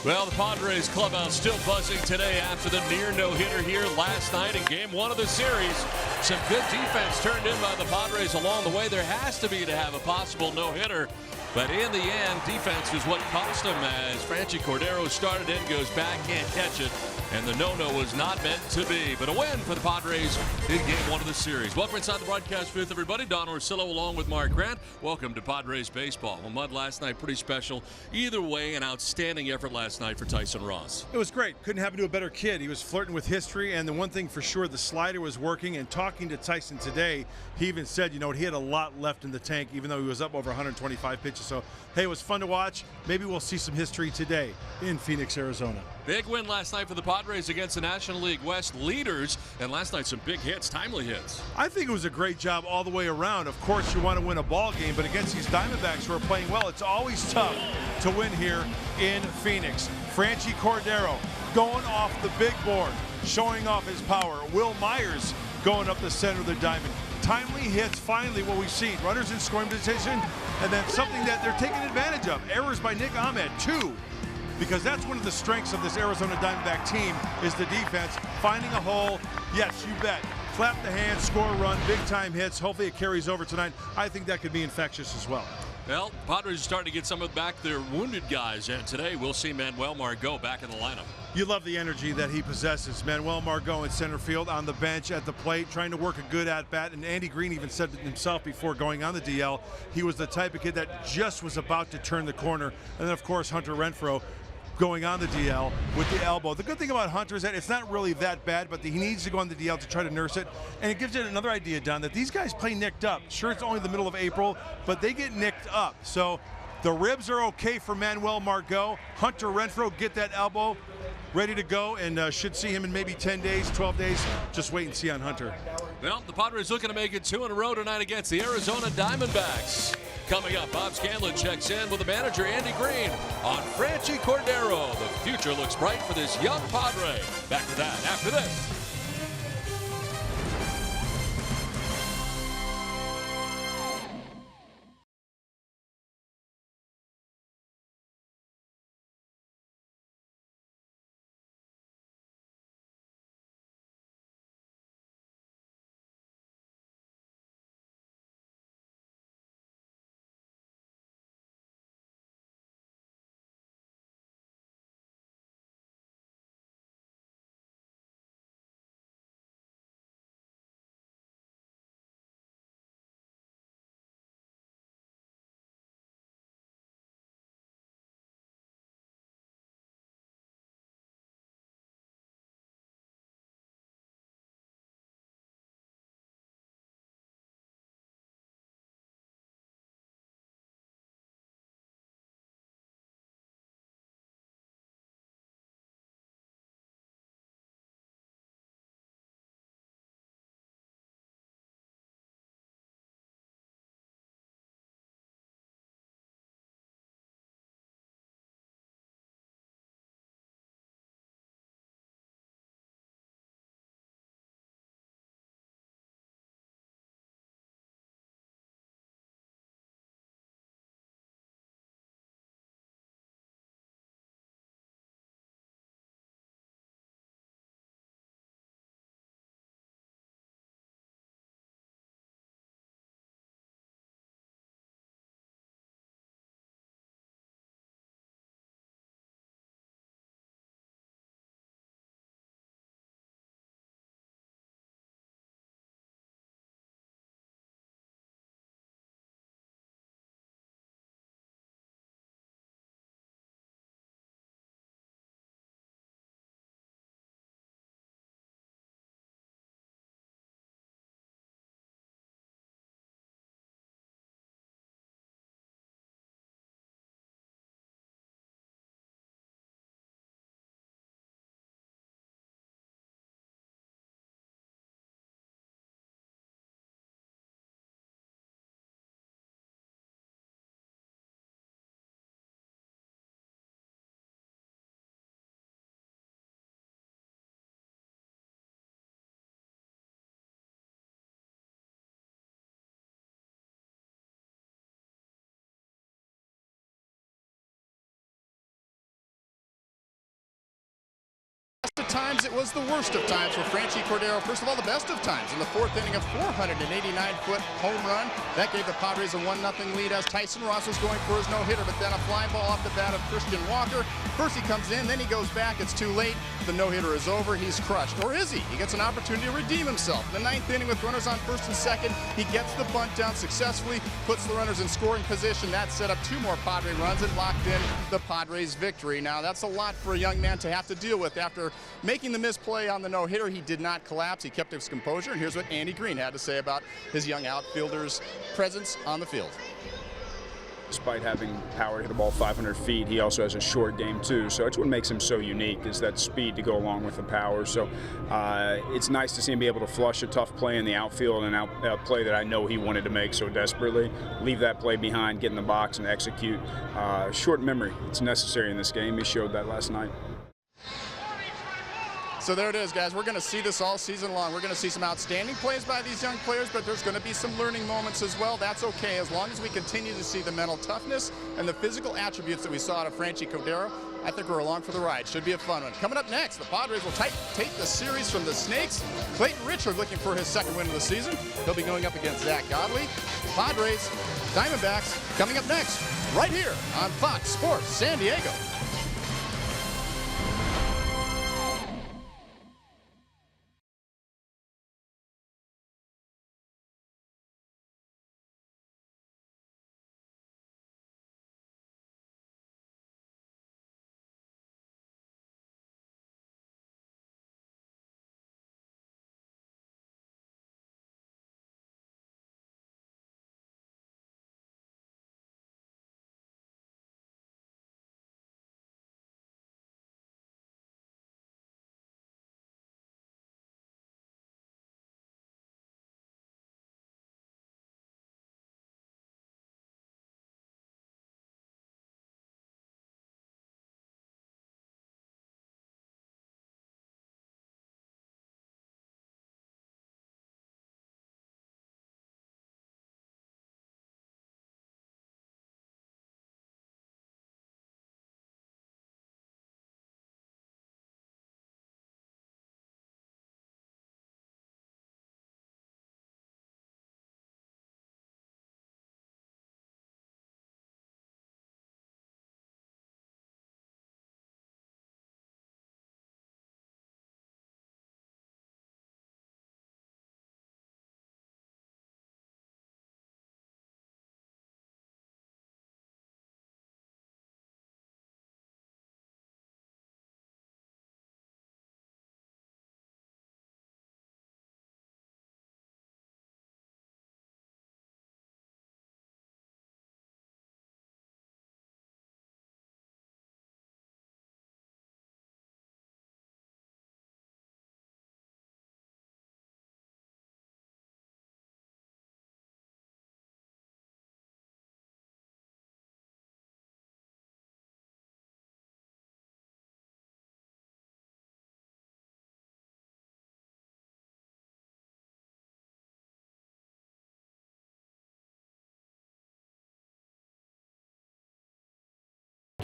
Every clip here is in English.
Well, the Padres clubhouse still buzzing today after the near no-hitter here last night in game one of the series. Some good defense turned in by the Padres along the way. There has to be to have a possible no-hitter. But in the end, defense was what cost them as Franchy Cordero started in, goes back, can't catch it. And the no-no was not meant to be. But a win for the Padres in game one of the series. Welcome inside the broadcast booth, everybody. Don Orsillo along with Mark Grant. Welcome to Padres baseball. Well, Mud last night, pretty special. Either way, an outstanding effort last night for Tyson Ross. It was great. Couldn't happen to a better kid. He was flirting with history, and the one thing for sure, the slider was working. And talking to Tyson today, he even said, he had a lot left in the tank, even though he was up over 125 pitches. So, hey, it was fun to watch. Maybe we'll see some history today in Phoenix, Arizona. Big win last night for the Padres against the National League West leaders. And last night, some big hits, timely hits. I think it was a great job all the way around. Of course, you want to win a ball game, but against these Diamondbacks who are playing well, it's always tough to win here in Phoenix. Franchy Cordero going off the big board, showing off his power. Will Myers going up the center of the diamond. Timely hits, finally, what we've seen. Runners in scoring position, and then something that they're taking advantage of. Errors by Nick Ahmed, 2. Because that's one of the strengths of this Arizona Diamondback team is the defense. Finding a hole, yes, you bet. Clap the hands, score a run, big-time hits. Hopefully it carries over tonight. I think that could be infectious as well. Well, Padres are starting to get some of back their wounded guys, and today we'll see Manuel Margot back in the lineup. You love the energy that he possesses. Manuel Margot in center field, on the bench, at the plate, trying to work a good at-bat. And Andy Green even said it himself before going on the DL, he was the type of kid that just was about to turn the corner. And then, of course, Hunter Renfroe going on the DL with the elbow. The good thing about Hunter is that it's not really that bad, but he needs to go on the DL to try to nurse it. And it gives you another idea, Don, that these guys play nicked up. Sure, it's only the middle of April, but they get nicked up. So the ribs are okay for Manuel Margot. Hunter Renfroe, get that elbow ready to go, and should see him in maybe 10 days, 12 days. Just wait and see on Hunter. Well, the Padres looking to make it 2 in a row tonight against the Arizona Diamondbacks. Coming up, Bob Scanlon checks in with the manager, Andy Green, on Franchy Cordero. The future looks bright for this young Padre. Back to that after this. times it was the worst of times for Franchi Cordero. First of all, the best of times in the fourth inning, a 489-foot home run. That gave the Padres a 1-0 lead as Tyson Ross was going for his no-hitter, but then a fly ball off the bat of Christian Walker. First he comes in, then he goes back. It's too late. The no-hitter is over. He's crushed. Or is he? He gets an opportunity to redeem himself. In the ninth inning with runners on first and second, he gets the bunt down successfully, puts the runners in scoring position. That set up 2 more Padre runs and locked in the Padres' victory. Now, that's a lot for a young man to have to deal with. After making the misplay on the no-hitter, he did not collapse. He kept his composure, and here's what Andy Green had to say about his young outfielder's presence on the field. Despite having power to hit the ball 500 feet, he also has a short game too. So it's what makes him so unique, is that speed to go along with the power. So it's nice to see him be able to flush a tough play in the outfield, and a play that I know he wanted to make so desperately. Leave that play behind, get in the box, and execute. Short memory. It's necessary in this game. He showed that last night. So there it is, guys. We're going to see this all season long. We're going to see some outstanding plays by these young players, but there's going to be some learning moments as well. That's okay, as long as we continue to see the mental toughness and the physical attributes that we saw out of Franchi Cordero. I think we're along for the ride. Should be a fun one. Coming up next, the Padres will take the series from the Snakes. Clayton Richard looking for his second win of the season. He'll be going up against Zach Godley. Padres, Diamondbacks, coming up next, right here on Fox Sports San Diego.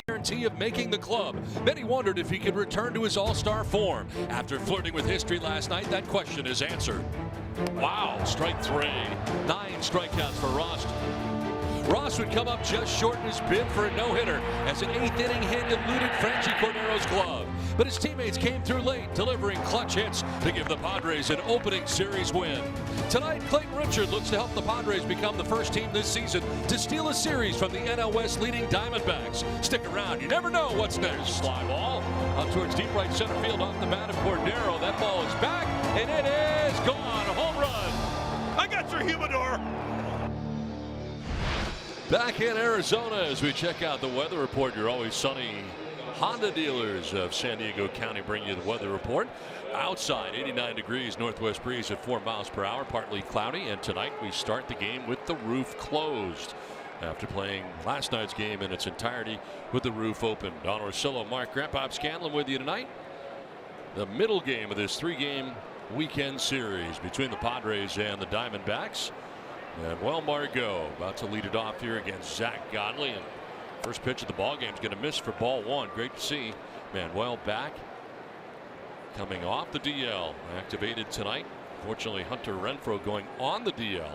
Guarantee of making the club. Many wondered if he could return to his all-star form. After flirting with history last night, that question is answered. Wow, strike 3. 9 strikeouts for Ross. Ross would come up just short in his bid for a no-hitter as an 8th inning hit eluded Franchi Cordero's glove. But his teammates came through late, delivering clutch hits to give the Padres an opening series win. Tonight, Clayton Richard looks to help the Padres become the first team this season to steal a series from the NL West leading Diamondbacks. Stick around, you never know what's next. Fly ball up towards deep right center field off the bat of Cordero. That ball is back, and it is gone. Home run. I got your humidor. Back in Arizona as we check out the weather report. Your always sunny Honda dealers of San Diego County bring you the weather report. Outside 89 degrees, northwest breeze at 4 miles per hour, partly cloudy, and tonight we start the game with the roof closed after playing last night's game in its entirety with the roof open. Don Orsillo, Mark Grandpop Scanlon with you tonight. The middle game of this 3-game weekend series between the Padres and the Diamondbacks. And Margot about to lead it off here against Zach Godley. And first pitch of the ball game is going to miss for ball 1. Great to see Manuel back. coming off the DL, activated tonight. Fortunately, Hunter Renfroe going on the DL.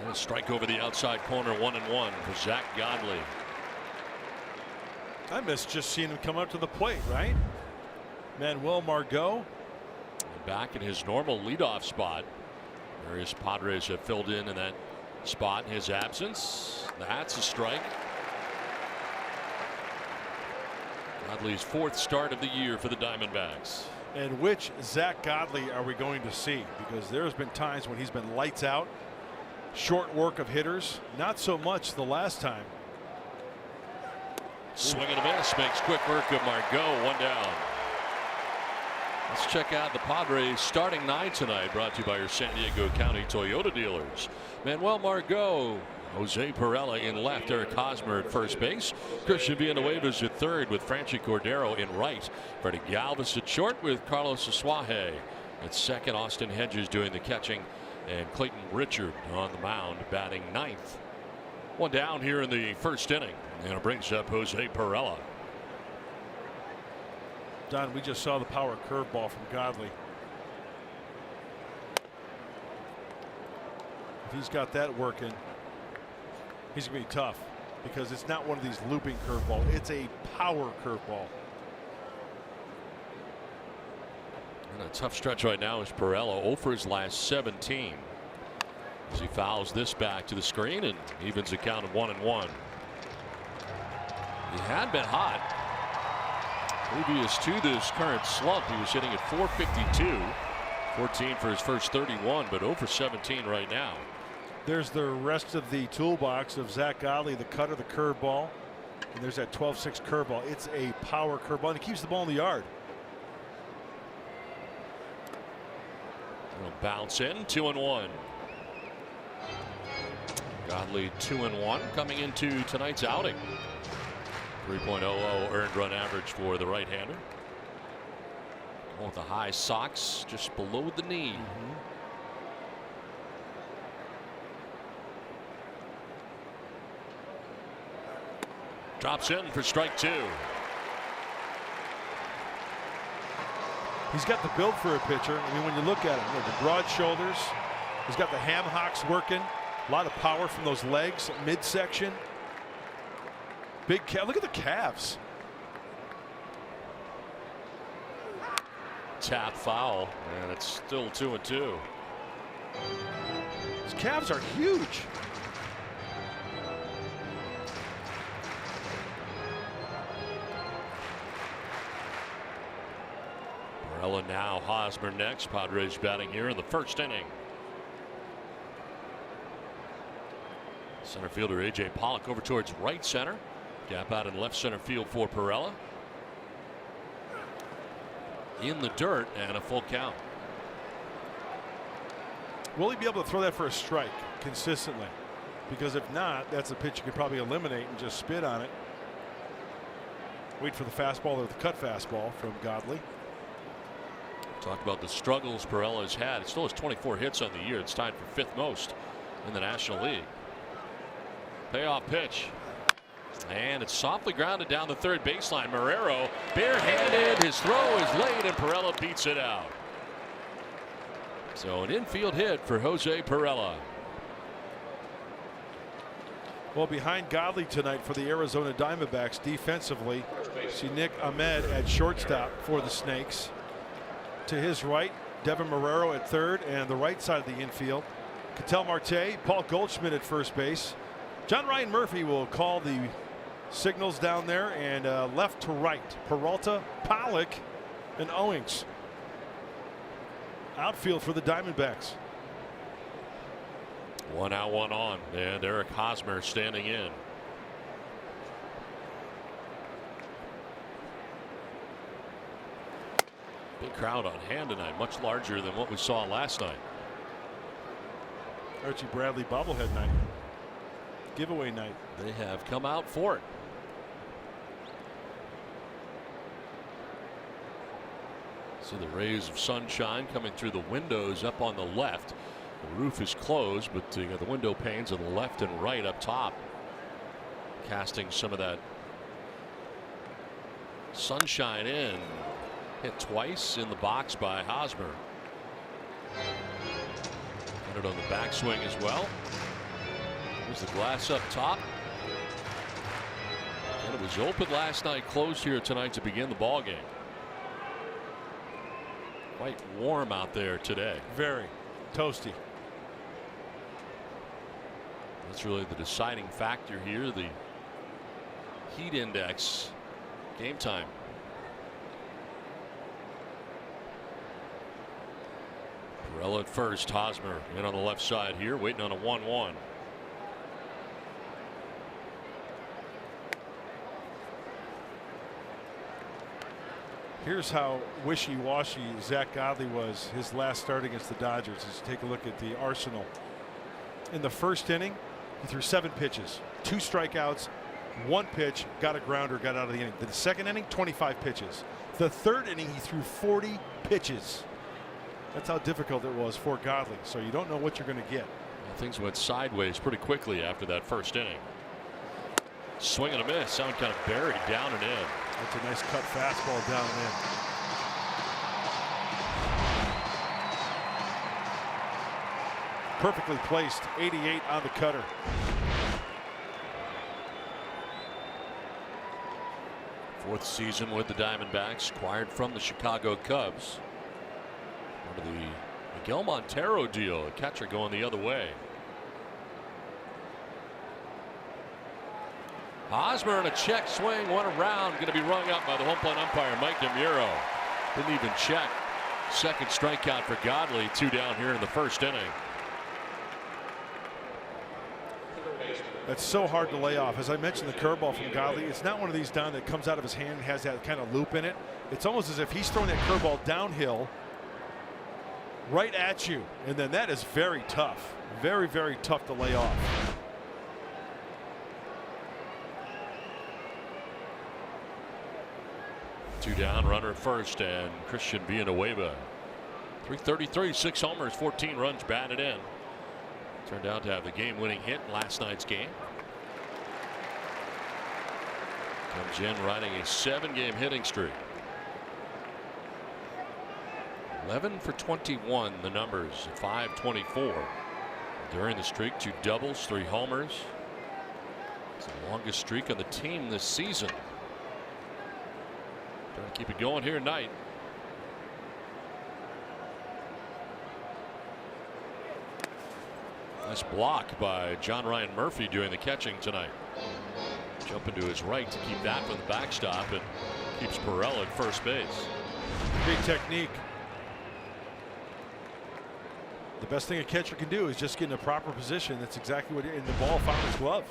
And a strike over the outside corner, 1-1 for Zach Godley. I miss just seeing him come up to the plate, right? Manuel Margot. And back in his normal leadoff spot. Various Padres have filled in that spot in his absence. That's a strike. Godley's 4th start of the year for the Diamondbacks. And which Zach Godley are we going to see? Because there's been times when he's been lights out, short work of hitters, not so much the last time. Swing and a miss, makes quick work of Margot, 1 down. Let's check out the Padres starting 9 tonight, brought to you by your San Diego County Toyota dealers. Manuel Margot, Jose Perella in left, Eric Hosmer at first base, Christian Villanueva at third with Franchi Cordero in right, Freddie Galvis at short with Carlos Asuaje at second, Austin Hedges doing the catching, and Clayton Richard on the mound batting 9th. 1 down here in the first inning, and it brings up Jose Perella. Don, we just saw the power curveball from Godley. If he's got that working, he's going to be tough because it's not one of these looping curveball. It's a power curveball. And a tough stretch right now is Perella, 0 for his last 17. As he fouls this back to the screen and evens the count of 1-1. He had been hot. Previous to this current slump, he was hitting at .452, 14 for his first 31, but 0 for 17 right now. There's the rest of the toolbox of Zach Godley, the cutter, the curveball, and there's that 12-6 curveball. It's a power curveball, and it keeps the ball in the yard. It'll bounce in, 2-1. Godley 2-1 coming into tonight's outing. 3.00 earned run average for the right-hander. Oh, the high socks just below the knee. Drops in for strike 2. He's got the build for a pitcher. I mean, when you look at him, the broad shoulders, he's got the ham hocks working, a lot of power from those legs, midsection. Big calf. Look at the calves. Tap foul, and it's still 2-2. His calves are huge. Perella now, Hosmer next. Padres batting here in the first inning. Center fielder A.J. Pollock over towards right center. Gap out in left center field for Perella. In the dirt and a full count. Will he be able to throw that for a strike consistently? Because if not, that's a pitch you could probably eliminate and just spit on it. Wait for the fastball or the cut fastball from Godley. Talk about the struggles Perella has had. It still has 24 hits on the year. It's tied for 5th most in the National League. Payoff pitch. And it's softly grounded down the third baseline. Marrero barehanded. His throw is late and Perella beats it out. So an infield hit for Jose Perella. Well, behind Godley tonight for the Arizona Diamondbacks defensively, see Nick Ahmed at shortstop for the Snakes. To his right, Devin Marrero at third, and the right side of the infield, Ketel Marte, Paul Goldschmidt at first base. John Ryan Murphy will call the signals down there, and left to right, Peralta, Pollock, and Owings. Outfield for the Diamondbacks. 1 out, 1 on, and Eric Hosmer standing in. Big crowd on hand tonight, much larger than what we saw last night. Archie Bradley bobblehead night. Giveaway night. They have come out for it. See the rays of sunshine coming through the windows up on the left. The roof is closed, but you got the window panes on the left and right up top. casting some of that sunshine in. Hit twice in the box by Hosmer. Got it on the backswing as well. There's the glass up top. And it was open last night, closed here tonight to begin the ball game. Quite warm out there today. Very toasty. That's really the deciding factor here, the heat index. Game time. Perella at first. Hosmer in on the left side here, waiting on a 1-1. Here's how wishy-washy Zach Godley was his last start against the Dodgers. Let's take a look at the arsenal. In the first inning, he threw 7 pitches, 2 strikeouts, 1 pitch, got a grounder, got out of the inning. The second inning, 25 pitches. The third inning, he threw 40 pitches. That's how difficult it was for Godley. So you don't know what you're going to get. Well, things went sideways pretty quickly after that first inning. Swing and a miss. Sound kind of buried down and in. That's a nice cut fastball down and in. Perfectly placed. 88 on the cutter. Fourth season with the Diamondbacks, acquired from the Chicago Cubs. Part of the Miguel Montero deal, a catcher going the other way. Hosmer on a check swing, one around, going to be rung up by the home plate umpire Mike DeMuro. Didn't even check. Second strikeout for Godley, 2 down here in the first inning. That's so hard to lay off. As I mentioned, the curveball from Godley, it's not one of these down that comes out of his hand and has that kind of loop in it. It's almost as if he's throwing that curveball downhill right at you. And then that is very tough. Very, very tough to lay off. Two down, runner at first, and Christian Villanueva. 333, 6 homers, 14 runs batted in. Turned out to have the game-winning hit in last night's game. Comes in riding a 7-game hitting streak. 11 for 21, the numbers, 524. During the streak, 2 doubles, 3 homers. It's the longest streak on the team this season. Trying to keep it going here tonight. Nice block by John Ryan Murphy doing the catching tonight. Jumping to his right to keep that from the backstop and keeps Perella at first base. Great technique. The best thing a catcher can do is just get in a proper position. That's exactly what in the ball found his glove.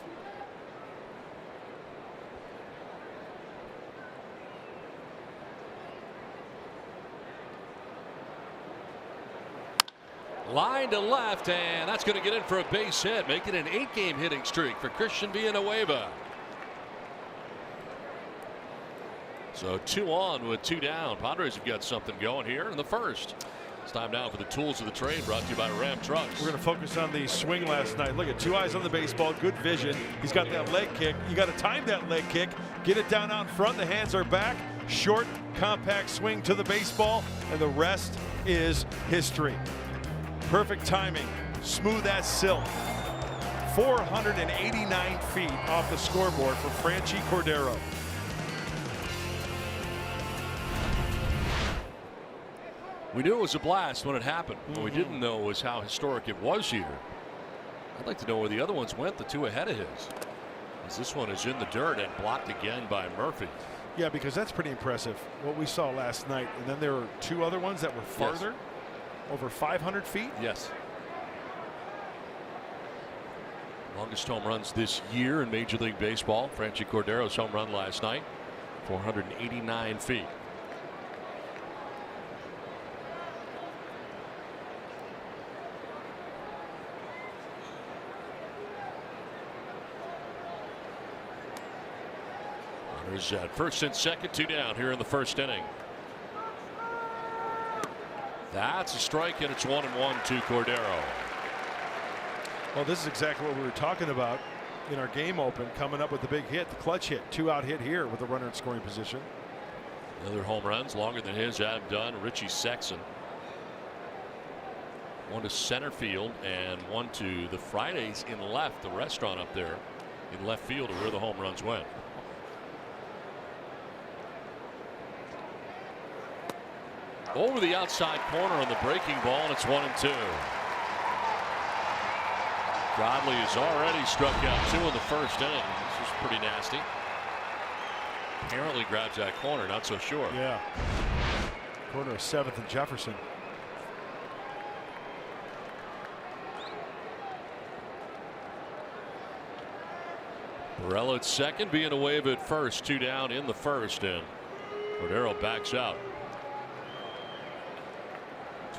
Line to left, and that's going to get in for a base hit, making an 8-game hitting streak for Christian Villanueva. So 2 on with 2 down. Padres have got something going here in the first. It's time now for the tools of the trade, brought to you by Ram Trucks. We're going to focus on the swing last night. Look at 2 eyes on the baseball, good vision. He's got that leg kick. You got to time that leg kick, get it down out in front. The hands are back. Short, compact swing to the baseball, and the rest is history. Perfect timing, smooth as silk. 489 feet off the scoreboard for Franchy Cordero. We knew it was a blast when it happened. What we didn't know was how historic it was here. I'd like to know where the other ones went, the 2 ahead of his. As this one is in the dirt and blocked again by Murphy. Yeah, because that's pretty impressive, what we saw last night. And then there were 2 other ones that were farther. Yes. Over 500 feet? Yes. Longest home runs this year in Major League Baseball. Franchy Cordero's home run last night, 489 feet. Runners at first and second, 2 down here in the first inning. That's a strike, and it's 1-1 to Cordero. Well, this is exactly what we were talking about. in our game open, coming up with the big hit, the clutch hit, 2-out hit here with the runner in scoring position. The other home runs longer than his, Adam Dunn, Richie Sexton. One to center field and one to the Fridays in left, the restaurant up there in left field of where the home runs went. Over the outside corner on the breaking ball, and it's 1-2. Godley has already struck out 2 in the first inning. This is pretty nasty. Apparently grabs that corner, not so sure. Yeah. Corner of 7th and Jefferson. Morello at second, being a wave at first, 2 down in the first, and Cordero backs out.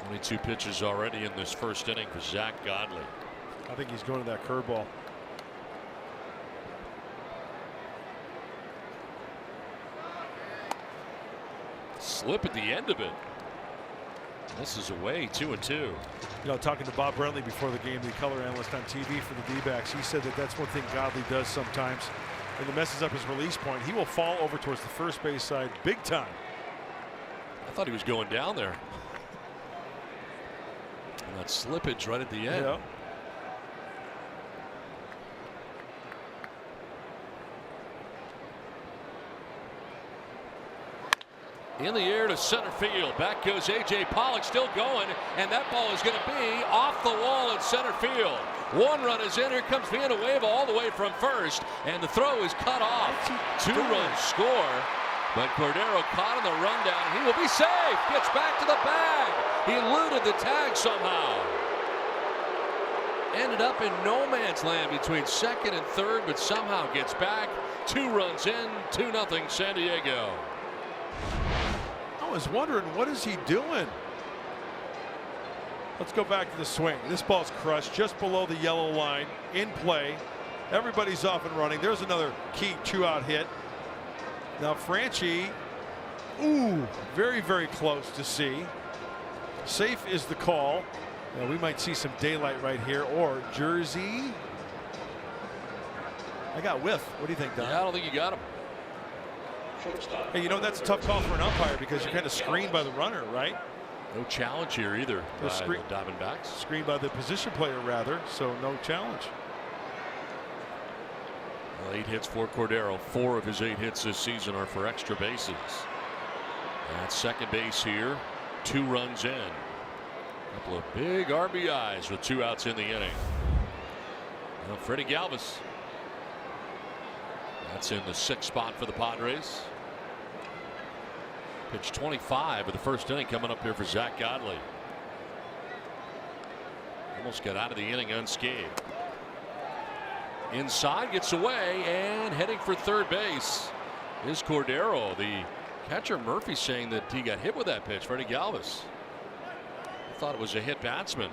22 pitches already in this first inning for Zach Godley. I think he's going to that curveball. Slip at the end of it. This is away, 2-2. You know, talking to Bob Brentley before the game, the color analyst on TV for the D-backs, he said that that's one thing Godley does sometimes, and it messes up his release point. He will fall over towards the first base side big time. I thought he was going down there. And that slippage right at the end. Yeah. In the air to center field. Back goes A.J. Pollock, still going, and that ball is going to be off the wall in center field. 1 run is in. Here comes Villanueva all the way from first, and the throw is cut off. 2-run score, but Cordero caught in the rundown. He will be safe. Gets back to the bag. He eluded the tag somehow. Ended up in no man's land between second and third, but somehow gets back. 2 runs in, 2-0 San Diego. I was wondering, what is he doing? Let's go back to the swing. This ball's crushed just below the yellow line, in play. Everybody's off and running. There's another key 2-out hit. Now Franchi, ooh, very, very close to see. Safe is the call. Now we might see some daylight right here, or Jersey. I got whiff. What do you think, Don? Yeah, I don't think you got him. Hey, you know, that's a tough call for an umpire because you're kind of screened by the runner, right? No challenge here either by the Diamondbacks. Screened by the position player, rather, so no challenge. Well, 8 hits for Cordero. 4 of his 8 hits this season are for extra bases. At second base here, 2 runs in. A couple of big RBIs with 2 outs in the inning. Now Freddie Galvis. That's in the 6th spot for the Padres. Pitch 25 of the first inning coming up here for Zach Godley. Almost got out of the inning unscathed. Inside, gets away, and heading for third base is Cordero. The catcher Murphy saying that he got hit with that pitch. Freddie Galvis. I thought it was a hit batsman,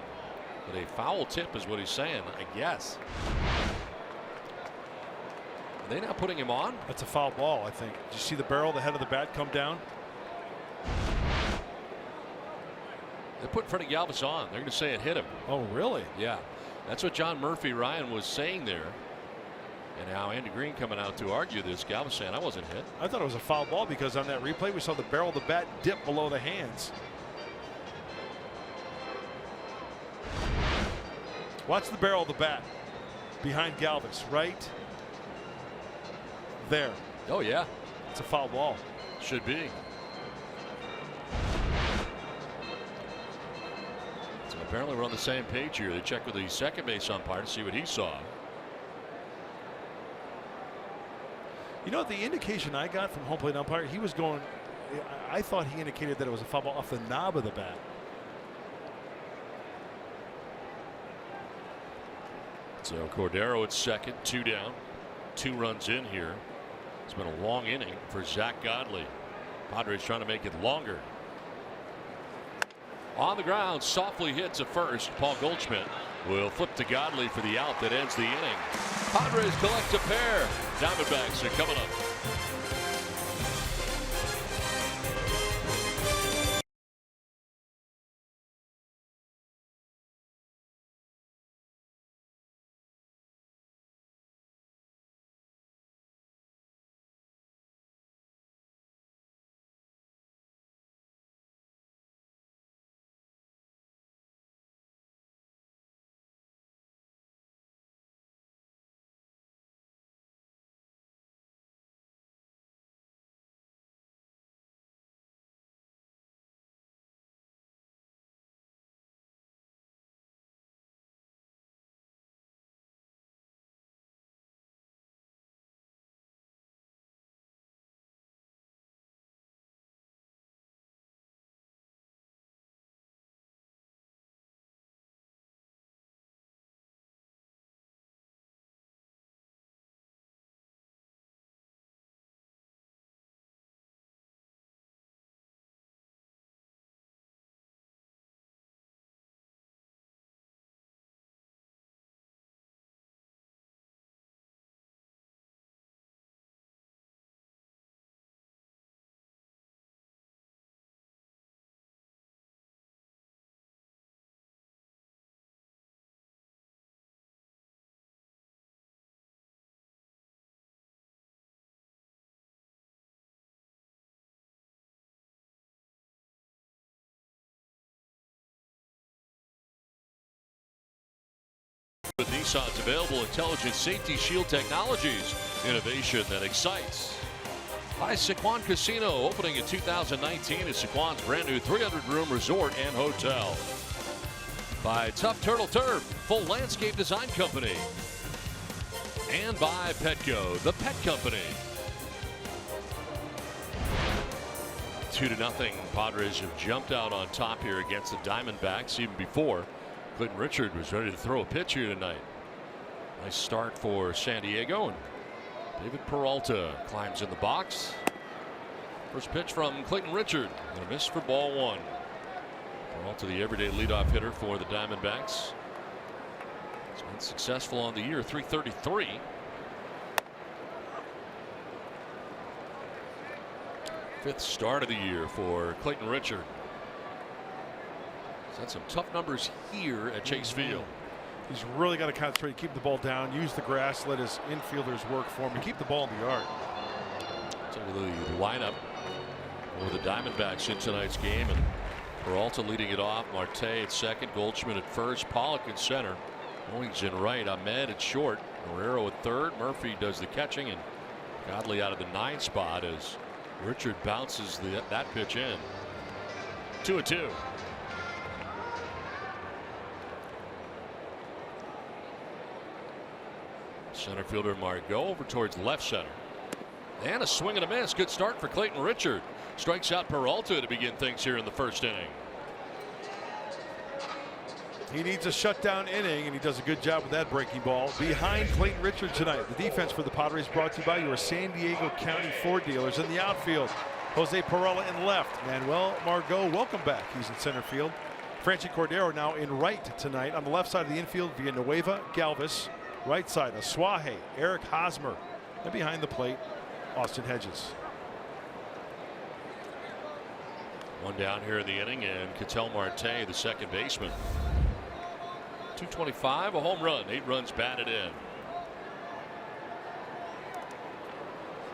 but a foul tip is what he's saying, I guess. Are they now putting him on? That's a foul ball, I think. Did you see the barrel, the head of the bat come down? They put Freddie Galvis on. They're going to say it hit him. Oh, really? Yeah. That's what John Murphy Ryan was saying there. And now Andy Green coming out to argue this. Galvis saying I wasn't hit. I thought it was a foul ball because on that replay we saw the barrel of the bat dip below the hands. Watch the barrel of the bat behind Galvis, right there. Oh, yeah. It's a foul ball. Should be. So apparently we're on the same page here. They check with the second base umpire to see what he saw. You know, the indication I got from home plate umpire, he was going, I thought he indicated that it was a foul ball off the knob of the bat. So Cordero at second, 2 down, 2 runs in here. It's been a long inning for Zach Godley. Padres trying to make it longer. On the ground, softly hits a first. Paul Goldschmidt will flip to Godley for the out that ends the inning. Padres collect a pair. Diamondbacks are coming up. With Nissan's available intelligent safety shield technologies, innovation that excites. By Sequan Casino, opening in 2019 is Sequan's brand new 300-room resort and hotel. By Tough Turtle Turf, full landscape design company. And by Petco, the pet company. 2-0. Padres have jumped out on top here against the Diamondbacks even before Clinton Richard was ready to throw a pitch here tonight. Nice start for San Diego, and David Peralta climbs in the box. First pitch from Clayton Richard, and a miss for ball one. Peralta, the everyday leadoff hitter for the Diamondbacks. He's been successful on the year, .333. Fifth start of the year for Clayton Richard. He's had some tough numbers here at Chase Field. He's really got to concentrate, keep the ball down, use the grass, let his infielders work for him, and keep the ball in the yard. So the lineup for the Diamondbacks in tonight's game, and Peralta leading it off. Marte at second, Goldschmidt at first, Pollock at center, Owings in right, Ahmed at short, Guerrero at third. Murphy does the catching, and Godley out of the 9 spot as Richard bounces that pitch in. 2-2. Center fielder Margot over towards left center. And a swing and a miss. Good start for Clayton Richard. Strikes out Peralta to begin things here in the first inning. He needs a shutdown inning, and he does a good job with that breaking ball. Behind Clayton Richard tonight, the defense for the Padres brought to you by your San Diego County Ford dealers. In the outfield, Jose Perella in left. Manuel Margot, welcome back. He's in center field. Franchi Cordero now in right tonight. On the left side of the infield, Villanueva, Galvis. Right side, Asuaje, Eric Hosmer. And behind the plate, Austin Hedges. One down here in the inning, and Ketel Marte, the second baseman. .225, a home run, 8 runs batted in.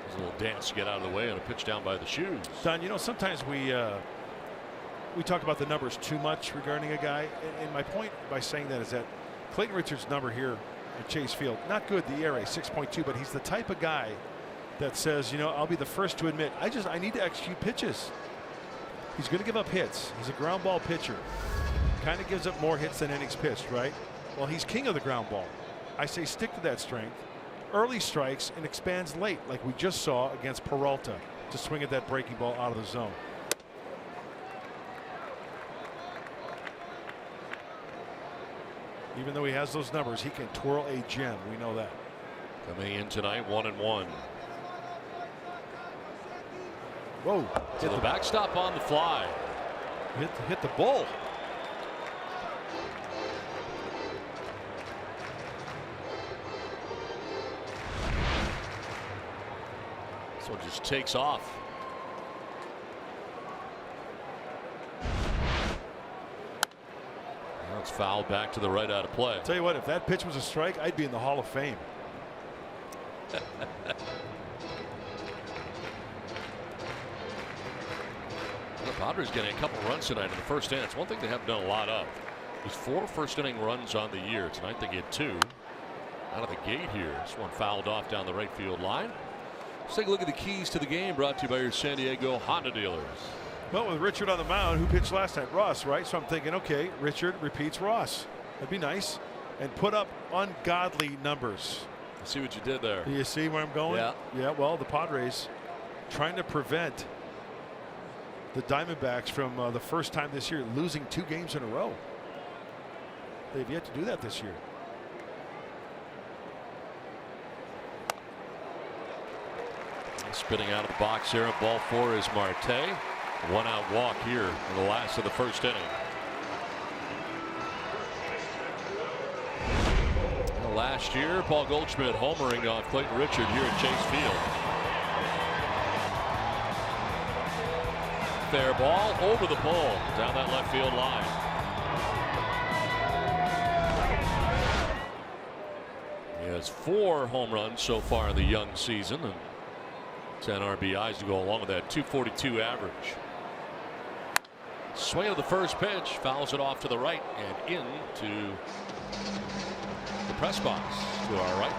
There's a little dance to get out of the way and a pitch down by the shoes. Don, you know, sometimes we talk about the numbers too much regarding a guy, and my point by saying that is that Clayton Richard's number here at Chase Field, not good, the ERA 6.2, but he's the type of guy that says, you know, I'll be the first to admit I need to execute pitches. He's going to give up hits. He's a ground ball pitcher. Kind of gives up more hits than innings pitched, right? Well, he's king of the ground ball. I say stick to that strength. Early strikes and expands late, like we just saw against Peralta, to swing at that breaking ball out of the zone. Even though he has those numbers, he can twirl a gem. We know that. Coming in tonight, 1-1. Whoa. To the backstop on the fly. Hit the ball. This one just takes off. Now it's fouled back to the right out of play. Tell you what, if that pitch was a strike, I'd be in the Hall of Fame. The Padres getting a couple runs tonight in the first inning. It's one thing they haven't done a lot of. There's 4 first inning runs on the year. Tonight they get 2 out of the gate here. This one fouled off down the right field line. Let's take a look at the keys to the game, brought to you by your San Diego Honda dealers. Well, with Richard on the mound, who pitched last night? Ross, right? So I'm thinking, okay, Richard repeats Ross. That'd be nice. And put up ungodly numbers. I see what you did there. Do you see where I'm going? Yeah. Yeah, well, the Padres trying to prevent the Diamondbacks from the first time this year losing 2 games in a row. They've yet to do that this year. Spinning out of the box here. Ball 4 is Marte. 1-out walk here in the last of the first inning. Last year, Paul Goldschmidt homering off Clayton Richard here at Chase Field. Fair ball over the pole down that left field line. He has 4 home runs so far in the young season and 10 RBIs to go along with that .242 average. Swing of the first pitch, fouls it off to the right and into the press box to our right.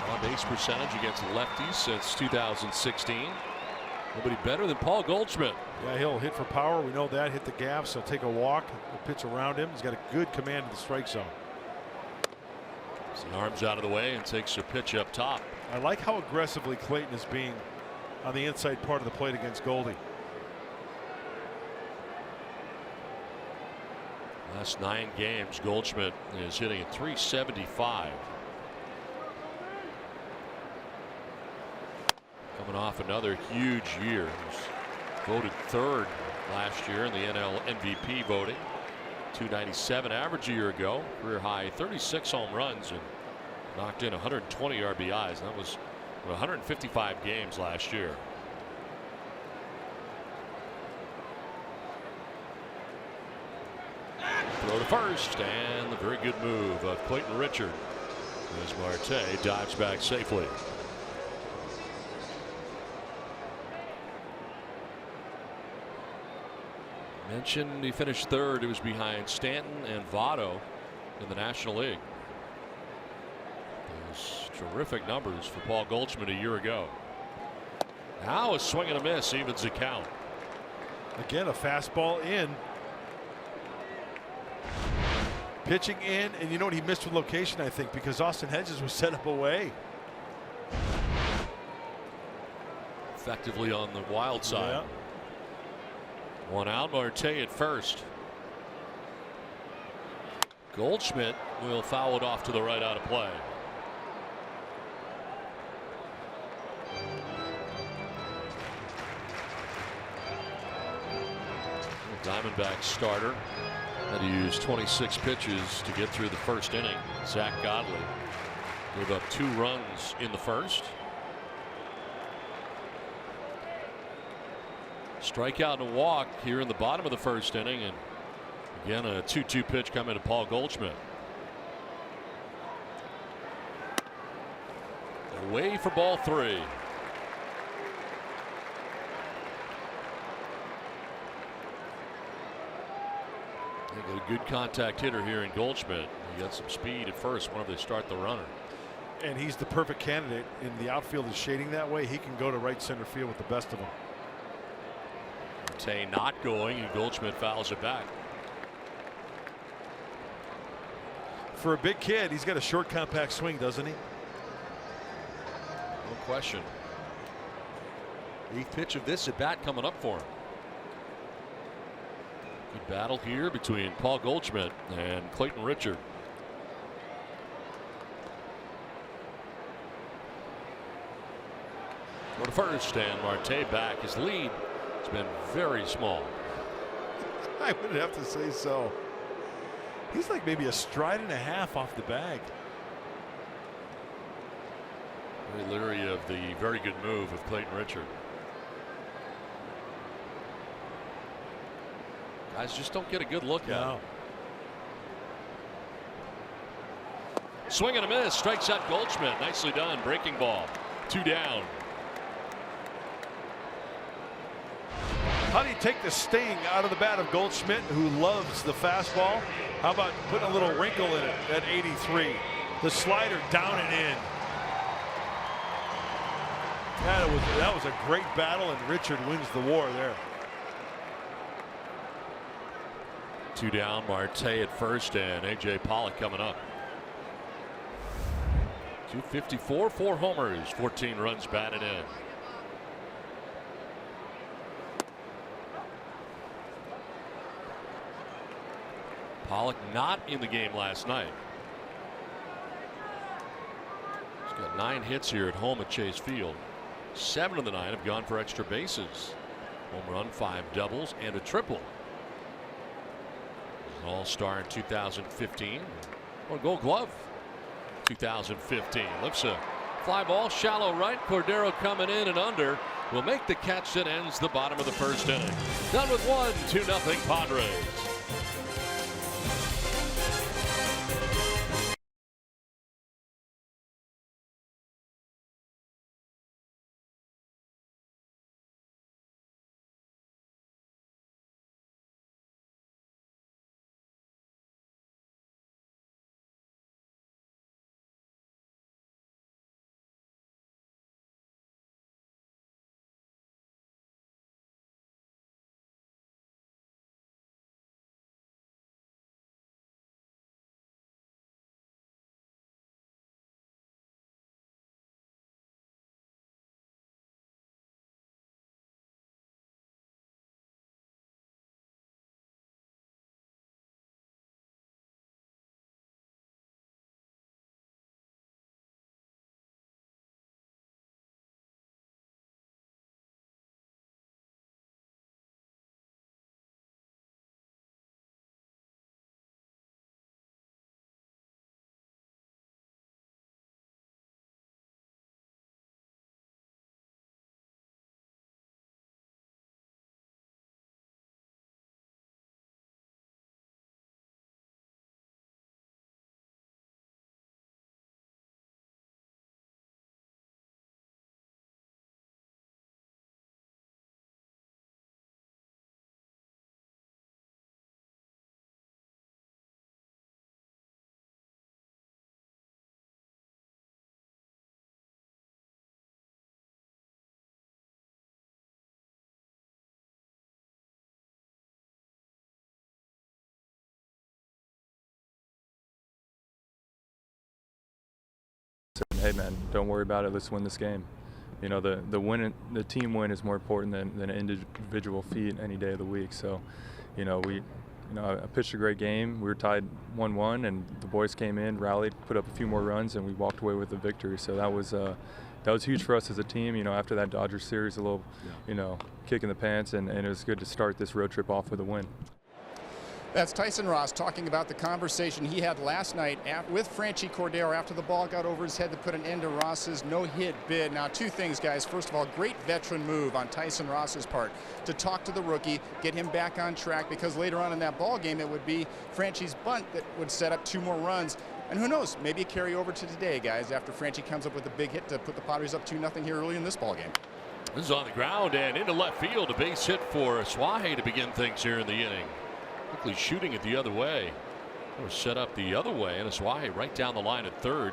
On base percentage against lefties since 2016. Nobody better than Paul Goldschmidt. Yeah, he'll hit for power. We know that. Hit the gaps. He'll take a walk. He'll pitch around him. He's got a good command of the strike zone. The arms out of the way and takes a pitch up top. I like how aggressively Clayton is being on the inside part of the plate against Goldie. Last 9 games, Goldschmidt is hitting at .375. Coming off another huge year. He was voted 3rd last year in the NL MVP voting. .297 average a year ago. Career high 36 home runs and knocked in 120 RBIs. And that was 155 games last year. Throw to first, and the very good move of Clayton Richard as Marte dives back safely. Mentioned he finished 3rd. It was behind Stanton and Votto in the National League. Those terrific numbers for Paul Goldschmidt a year ago. Now a swing and a miss evens the count. Again, a fastball in. Pitching in, and you know what, he missed with location, I think, because Austin Hedges was set up away. Effectively on the wild side. Yeah. 1 out, Marte at first. Goldschmidt will foul it off to the right out of play. Diamondback starter had to use 26 pitches to get through the first inning. Zach Godley gave up 2 runs in the first. Strikeout and a walk here in the bottom of the first inning, and again a 2-2 pitch coming to Paul Goldschmidt. Away for ball 3. They got a good contact hitter here in Goldschmidt. He got some speed at first whenever they start the runner. And he's the perfect candidate. In the outfield is shading that way. He can go to right center field with the best of them. Tay not going, and Goldschmidt fouls it back. For a big kid, he's got a short, compact swing, doesn't he? No question. 8th pitch of this at bat coming up for him. Good battle here between Paul Goldschmidt and Clayton Richard. Go to first, and Marte back. His lead has been very small. I would have to say so. He's like maybe a stride and a half off the bag. Very leery of the very good move of Clayton Richard. Guys just don't get a good look at him. Swing and a miss. Strikes out Goldschmidt. Nicely done. Breaking ball. 2 down. How do you take the sting out of the bat of Goldschmidt, who loves the fastball? How about putting a little wrinkle in it at 83? The slider down and in. That was a great battle, and Richard wins the war there. 2 down, Marte at first, and A.J. Pollock coming up. 254, 4 homers, 14 runs batted in. Pollock not in the game last night. He's got 9 hits here at home at Chase Field. 7 of the 9 have gone for extra bases. Home run, 5 doubles, and a triple. An all-star in 2015. Or Gold Glove 2015. Lifts a fly ball shallow right. Cordero coming in and under will make the catch that ends the bottom of the first inning. Done with 1-2 Padres. hey man, don't worry about it. Let's win this game. You know, the team win is more important than an individual feat any day of the week. So, you know, I pitched a great game. We were tied 1-1, and the boys came in, rallied, put up a few more runs, and we walked away with the victory. So that was huge for us as a team. You know, after that Dodgers series, a little, you know, kick in the pants, and it was good to start this road trip off with a win. That's Tyson Ross talking about the conversation he had last night with Franchy Cordero after the ball got over his head to put an end to Ross's no-hit bid. Now, two things, guys. First of all, great veteran move on Tyson Ross's part to talk to the rookie, get him back on track, because later on in that ball game, it would be Franchy's bunt that would set up 2 more runs. And who knows, maybe a carry over to today, guys, after Franchy comes up with a big hit to put the Padres up 2-0 here early in this ball game. This is on the ground and into left field. A base hit for Suaje to begin things here in the inning. Quickly shooting it the other way. Or set up the other way, and Suaje right down the line at third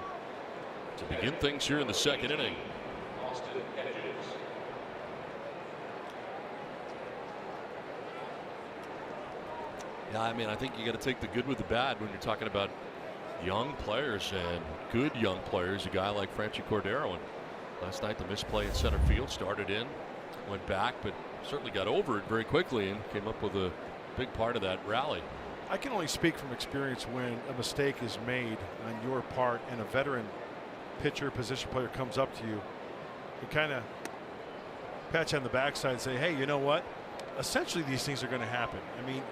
to begin things here in the second inning. Yeah, I mean, I think you got to take the good with the bad when you're talking about young players and good young players. A guy like Franchy Cordero, and last night the misplay in center field, started in, went back, but certainly got over it very quickly and came up with a big part of that rally. I can only speak from experience when a mistake is made on your part and a veteran pitcher, position player comes up to you. You kind of pat you on the backside and say, hey, you know what? Essentially, these things are going to happen. I mean,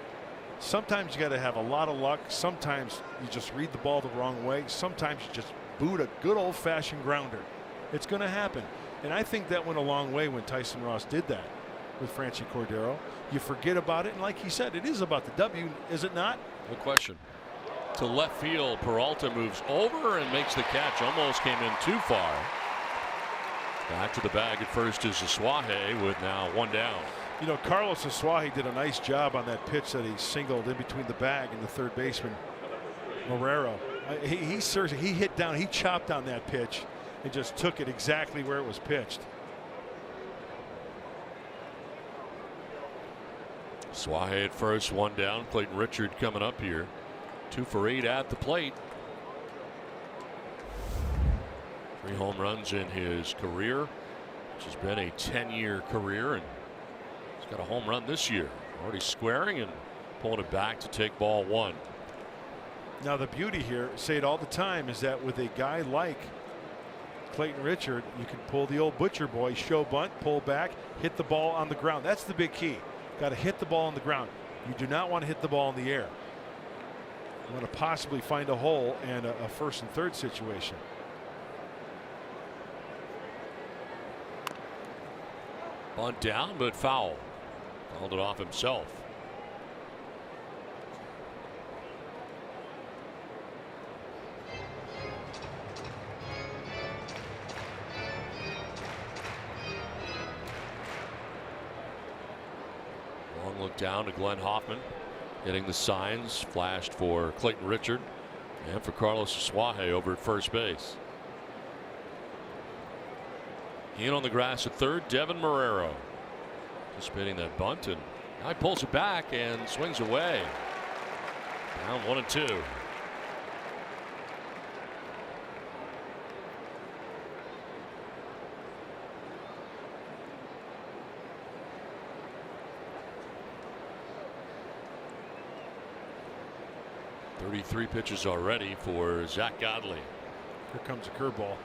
sometimes you got to have a lot of luck. Sometimes you just read the ball the wrong way. Sometimes you just boot a good old-fashioned grounder. It's going to happen. And I think that went a long way when Tyson Ross did that with Franchy Cordero. You forget about it, and like he said, it is about the W, is it not? No question. To left field, Peralta moves over and makes the catch. Almost came in too far. Back to the bag at first is Suaje with now 1 down. You know, Carlos Suaje did a nice job on that pitch that he singled in between the bag and the third baseman, Marrero. He hit down, he chopped on that pitch and just took it exactly where it was pitched. Suaje at first, 1 down. Clayton Richard coming up here. 2 for 8 at the plate. 3 home runs in his career, which has been a 10-year career, and he's got a home run this year. Already squaring and pulling it back to take ball 1. Now the beauty here, say it all the time, is that with a guy like Clayton Richard, you can pull the old butcher boy, show bunt, pull back, hit the ball on the ground. That's the big key. Got to hit the ball on the ground. You do not want to hit the ball in the air. You want to possibly find a hole and a first and third situation. Bunt down, but foul. Fouled it off himself. Long look down to Glenn Hoffman, getting the signs flashed for Clayton Richard and for Carlos Suaje over at first base. In on the grass at third, Devin Marrero anticipating that bunt, and now he pulls it back and swings away. Down 1-2. Three pitches already for Zach Godley. Here comes a curveball.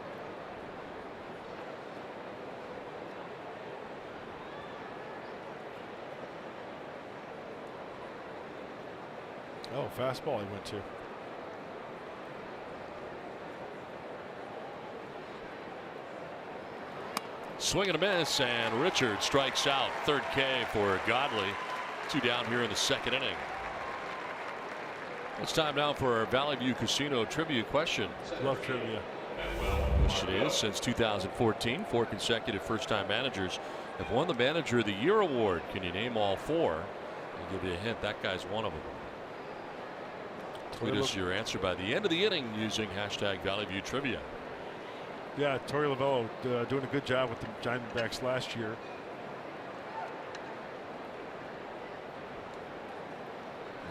Oh, fastball he went to. Swing and a miss, and Richard strikes out. Third K for Godley. 2 down here in the second inning. It's time now for our Valley View Casino trivia question. Love trivia. Question is, since 2014, 4 consecutive first-time managers have won the Manager of the Year award. Can you name all 4? I'll give you a hint. That guy's one of them. Tweet us your answer by the end of the inning using hashtag Valley View Trivia. Yeah, Torey Lavello doing a good job with the Diamondbacks last year.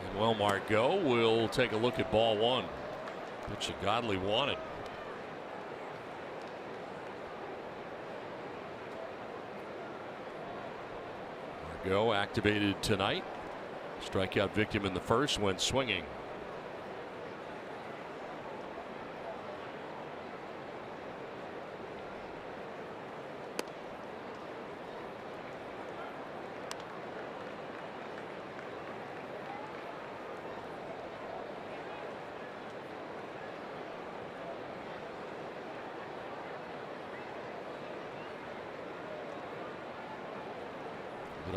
And well, Margot will take a look at ball 1. Pitch that Godley wanted. go, activated tonight. Strikeout victim in the first when swinging.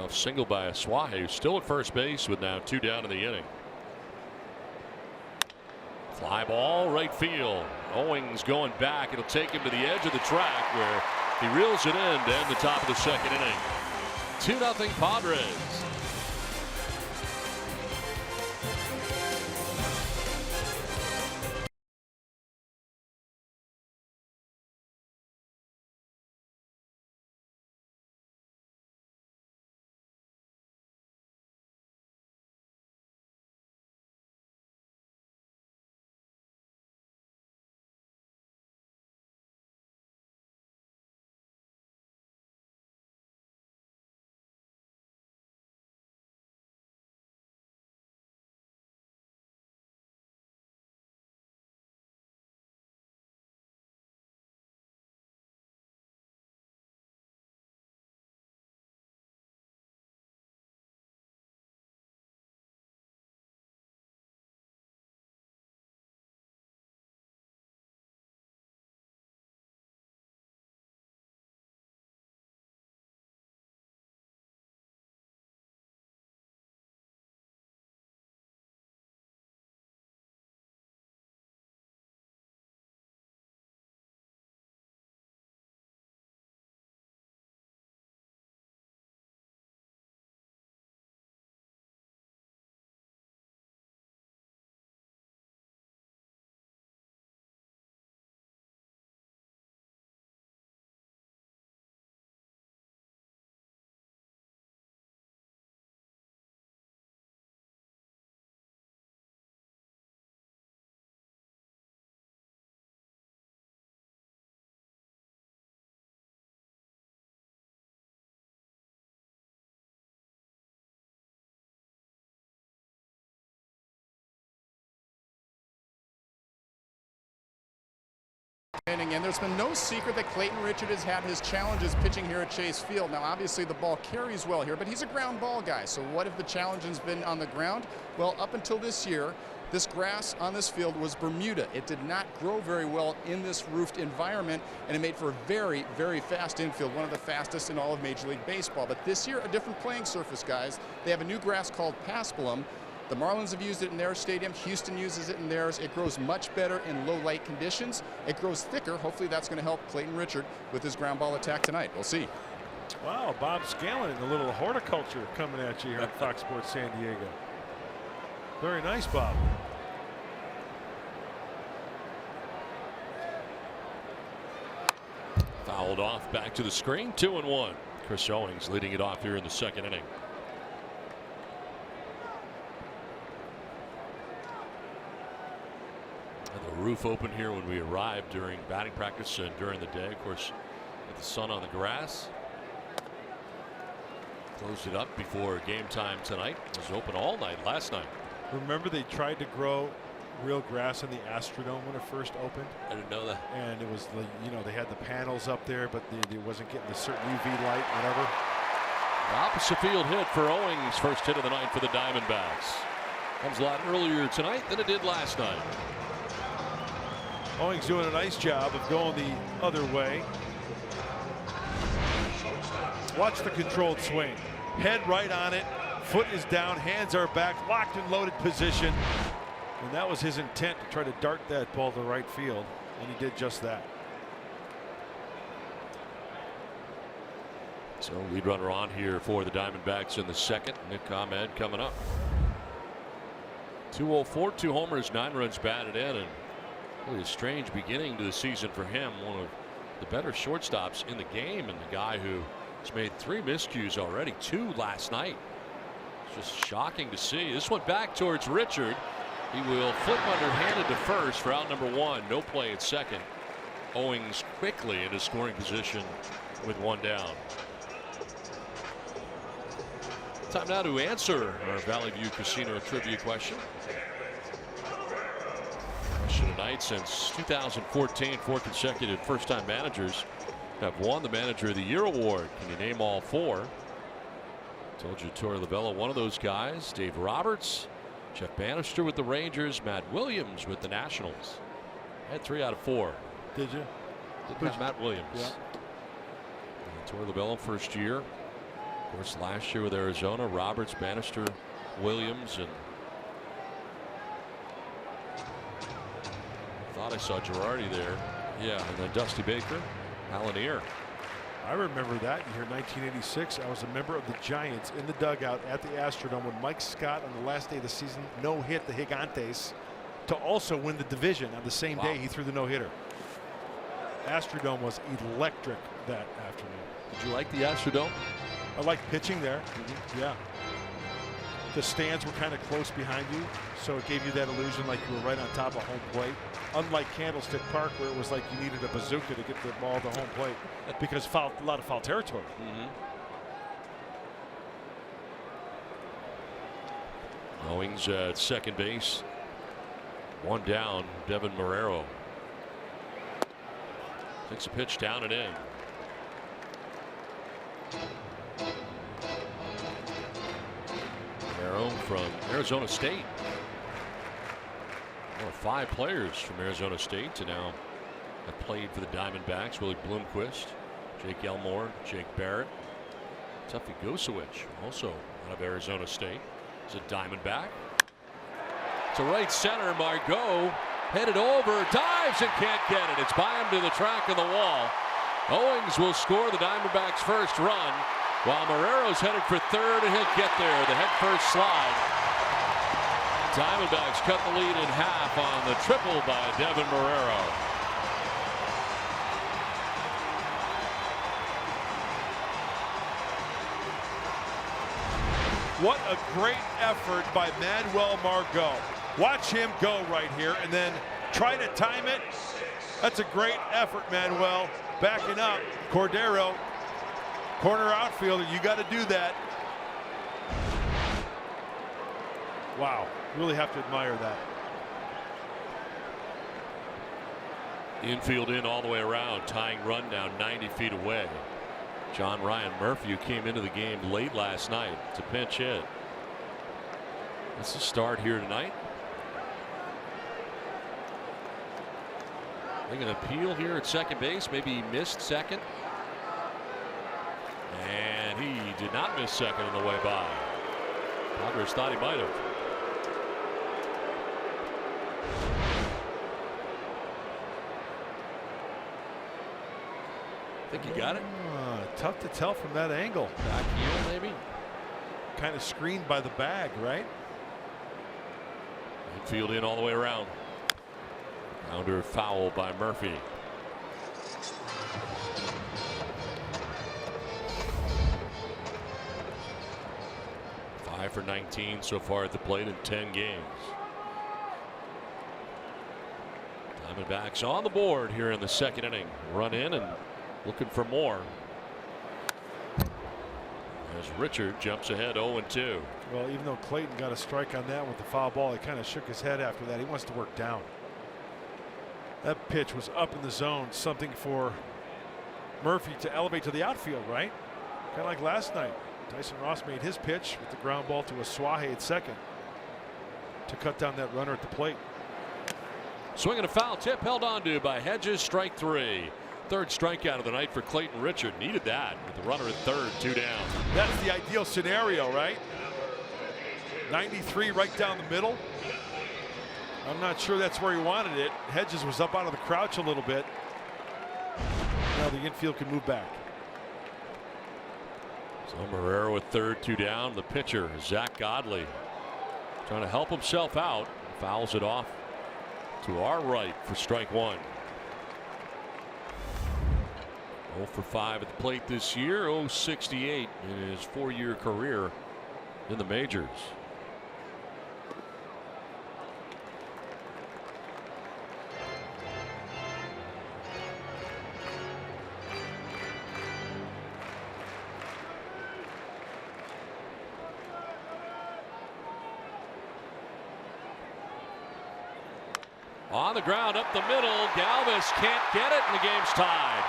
Single by Aswahe, who's still at first base with now 2 down in the inning. Fly ball right field. Owings going back. It'll take him to the edge of the track where he reels it in to end the top of the second inning. 2-0 Padres. And there's been no secret that Clayton Richard has had his challenges pitching here at Chase Field. Now, obviously, the ball carries well here, but he's a ground ball guy. So what if the challenge has been on the ground? Well, up until this year, this grass on this field was Bermuda. It did not grow very well in this roofed environment, and it made for a very, very fast infield, one of the fastest in all of Major League Baseball. But this year, a different playing surface, guys. They have a new grass called Pastime. The Marlins have used it in their stadium. Houston uses it in theirs. It grows much better in low light conditions. It grows thicker. Hopefully that's going to help Clayton Richard with his ground ball attack tonight. We'll see. Wow, Bob Scanlon, a little horticulture coming at you here on Fox Sports San Diego. Very nice, Bob. Fouled off, back to the screen, 2-1. Chris Owings leading it off here in the second inning. The roof open here when we arrived during batting practice and during the day. Of course, with the sun on the grass. Closed it up before game time tonight. It was open all night last night. Remember they tried to grow real grass in the Astrodome when it first opened? I didn't know that. And it was, you know, they had the panels up there, but it wasn't getting the certain UV light, whatever. Opposite field hit for Owings. First hit of the night for the Diamondbacks. Comes a lot earlier tonight than it did last night. Owings doing a nice job of going the other way. Watch the controlled swing. Head right on it. Foot is down. Hands are back. Locked and loaded position. And that was his intent, to try to dart that ball to right field. And he did just that. So lead runner on here for the Diamondbacks in the second. Nick Ahmed coming up. 204, 2 homers, 9 runs batted in, and really a strange beginning to the season for him. One of the better shortstops in the game, and the guy who has made 3 miscues already, 2 last night. It's just shocking to see. This one back towards Richard. He will flip underhanded to first for out number 1. No play at second. Owings quickly into scoring position with 1 down. Time now to answer our Valley View Casino trivia question. Question tonight: since 2014, 4 consecutive first-time managers have won the Manager of the Year award. Can you name all 4? Told you Torey Lovullo, one of those guys. Dave Roberts, Jeff Bannister with the Rangers, Matt Williams with the Nationals. I had 3 out of 4. Did you? Didn't have Matt Williams. Yeah. Torey Lovullo first year. Of course, last year with Arizona, Roberts, Bannister, Williams, and thought I saw Girardi there. Yeah, and then Dusty Baker, Alanier. I remember that year, 1986. I was a member of the Giants in the dugout at the Astrodome when Mike Scott, on the last day of the season, no-hit the Gigantes to also win the division. On the same day, he threw the no-hitter. Astrodome was electric that afternoon. Did you like the Astrodome? I liked pitching there. Yeah. The stands were kind of close behind you, so it gave you that illusion like you were right on top of home plate. Unlike Candlestick Park, where it was like you needed a bazooka to get the ball to home plate because a lot of foul territory. Owings at second base. 1 down, Devin Marrero. Takes a pitch down and in. Marrero from Arizona State. 5 players from Arizona State to now have played for the Diamondbacks. Willie Bloomquist, Jake Elmore, Jake Barrett, Tuffy Gosewich, also out of Arizona State, is a Diamondback. To right center, Margot headed over, dives and can't get it. It's by him to the track of the wall. Owings will score the Diamondbacks' first run, while Marrero's headed for third, and he'll get there. The head first slide. Diamondbacks cut the lead in half on the triple by Devin Marrero. What a great effort by Manuel Margot. Watch him go right here and then try to time it. That's a great effort, Manuel. Backing up. Cordero, corner outfielder, you got to do that. Wow. Really have to admire that. Infield in all the way around, tying run now 90 feet away. John Ryan Murphy, who came into the game late last night to pinch hit. That's the start here tonight. I think an appeal here at second base. Maybe he missed second. And he did not miss second on the way by. Padres thought he might have. Think you got it? Tough to tell from that angle. Back heel, maybe? Kind of screened by the bag, right? Infield in all the way around. Grounder foul by Murphy. Five for 19 so far at the plate in 10 games. Diamondbacks on the board here in the second inning. Run in and looking for more. As Richard jumps ahead 0-2. Well, even though Clayton got a strike on that with the foul ball, he kind of shook his head after that. He wants to work down. That pitch was up in the zone, something for Murphy to elevate to the outfield, right? Kind of like last night. Tyson Ross made his pitch with the ground ball to Asuaje at second to cut down that runner at the plate. Swinging a foul tip held on to by Hedges, strike 3. Third strikeout of the night for Clayton Richard. Needed that with the runner at third, 2 down. That's the ideal scenario, right? 93 right down the middle. I'm not sure that's where he wanted it. Hedges was up out of the crouch a little bit. Now the infield can move back. So Marrero at third, 2 down. The pitcher, Zach Godley, trying to help himself out. Fouls it off to our right for strike 1. 0 for 5 at the plate this year. 0.68 in his 4-year career in the majors. On the ground up the middle. Galvis can't get it, and the game's tied.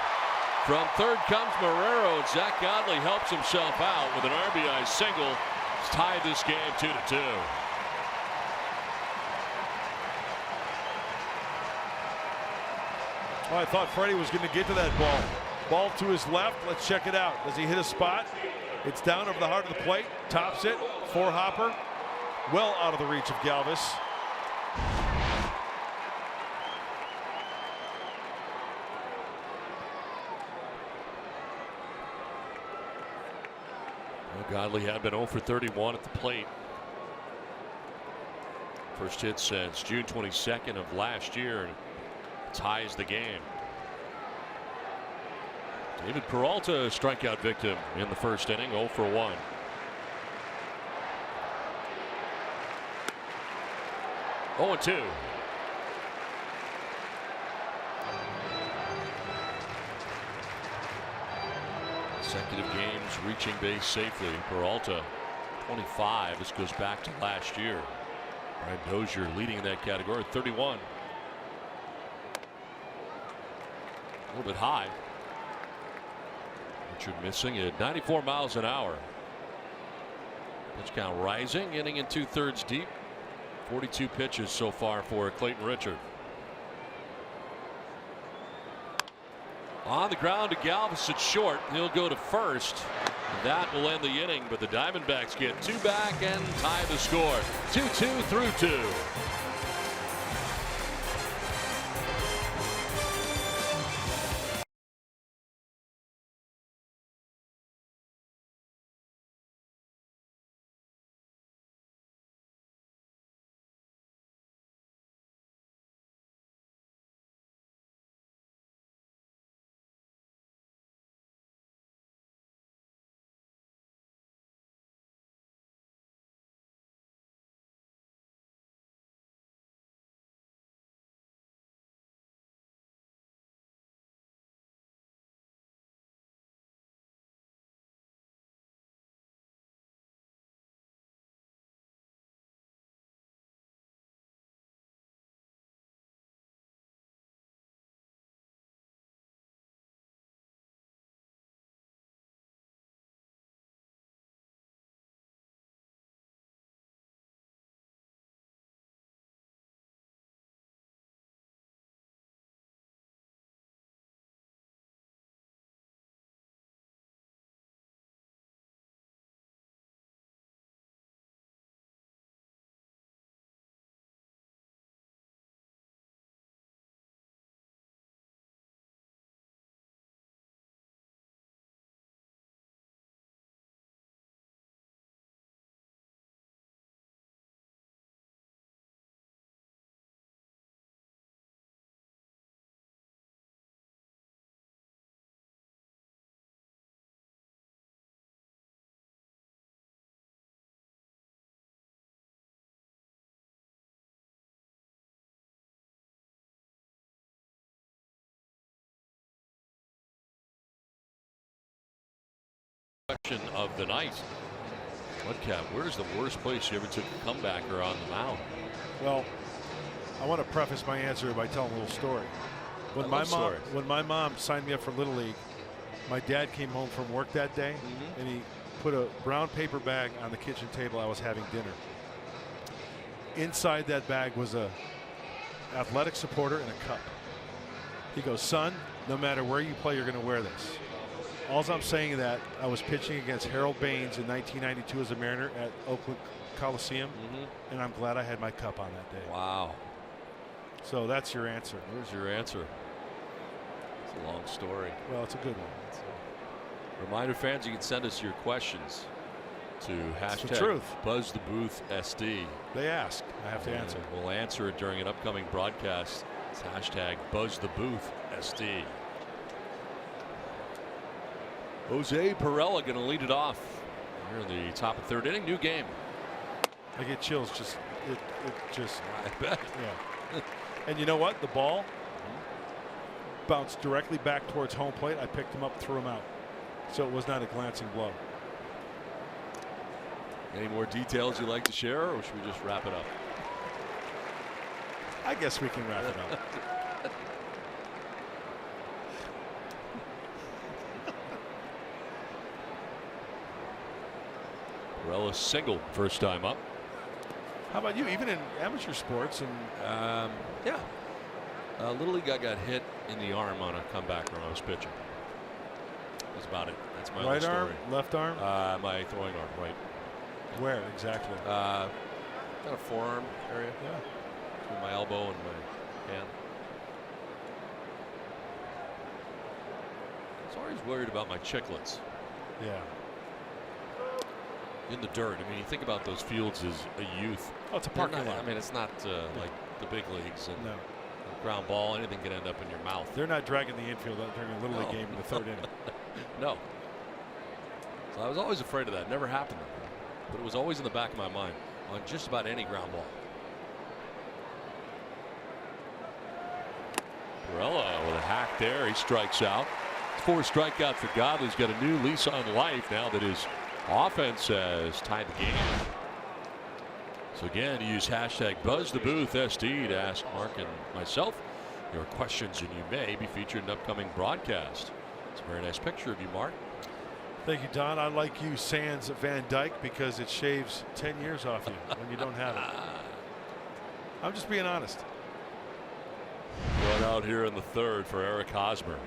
From third comes Marrero, and Zach Godley helps himself out with an RBI single. It's tied this game 2-2. Well, I thought Freddie was going to get to that ball. Ball to his left. Let's check it out. Does he hit a spot? It's down over the heart of the plate. Tops it. Four-hopper. Well out of the reach of Galvis. Well, Godley had been 0 for 31 at the plate. First hit since June 22nd of last year, and ties the game. David Peralta, strikeout victim in the first inning, 0 for 1. Oh, and 2. Consecutive games reaching base safely. Peralta 25. This goes back to last year. Brian Dozier leading in that category, 31. A little bit high. Richard missing at 94 miles an hour. Pitch count rising, inning and 2/3 deep. 42 pitches so far for Clayton Richard. On the ground to Galvis at short. He'll go to first. That will end the inning, but the Diamondbacks get 2 back and tie the score. 2-2 through 2. Question of the night. Mudcap, where's the worst place you ever took a comebacker on the mound? Well, I want to preface my answer by telling a little story. When my mom signed me up for Little League, my dad came home from work that day, and he put a brown paper bag on the kitchen table. I was having dinner. Inside that bag was a athletic supporter and a cup. He goes, son, no matter where you play, you're going to wear this. All I'm saying is that I was pitching against Harold Baines in 1992 as a Mariner at Oakland Coliseum, and I'm glad I had my cup on that day. Wow. So that's your answer. There's your answer. It's a long story. Well, it's a good one. Reminder fans, you can send us your questions to truth. #BuzzTheBoothSD. They ask. I have to answer. We'll answer it during an upcoming broadcast. It's #BuzzTheBoothSD. Jose Pirela going to lead it off here in the top of third inning. New game. I get chills. It just. I bet. Yeah. And you know what? The ball bounced directly back towards home plate. I picked him up, threw him out. So it was not a glancing blow. Any more details you'd like to share, or should we just wrap it up? I guess we can wrap it up. Perella single first time up. How about you? Even in amateur sports and Yeah. Little League, I got hit in the arm on a comeback when I was pitching. That's about it. That's my right story. arm, left arm. My throwing arm, right. Where exactly? Kind of forearm area. Yeah. Between my elbow and my hand. I was always worried about my chicklets Yeah. in the dirt. I mean, you think about those fields as a youth. Oh, it's a They're parking not- lot. I mean, it's not like the big leagues and No, ground ball. Anything can end up in your mouth. they're not dragging the infield out during a little league No. game in the third inning. No. So I was always afraid of that. Never happened. But it was always in the back of my mind on just about any ground ball. Perella with a hack there. He strikes out. 4 strikeouts for Godley. He's got a new lease on life now that his offense has tied the game. So again, use hashtag BuzzTheBoothSD to ask Mark and myself your questions, and you may be featured in an upcoming broadcast. It's a very nice picture of you, Mark. Thank you, Don. I like you sans Van Dyke because it shaves 10 years off you when you don't have it. I'm just being honest. Run out here in the third for Eric Hosmer.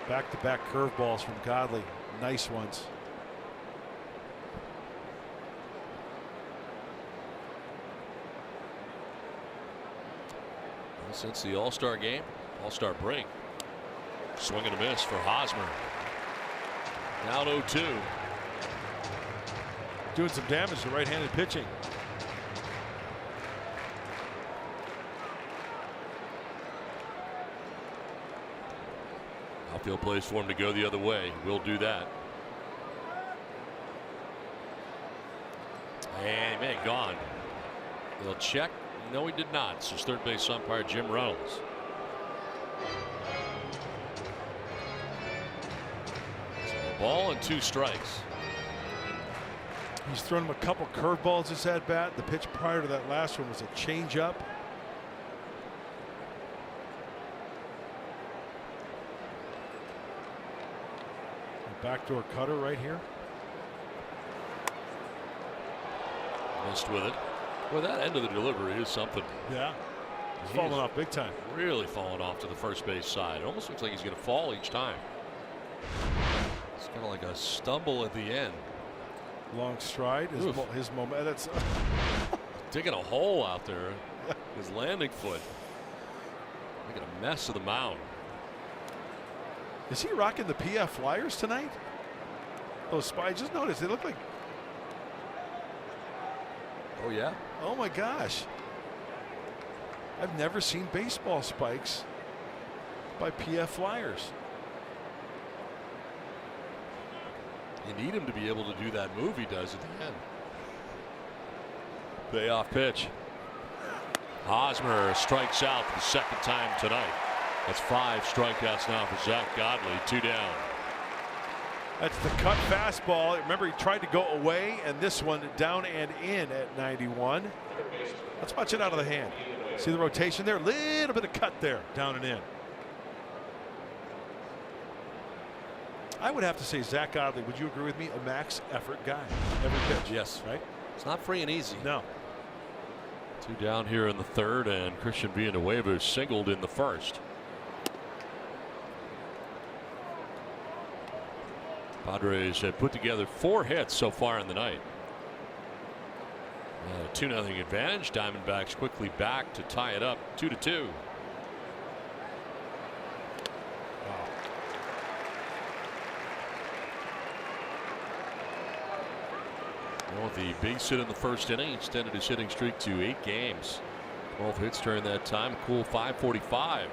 Back-to-back curveballs from Godley. Nice ones. Well, since the All-Star game, All-Star break, swing and a miss for Hosmer. Down 0-2. Doing some damage to right-handed pitching. Outfield plays for him to go the other way. We'll do that. And he may have gone. They'll check. No, he did not. It's his third base umpire, Jim Reynolds. So a ball and 2 strikes. He's thrown him a couple curveballs this at bat. The pitch prior to that last one was a changeup. Backdoor cutter right here. Missed with it. Well, that end of the delivery is something. Yeah. He's He's falling off big time. Really falling off to the first base side. It almost looks like he's going to fall each time. It's kind of like a stumble at the end. Long stride. His moment. That's Digging a hole out there. His landing foot. Making a mess of the mound. Is he rocking the PF Flyers tonight? Those spikes. Just notice they look like. Oh yeah. Oh my gosh. I've never seen baseball spikes by PF Flyers. You need him to be able to do that move he does at the end. Payoff pitch. Hosmer strikes out for the second time tonight. That's 5 strikeouts now for Zach Godley. 2 down. That's the cut fastball. Remember, he tried to go away, and this one down and in at 91. Let's watch it out of the hand. See the rotation there? Little bit of cut there, down and in. I would have to say Zach Godley, would you agree with me? A max effort guy. Every pitch. Yes. Right? It's not free and easy. No. 2 down here in the third, and Christian Villanueva singled in the first. Padres have put together 4 hits so far in the night. A 2-0 advantage. Diamondbacks quickly back to tie it up 2-2. Well, the base hit in the first inning extended his hitting streak to 8 games. 12 hits during that time. A cool 545.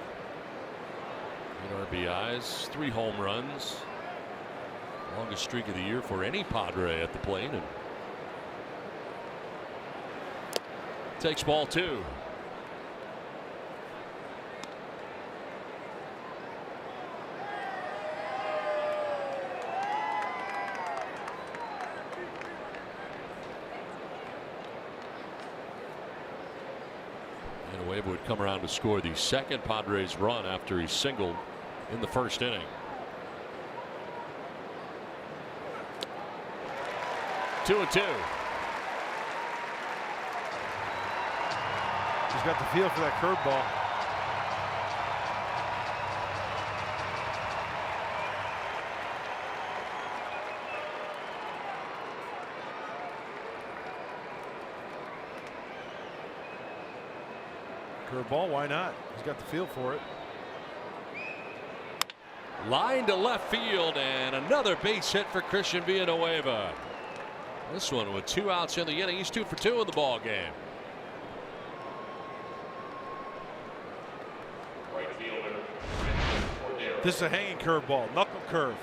8 RBIs, 3 home runs. Longest streak of the year for any Padre at the plate. And takes ball 2. Villanueva would come around to score the second Padres run after he singled in the first inning. 2-2. He's got the feel for that curveball. Curveball, why not? He's got the feel for it. Line to left field, and another base hit for Christian Villanueva. This one with 2 outs in the inning. He's 2 for 2 in the ball game. This is a hanging curveball, knuckle curve.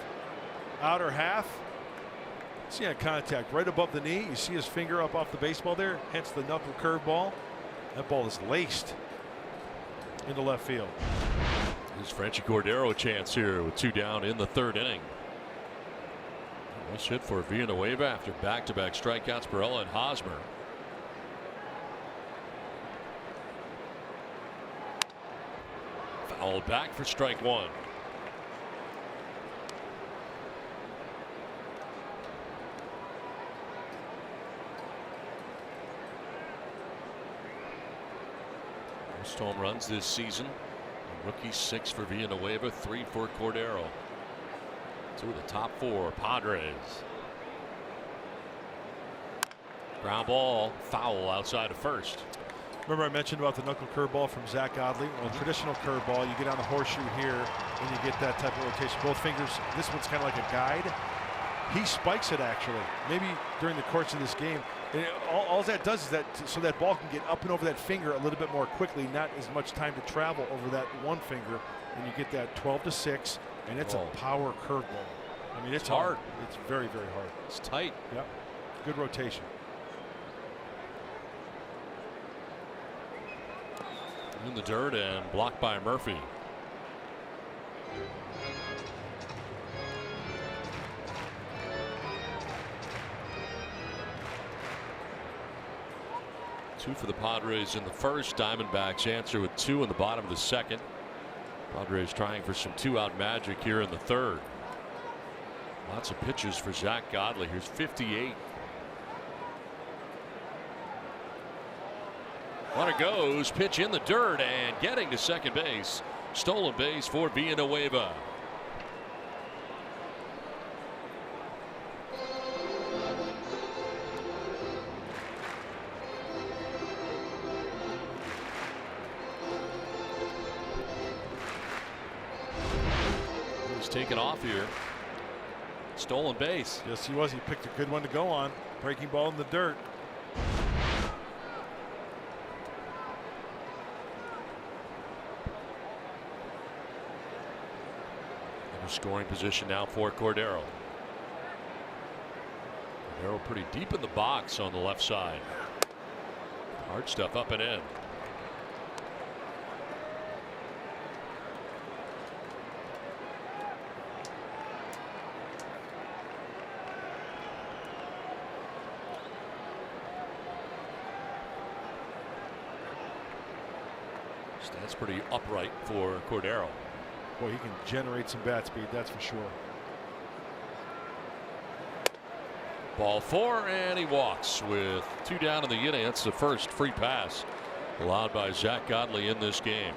Outer half. See that contact right above the knee. You see his finger up off the baseball there, hence the knuckle curveball. That ball is laced into left field. There's Franchy Cordero chance here with 2 down in the third inning. Nice hit for Villanueva after back-to-back strikeouts. Barella and Hosmer. Fouled back for strike 1. Most home runs this season. Rookie 6 for Villanueva, 3 for Cordero. 2 of the top 4 Padres. Ground ball, foul outside of first. Remember I mentioned about the knuckle curveball from Zach Godley? Well, a traditional curveball, you get on the horseshoe here and you get that type of rotation. Both fingers, this one's kind of like a guide. He spikes it actually, maybe during the course of this game. And all that does is that so that ball can get up and over that finger a little bit more quickly, not as much time to travel over that one finger, and you get that 12-6, and it's a power curveball. I mean, it's hard. It's very, very hard. It's tight. Yep. Good rotation. In the dirt and blocked by Murphy. Two for the Padres in the first. Diamondbacks answer with 2 in the bottom of the second. Padres trying for some 2-out magic here in the third. Lots of pitches for Zach Godley. Here's 58. Runner goes, pitch in the dirt and getting to second base. Stolen base for Villanueva. He's taken off here. Stolen base. Yes, he was. He picked a good one to go on. Breaking ball in the dirt. Scoring position now for Cordero. Cordero pretty deep in the box on the left side. Hard stuff up and in. Stands pretty upright for Cordero. Boy, he can generate some bat speed, that's for sure. Ball 4, and he walks with 2 down in the inning. That's the first free pass allowed by Zach Godley in this game.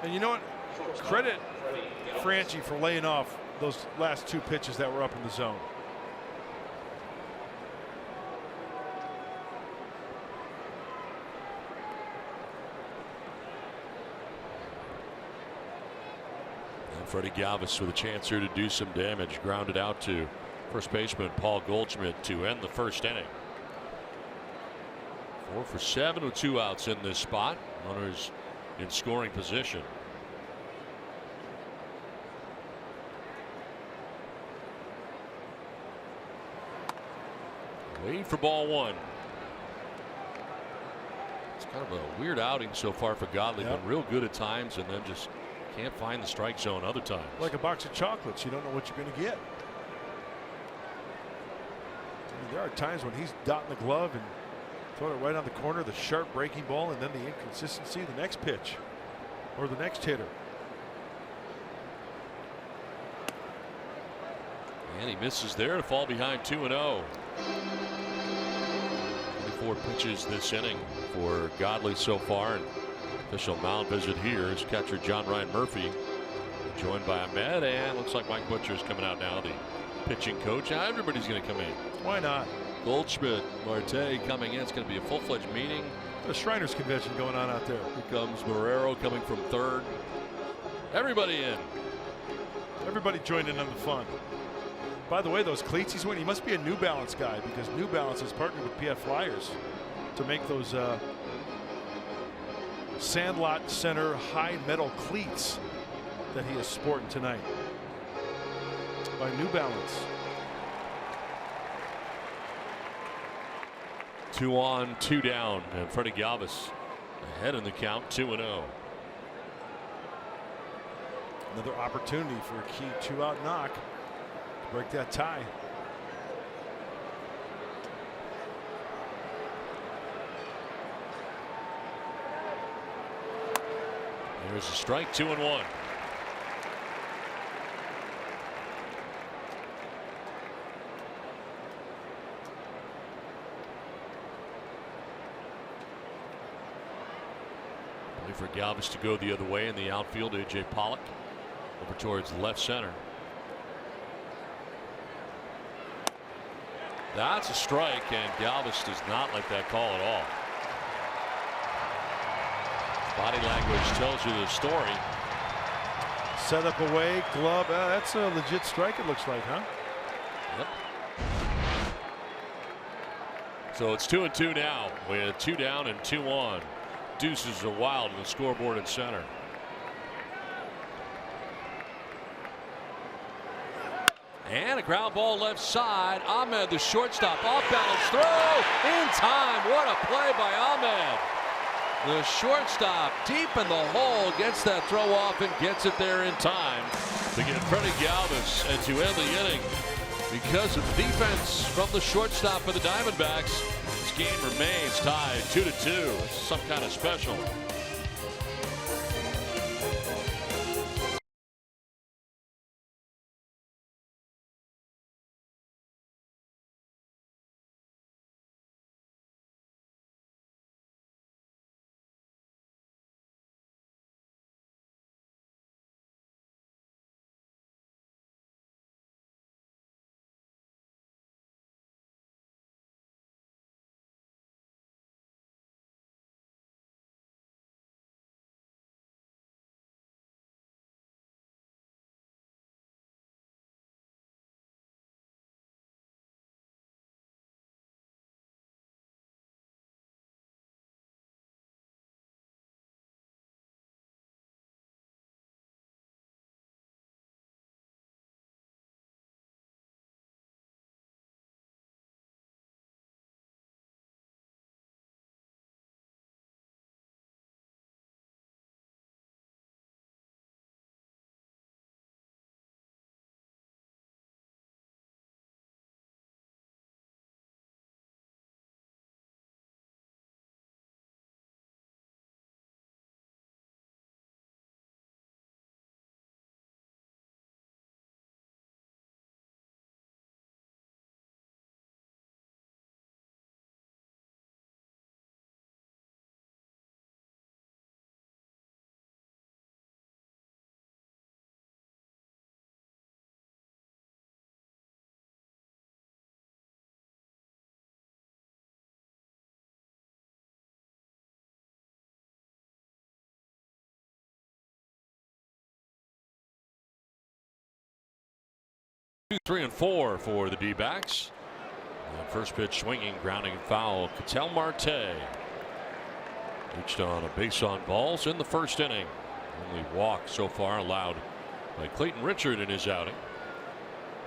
And you know what? Credit Franchy for laying off those last 2 pitches that were up in the zone. Freddie Galvis with a chance here to do some damage. Grounded out to first baseman Paul Goldschmidt to end the first inning. 4 for 7 with 2 outs in this spot. Runners in scoring position. Waiting for ball 1. It's kind of a weird outing so far for Godley. Yep. Been real good at times and then just can't find the strike zone other times. Like a box of chocolates, you don't know what you're going to get. I mean, there are times when he's dotting the glove and Throwing it right on the corner, the sharp breaking ball, and then the inconsistency, the next pitch, or the next hitter. And he misses there to fall behind 2-0. 24 pitches this inning for Godley so far. And official mound visit here is catcher John Ryan Murphy, joined by Ahmed, and looks like Mike Butcher is coming out now, the pitching coach. Now everybody's going to come in. Why not? Goldschmidt, Marte coming in. It's going to be a full-fledged meeting. The Shriners convention going on out there. Here comes Marrero coming from third. Everybody in. Everybody joined in on the fun. By the way, those cleats he's wearing, he must be a New Balance guy, because New Balance has partnered with PF Flyers to make those Sandlot Center high metal cleats that he is sporting tonight by New Balance. 2 on, 2 down, and Freddie Galvis ahead in the count, 2-0. Another opportunity for a key 2-out knock to break that tie. There's a strike, 2-1. For Galvis to go the other way in the outfield. A.J. Pollock over towards left center. That's a strike, and Galvis does not like that call at all. Body language tells you the story. Set up away, glove. That's a legit strike, it looks like, huh? Yep. So it's 2-2 now with 2 down and 2 on. Deuces are wild in the scoreboard in center. And a ground ball left side. Ahmed, the shortstop, off balance throw in time. What a play by Ahmed. The shortstop deep in the hole gets that throw off and gets it there in time to get Freddie Galvis and to end the inning. Because of the defense from the shortstop for the Diamondbacks, this game remains tied 2-2. It's some kind of special. Two, 3, and 4 for the D-backs. First pitch swinging, grounding and foul. Ketel Marte reached on a base on balls in the first inning. Only walk so far allowed by Clayton Richard in his outing.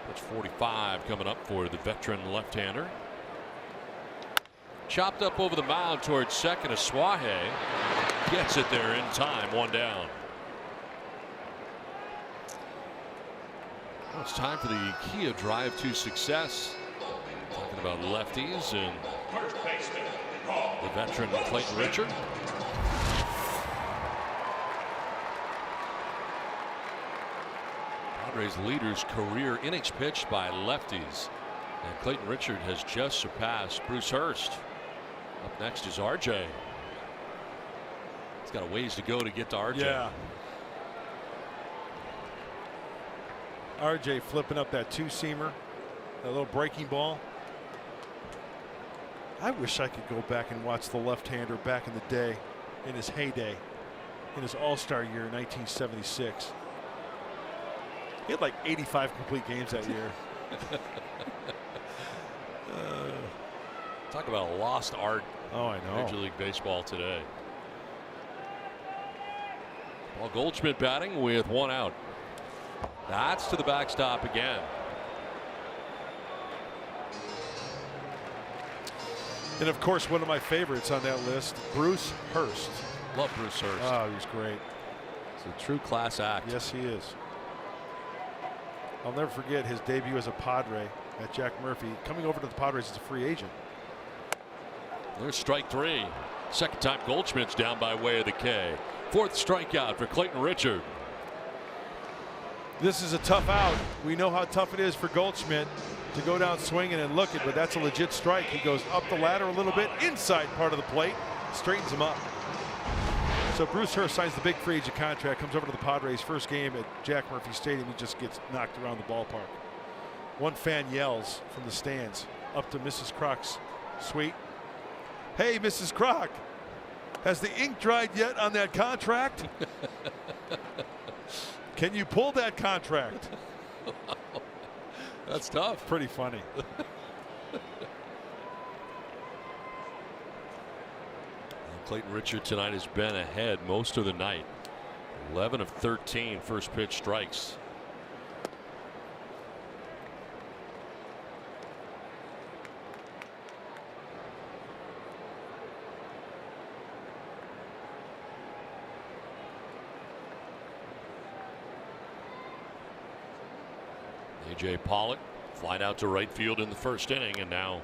That's 45 coming up for the veteran left-hander. Chopped up over the mound towards second. Aswahe gets it there in time. 1 down. Well, it's time for the Kia drive to success. Talking about lefties and the veteran Clayton Richard. Padres leaders career innings pitched by lefties. And Clayton Richard has just surpassed Bruce Hurst. Up next is RJ. He's got a ways to go to get to RJ. Yeah. RJ flipping up that two-seamer, that little breaking ball. I wish I could go back and watch the left-hander back in the day, in his heyday, in his all-star year in 1976. He had like 85 complete games that year. Talk about a lost art. Oh, I know. Major League Baseball today. Paul Goldschmidt batting with one out. That's to the backstop again. And of course, one of my favorites on that list, Bruce Hurst. Love Bruce Hurst. Oh, he's great. It's a true class act. Yes, he is. I'll never forget his debut as a Padre at Jack Murphy, coming over to the Padres as a free agent. There's strike three. Second time Goldschmidt's down by way of the K. Fourth strikeout for Clayton Richard. This is a tough out. We know how tough it is for Goldschmidt to go down swinging and look it, but that's a legit strike. He goes up the ladder a little bit, inside part of the plate, straightens him up. So Bruce Hurst signs the big free agent contract, comes over to the Padres. First game at Jack Murphy Stadium, he just gets knocked around the ballpark. One fan yells from the stands up to Mrs. Croc's suite. Hey, Mrs. Croc, has the ink dried yet on that contract? Can you pull that contract? That's tough. Pretty funny. Clayton Richard tonight has been ahead most of the night. 11 of 13 first pitch strikes. A.J. Pollock flied out to right field in the first inning and now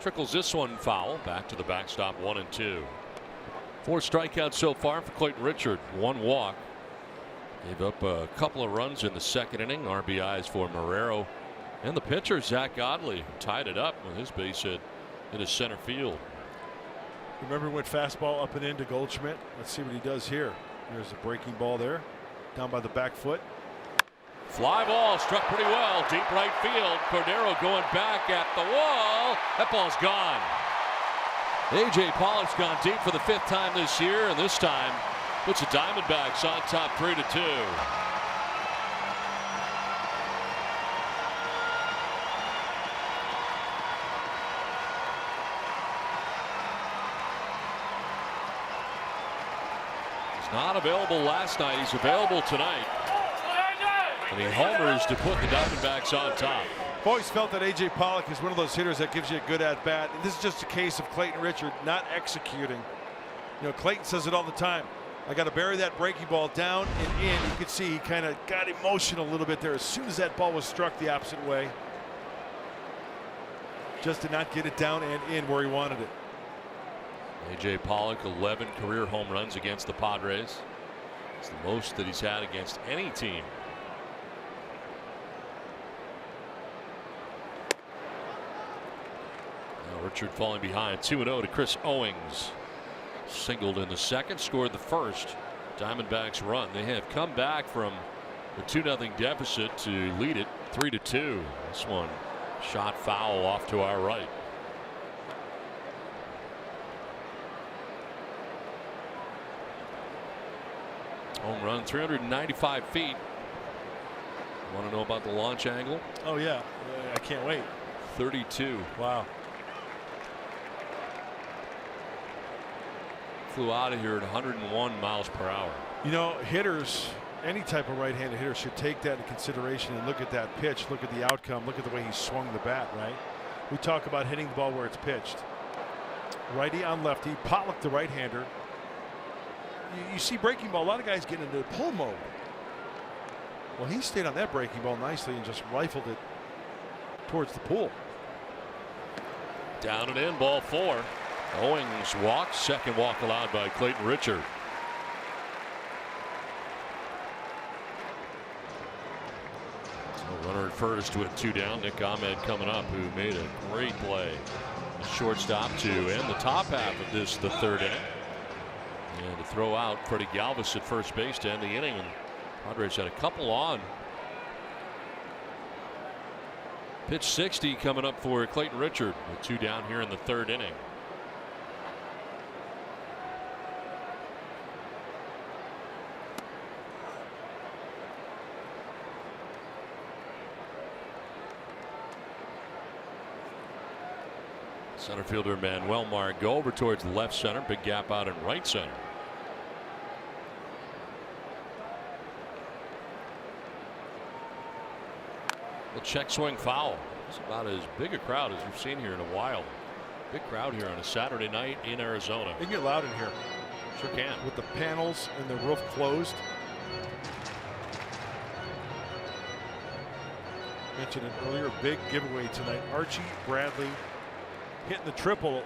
trickles this one foul back to the backstop. 1-2. 4 strikeouts so far for Clayton Richard. 1 walk. Gave up a couple of runs in the second inning. RBIs for Marrero and the pitcher Zach Godley tied it up with his base hit into center field. Remember when fastball up and into Goldschmidt? Let's see what he does here. There's a breaking ball there, down by the back foot. Fly ball struck pretty well. Deep right field. Cordero going back at the wall. That ball's gone. A.J. Pollock's gone deep for the 5th time this year, and this time puts the Diamondbacks on top 3-2. He's not available last night. He's available tonight. And he homers to put the Diamondbacks on top. I've always felt that A.J. Pollock is one of those hitters that gives you a good at-bat. And this is just a case of Clayton Richard not executing. You know, Clayton says it all the time. I got to bury that breaking ball down and in. You could see he kind of got emotional a little bit there as soon as that ball was struck the opposite way. Just did not get it down and in where he wanted it. A.J. Pollock, 11 career home runs against the Padres. It's the most that he's had against any team. Richard falling behind 2-0 to Chris Owings. Singled in the second, scored the first. Diamondbacks run. They have come back from a 2-0 deficit to lead it 3-2. This one shot foul off to our right. Home run 395 feet. Want to know about the launch angle? Oh yeah, I can't wait. 32. Wow. Flew out of here at 101 miles per hour. You know, hitters, any type of right-handed hitter should take that into consideration and look at that pitch, look at the outcome, look at the way he swung the bat, right? We talk about hitting the ball where it's pitched. Righty on lefty, Pollock the right-hander. You see breaking ball, a lot of guys get into pull mode. Well, he stayed on that breaking ball nicely and just rifled it towards the pool. Down and in, ball 4. Owings walks, second walk allowed by Clayton Richard. So runner at first with 2 down. Nick Ahmed coming up, who made a great play. The shortstop to end the top half of this, the 3rd inning. And to throw out Freddie Galvis at first base to end the inning. And Padres had a couple on. Pitch 60 coming up for Clayton Richard with 2 down here in the 3rd inning. Center fielder Manuel Margot over towards left center. Big gap out in right center. The check swing foul. It's about as big a crowd as we've seen here in a while. Big crowd here on a Saturday night in Arizona. It can get loud in here. Sure can. With the panels and the roof closed. Mentioned an earlier big giveaway tonight. Archie Bradley hitting the triple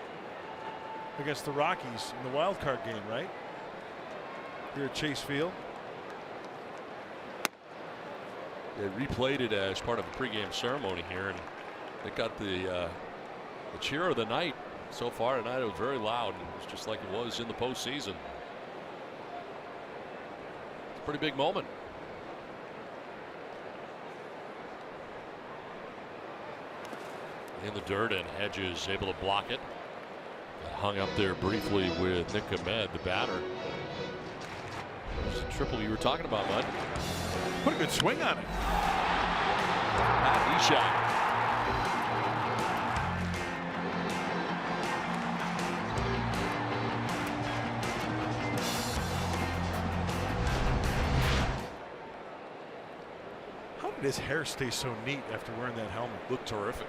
against the Rockies in the wild card game, right? Here at Chase Field. They replayed it as part of a pregame ceremony here, and they got the cheer of the night so far tonight. It was very loud. It was just like it was in the postseason. It's a pretty big moment. In the dirt, and Hedges able to block it. Got hung up there briefly with Nick Ahmed, the batter. There's a triple you were talking about, Bud. Put a good swing on it. He shot. How did his hair stay so neat after wearing that helmet? Looked terrific.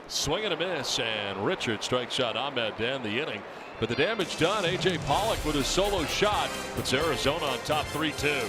Swing and a miss, and Richard strikes out Ahmed to end the inning. But the damage done. A.J. Pollock with a solo shot puts Arizona on top 3-2.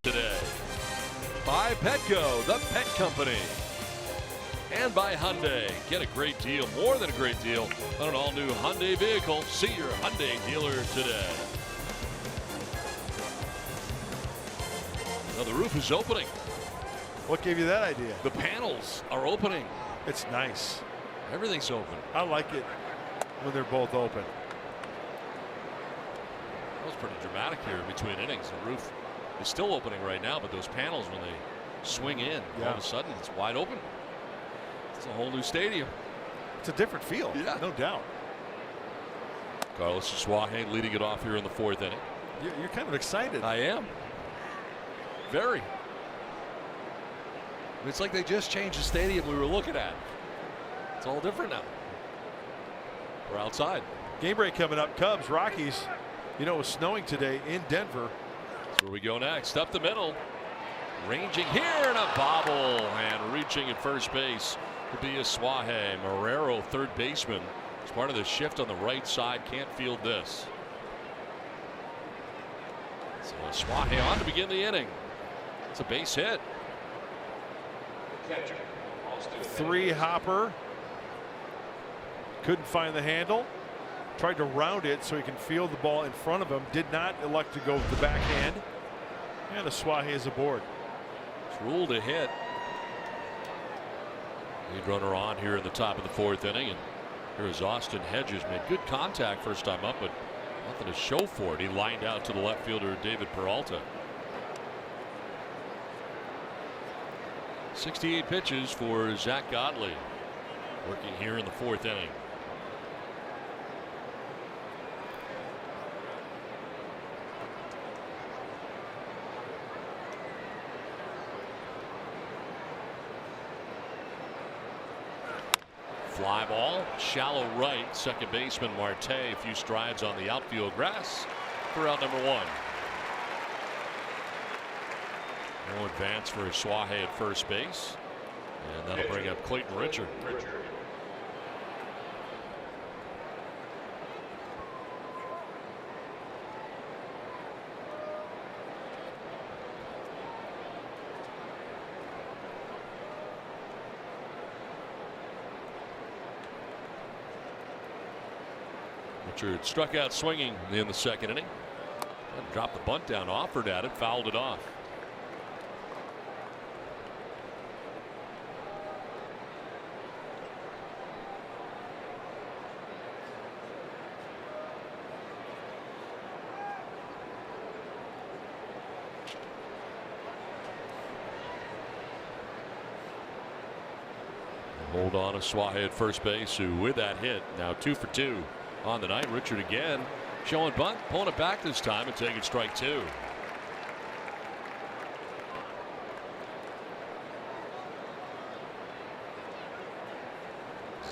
Today by Petco, the pet company, and by Hyundai. Get a great deal, more than a great deal, on an all-new Hyundai vehicle. See your Hyundai dealer today. Now the roof is opening. What gave you that idea? The panels are opening. It's nice. Everything's open. I like it when they're both open. That was pretty dramatic here between innings. The roof is still opening right now, but those panels, when they swing in, all of a sudden it's wide open. It's a whole new stadium. It's a different feel, no doubt. Carlos Suaje leading it off here in the 4th inning. You're kind of excited. I am. Very. It's like they just changed the stadium we were looking at. It's all different now. We're outside. Game break coming up. Cubs, Rockies. You know, it was snowing today in Denver. That's where we go next. Up the middle. Ranging here and a bobble. And reaching at first base to be a Suaje. Marrero, third baseman. As part of the shift on the right side. Can't field this. So Suaje on to begin the inning. It's a base hit. 3 hopper. Couldn't find the handle. Tried to round it so he can field the ball in front of him. Did not elect to go with the backhand. And a Suaje is aboard. It's ruled a hit. Lead runner on here in the top of the 4th inning. And here's Austin Hedges. Made good contact first time up, but nothing to show for it. He lined out to the left fielder, David Peralta. 68 pitches for Zach Godley. Working here in the 4th inning. Fly ball, shallow right. Second baseman Marte a few strides on the outfield grass for out number 1. No advance for Suaje at first base. And that'll bring up Clayton Richard. Richard struck out swinging in the 2nd inning. And dropped the bunt down, offered at it, fouled it off. Hold on to Suaje at first base, who with that hit now 2 for 2 on the night. Richard again showing bunt, pulling it back this time and taking strike 2.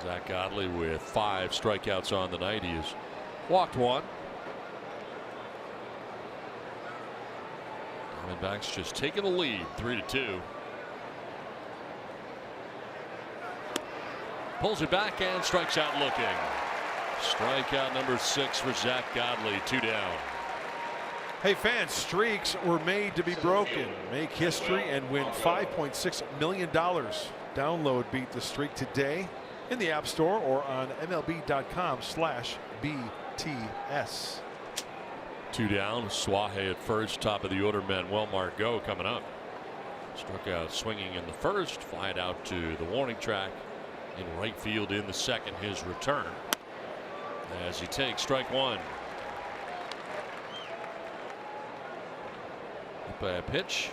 Zach Godley with 5 strikeouts on the night. He has walked 1. Diamondbacks just taking the lead 3-2. Pulls it back and strikes out looking. Strikeout number 6 for Zach Godley. 2 down. Hey fans, streaks were made to be broken. Make history and win $5.6 million. Download Beat the Streak today in the App Store or on MLB.com/BTS. 2 down. Suaje at first. Top of the order, Manuel Margot coming up. Struck out swinging in the first. Fly it out to the warning track in right field in the 2nd. His return as he takes strike 1. By a pitch.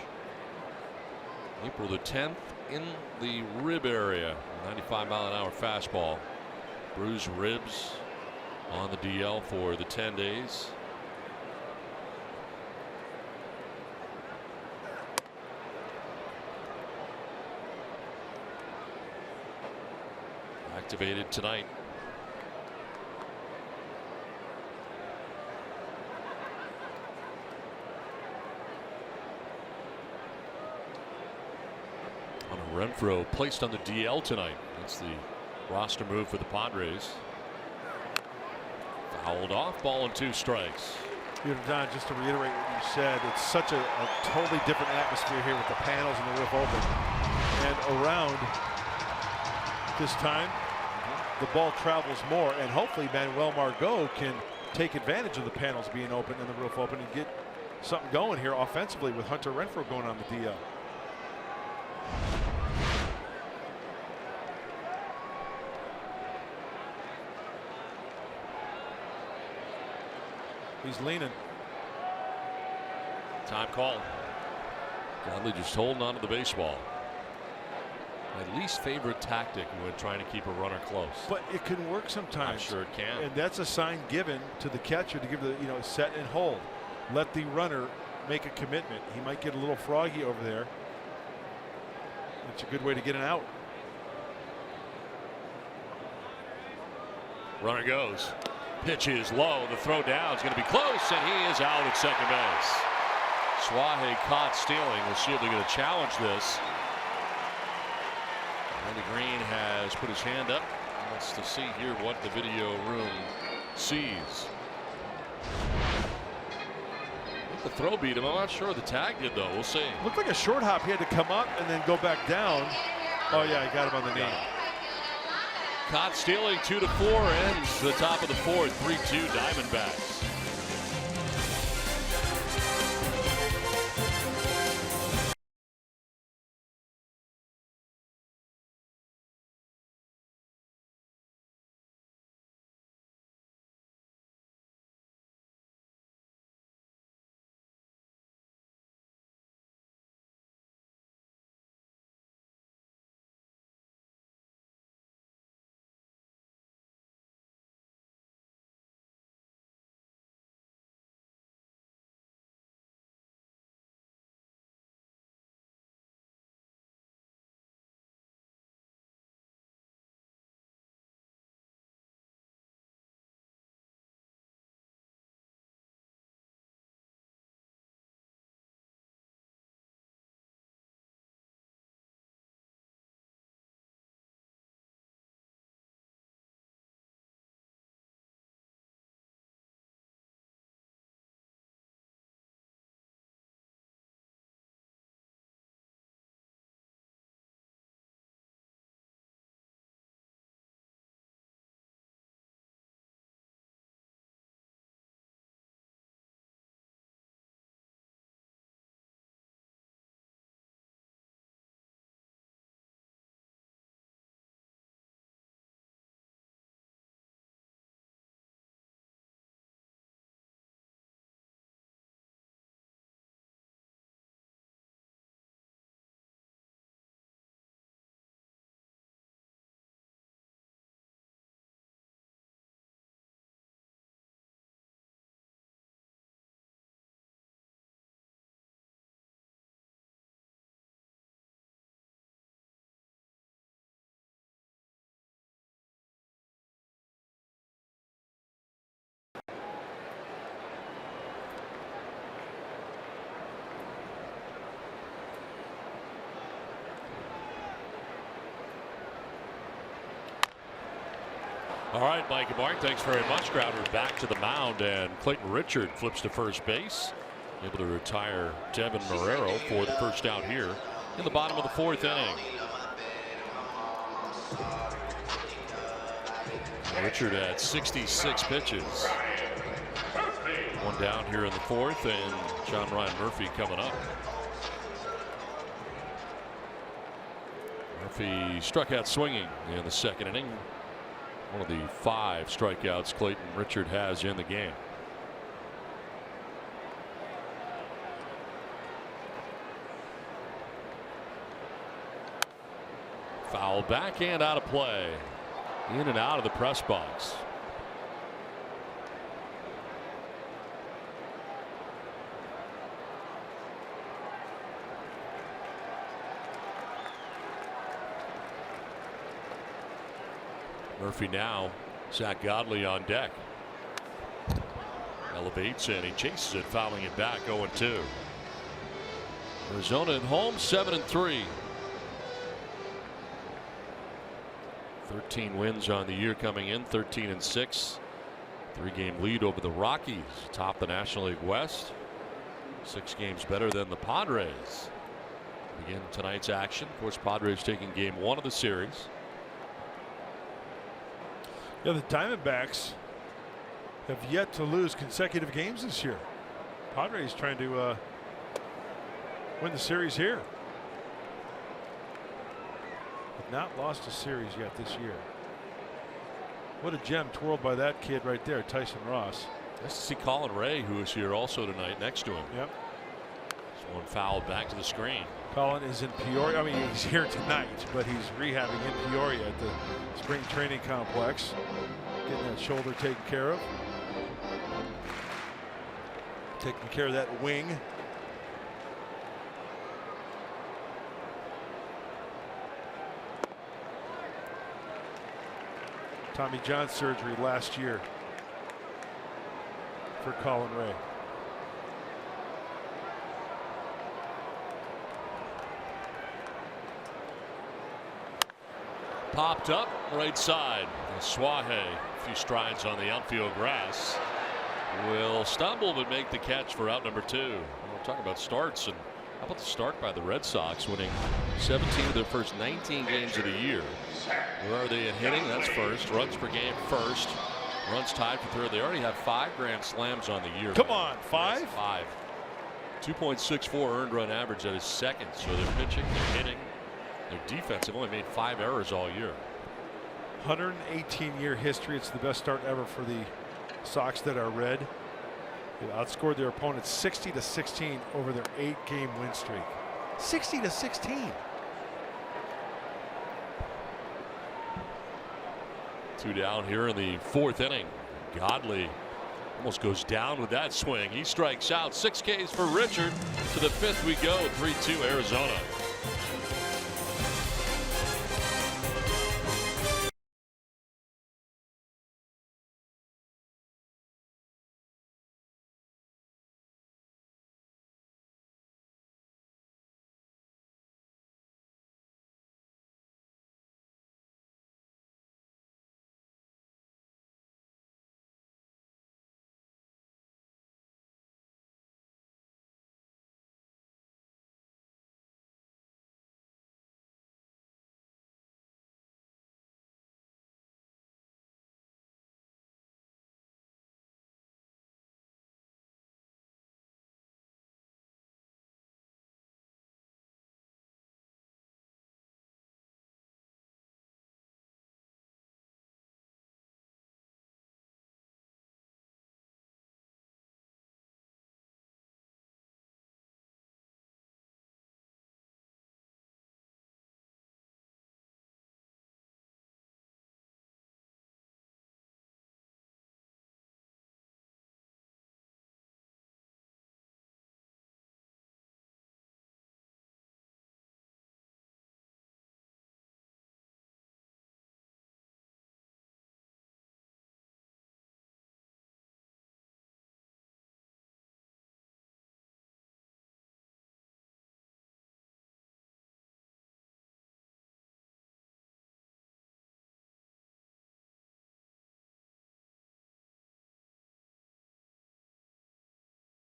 April the 10th in the rib area. 95-mile-an-hour fastball. Bruised ribs on the DL for the 10 days. Activated tonight. Renfroe placed on the DL tonight. That's the roster move for the Padres. Fouled off, ball and 2 strikes. You know, Don, just to reiterate what you said, it's such a totally different atmosphere here with the panels and the roof open. And around this time, the ball travels more, and hopefully Manuel Margot can take advantage of the panels being open and the roof open and get something going here offensively with Hunter Renfroe going on the DL. He's leaning. Time call. Godley just holding on to the baseball. My least favorite tactic when trying to keep a runner close. But it can work sometimes. I'm sure it can. And that's a sign given to the catcher to give the set and hold. Let the runner make a commitment. He might get a little froggy over there. It's a good way to get an out. Runner goes. Pitch is low. The throw down is going to be close, and he is out at second base. Suaje caught stealing. We'll see if they're going to challenge this. Andy Green has put his hand up. He wants to see here what the video room sees. The throw beat him. I'm not sure the tag did, though. We'll see. Looked like a short hop. He had to come up and then go back down. Oh, yeah, he got him on the knee. Caught stealing. 2-4 ends the top of the fourth. 3-2 Diamondbacks. All right, Mike and Mark, thanks very much. Grounder back to the mound, and Clayton Richard flips to first base, able to retire Devin Marrero for the first out here in the bottom of the fourth inning. Richard at 66 pitches. One down here in the fourth, and John Ryan Murphy coming up. Murphy struck out swinging in the second inning. One of the 5 strikeouts Clayton Richard has in the game. Foul back and out of play. In and out of the press box. Murphy now. Zach Godley on deck. Elevates and he chases it, fouling it back. 0-2. Arizona at home 7-3. 13 wins on the year coming in, 13-6. 3-game lead over the Rockies, top the National League West. 6 games better than the Padres. Begin tonight's action. Of course, Padres taking game 1 of the series. Yeah, the Diamondbacks have yet to lose consecutive games this year. Padres trying to win the series here. Have not lost a series yet this year. What a gem twirled by that kid right there, Tyson Ross. Nice to see Colin Ray, who is here also tonight next to him. Yep. One foul back to the screen. Colin is in Peoria. I mean, he's here tonight, but he's rehabbing in Peoria at the spring training complex, getting that shoulder taken care of, taking care of that wing. Tommy John surgery last year for Colin Ray. Popped up right side. Swahe, a few strides on the outfield grass, will stumble but make the catch for out number 2. We're talking about starts, and how about the start by the Red Sox, winning 17 of their first 19 games of the year. Where are they in hitting? That's first. Runs per game first. Runs tied for third. They already have 5 grand slams on the year. Come on, 5? Yes, 5. 2.64 earned run average at his second. So they're pitching, they're hitting. Their defense have only made 5 errors all year. 118-year history. It's the best start ever for the Sox that are red. They outscored their opponents 60-16 over their 8-game win streak. 60-16. 2 down here in the 4th inning. Godley almost goes down with that swing. He strikes out. 6 Ks for Richard. To the 5th we go. 3-2 Arizona.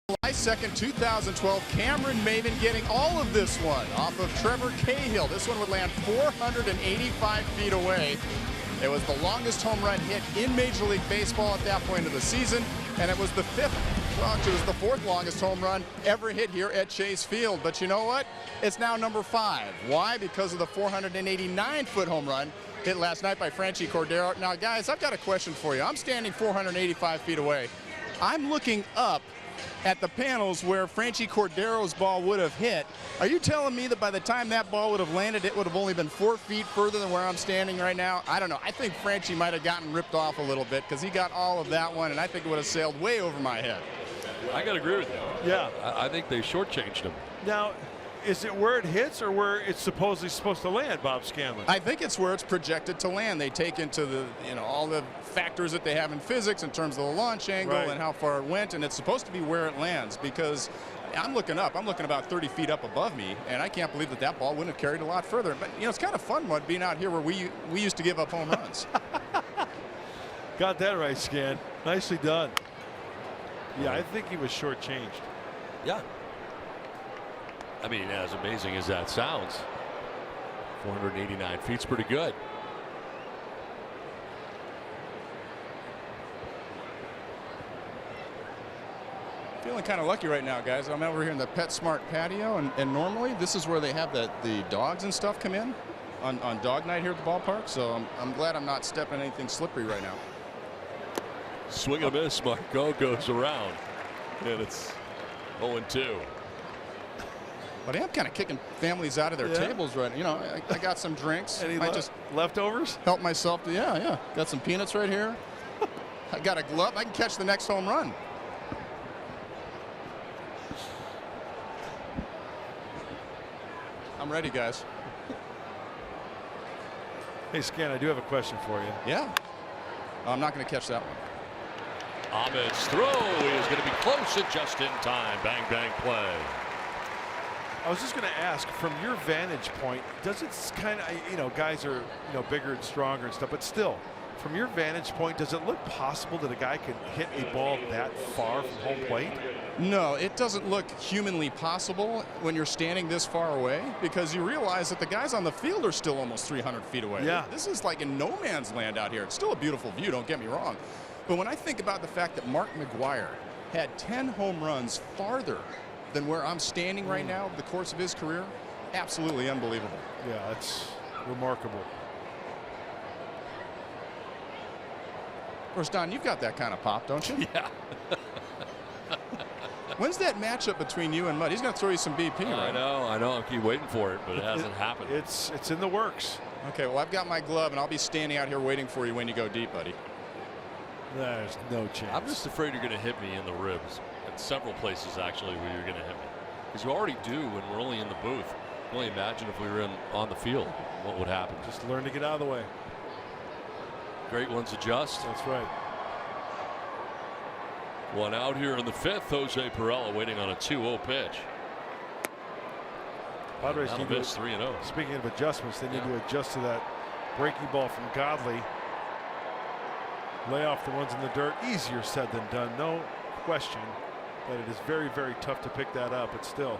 July 2nd, 2012, Cameron Maven getting all of this one off of Trevor Cahill. This one would land 485 feet away. It was the longest home run hit in Major League Baseball at that point of the season, and it was the 4th longest home run ever hit here at Chase Field. But you know what? It's now number 5. Why? Because of the 489-foot home run hit last night by Franchy Cordero. Now, guys, I've got a question for you. I'm standing 485 feet away. I'm looking up at the panels where Franchy Cordero's ball would have hit. Are you telling me that by the time that ball would have landed, it would have only been 4 feet further than where I'm standing right now? I don't know. I think Franchy might have gotten ripped off a little bit because he got all of that one, and I think it would have sailed way over my head. I got to agree with you. Yeah. I think they shortchanged him. Now, is it where it hits or where it's supposedly supposed to land, Bob Scanlon? I think it's where it's projected to land. They take into the, all the factors that they have in physics in terms of the launch angle and how far it went, and it's supposed to be where it lands because I'm looking up. I'm looking about 30 feet up above me, and I can't believe that that ball wouldn't have carried a lot further. But, it's kind of fun being out here where we used to give up home runs. Got that right, Scan. Nicely done. Yeah, I think he was shortchanged. Yeah. I mean, as amazing as that sounds, 489 feet's pretty good. Feeling kind of lucky right now, guys. I'm over here in the PetSmart patio, and normally this is where they have the dogs and stuff come in on dog night here at the ballpark. So I'm glad I'm not stepping anything slippery right now. Swing and a miss. Margot goes around, and it's 0-2. But I am kind of kicking families out of their tables right now. You know, I got some drinks. Any Might just leftovers? help myself. Yeah. Got some peanuts right here. I got a glove. I can catch the next home run. I'm ready, guys. Hey, Scan, I do have a question for you. Yeah. I'm not going to catch that one. Ahmed's throw is going to be close and just in time. Bang, bang play. I was just going to ask, from your vantage point, does it kind of, you know, guys are, you know, bigger and stronger and stuff, but still, from your vantage point, does it look possible that a guy can hit a ball that far from home plate? No, it doesn't look humanly possible when you're standing this far away, because you realize that the guys on the field are still almost 300 feet away. Yeah. This is like in no man's land out here. It's still a beautiful view, don't get me wrong. But when I think about the fact that Mark McGwire had 10 home runs farther than where I'm standing right now over the course of his career, absolutely unbelievable. Yeah, that's remarkable. Of course, Don, you've got that kind of pop, don't you? Yeah. When's that matchup between you and Mudd? He's going to throw you some BP, right? I know. I keep waiting for it, but it hasn't happened. It's in the works. Okay, well, I've got my glove, and I'll be standing out here waiting for you when you go deep, buddy. There's no chance. I'm just afraid you're going to hit me in the ribs. At several places, actually, where you're going to hit me. Because you already do when we're only in the booth. You can only imagine if we were on the field, what would happen. Just learn to get out of the way. Great ones adjust. That's right. One out here in the fifth. Jose Perella waiting on a 2-0 pitch. Padres That'll need miss 3-0. Speaking of adjustments, they need to adjust to that breaking ball from Godley. Lay off the ones in the dirt. Easier said than done. No question that it is very, very tough to pick that up. But still,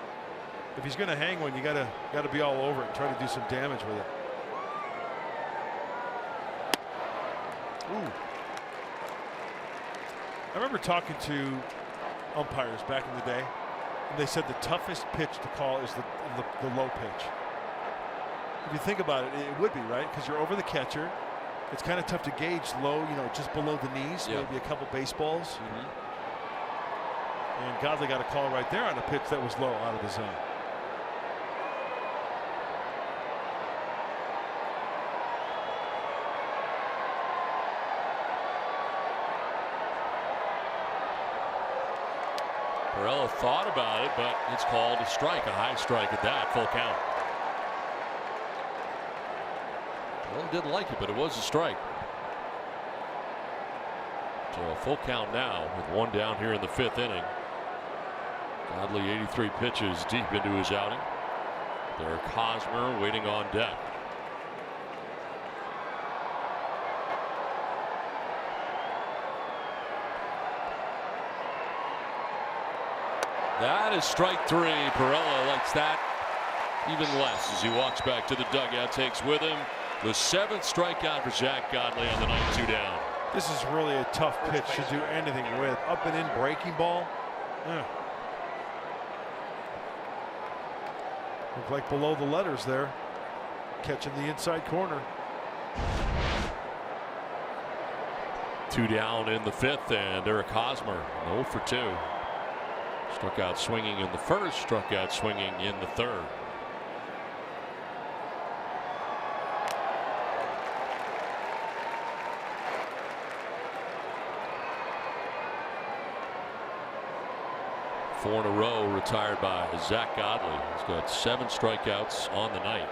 if he's going to hang one, you gotta be all over it and try to do some damage with it. Ooh. I remember talking to umpires back in the day, and they said the toughest pitch to call is the low pitch. If you think about it, it would be, right? Because you're over the catcher. It's kind of tough to gauge low, you know, just below the knees, maybe a couple baseballs. And Godley got a call right there on a pitch that was low out of the zone. Perella thought about it, but it's called a strike, a high strike at that, full count. Well, didn't like it, but it was a strike. So a full count now with one down here in the fifth inning. Godley 83 pitches deep into his outing. Derek Hosmer waiting on deck. That is strike three. Perella likes that even less as he walks back to the dugout, takes with him the 7th strikeout for Zach Godley on the night, 2 down. This is really a tough pitch to do anything with. Up and in breaking ball. Look like below the letters there. Catching the inside corner. 2 down in the fifth, and Derek Hosmer 0 for 2. Struck out swinging in the first, struck out swinging in the third. Four in a row retired by Zach Godley. He's got 7 strikeouts on the night.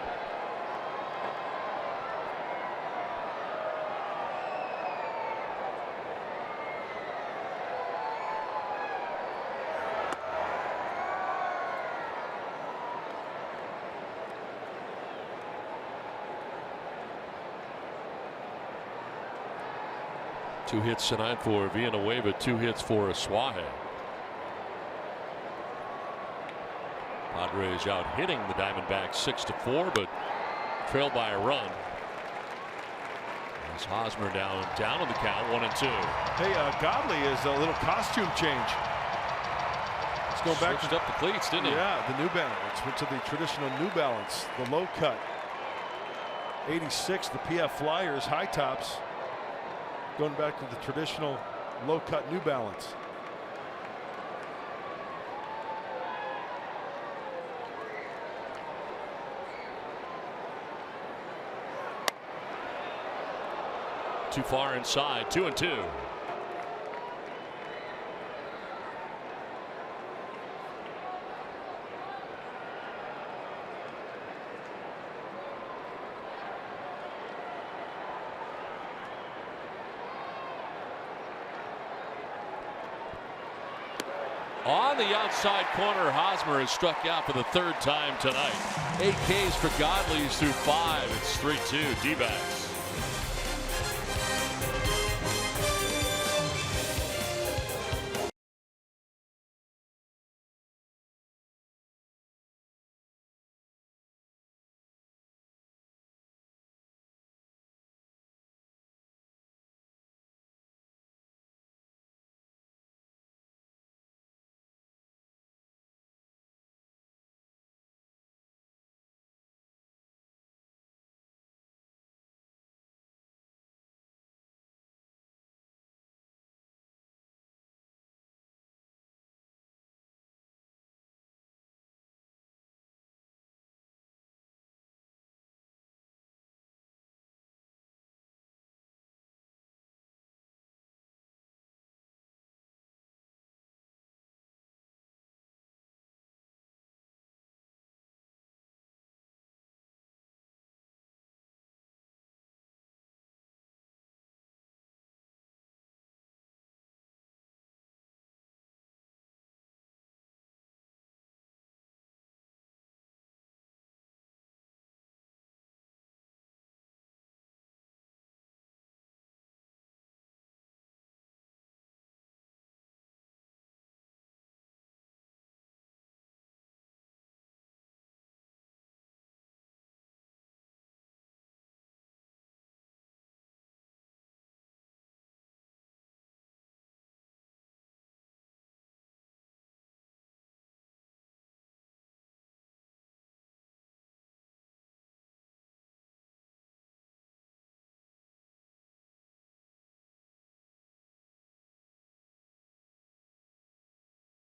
Two hits tonight for Villanueva, 2 hits for Asuaje. Padres out hitting the Diamondbacks 6-4, but trailed by a run. As Hosmer down on the count, 1-2. Hey, Godley is a little costume change. Let's go back. Switched up the cleats, didn't he? Yeah, the New Balance. Went to the traditional New Balance, the low cut. 86, the PF Flyers, high tops. Going back to the traditional low cut New Balance. Too far inside. 2-2. On the outside corner, Hosmer has struck out for the 3rd time tonight. 8 Ks for Godley's through 5. It's 3-2 D-backs.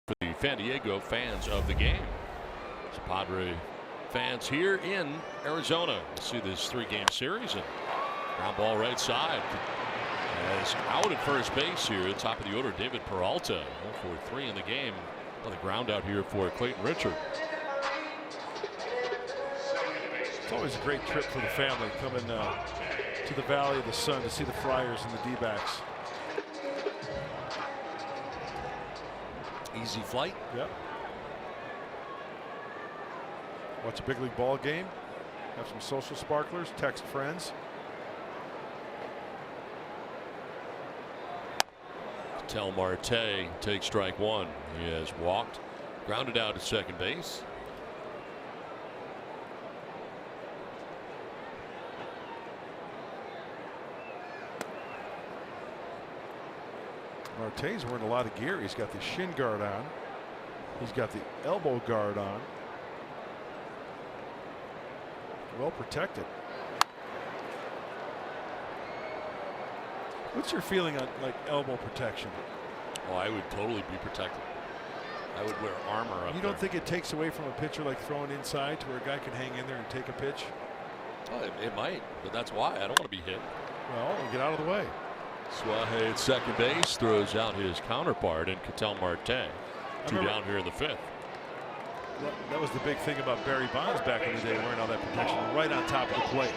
For the San Diego fans of the game. It's Padre fans here in Arizona. We'll see this 3-game series, and ground ball right side. As out at first base here, top of the order, David Peralta. 0 for 3 in the game. On the ground out here for Clayton Richard. It's always a great trip for the family coming to the Valley of the Sun to see the Flyers and the D-backs. Easy flight. Yep. Watch a big league ball game. Have some social sparklers. Text friends. Ketel Marte takes strike 1. He has walked, grounded out at second base. Marte's wearing a lot of gear. He's got the shin guard on. He's got the elbow guard on. Well protected. What's your feeling on like elbow protection? Oh, I would totally be protected. I would wear armor up. You don't think it takes away from a pitcher like throwing inside to where a guy can hang in there and take a pitch? Oh, it might, but that's why I don't want to be hit. Well, get out of the way. Suaje at second base throws out his counterpart in Ketel Marte. 2 down here in the 5th. That was the big thing about Barry Bonds back in the day, wearing all that protection right on top of the plate.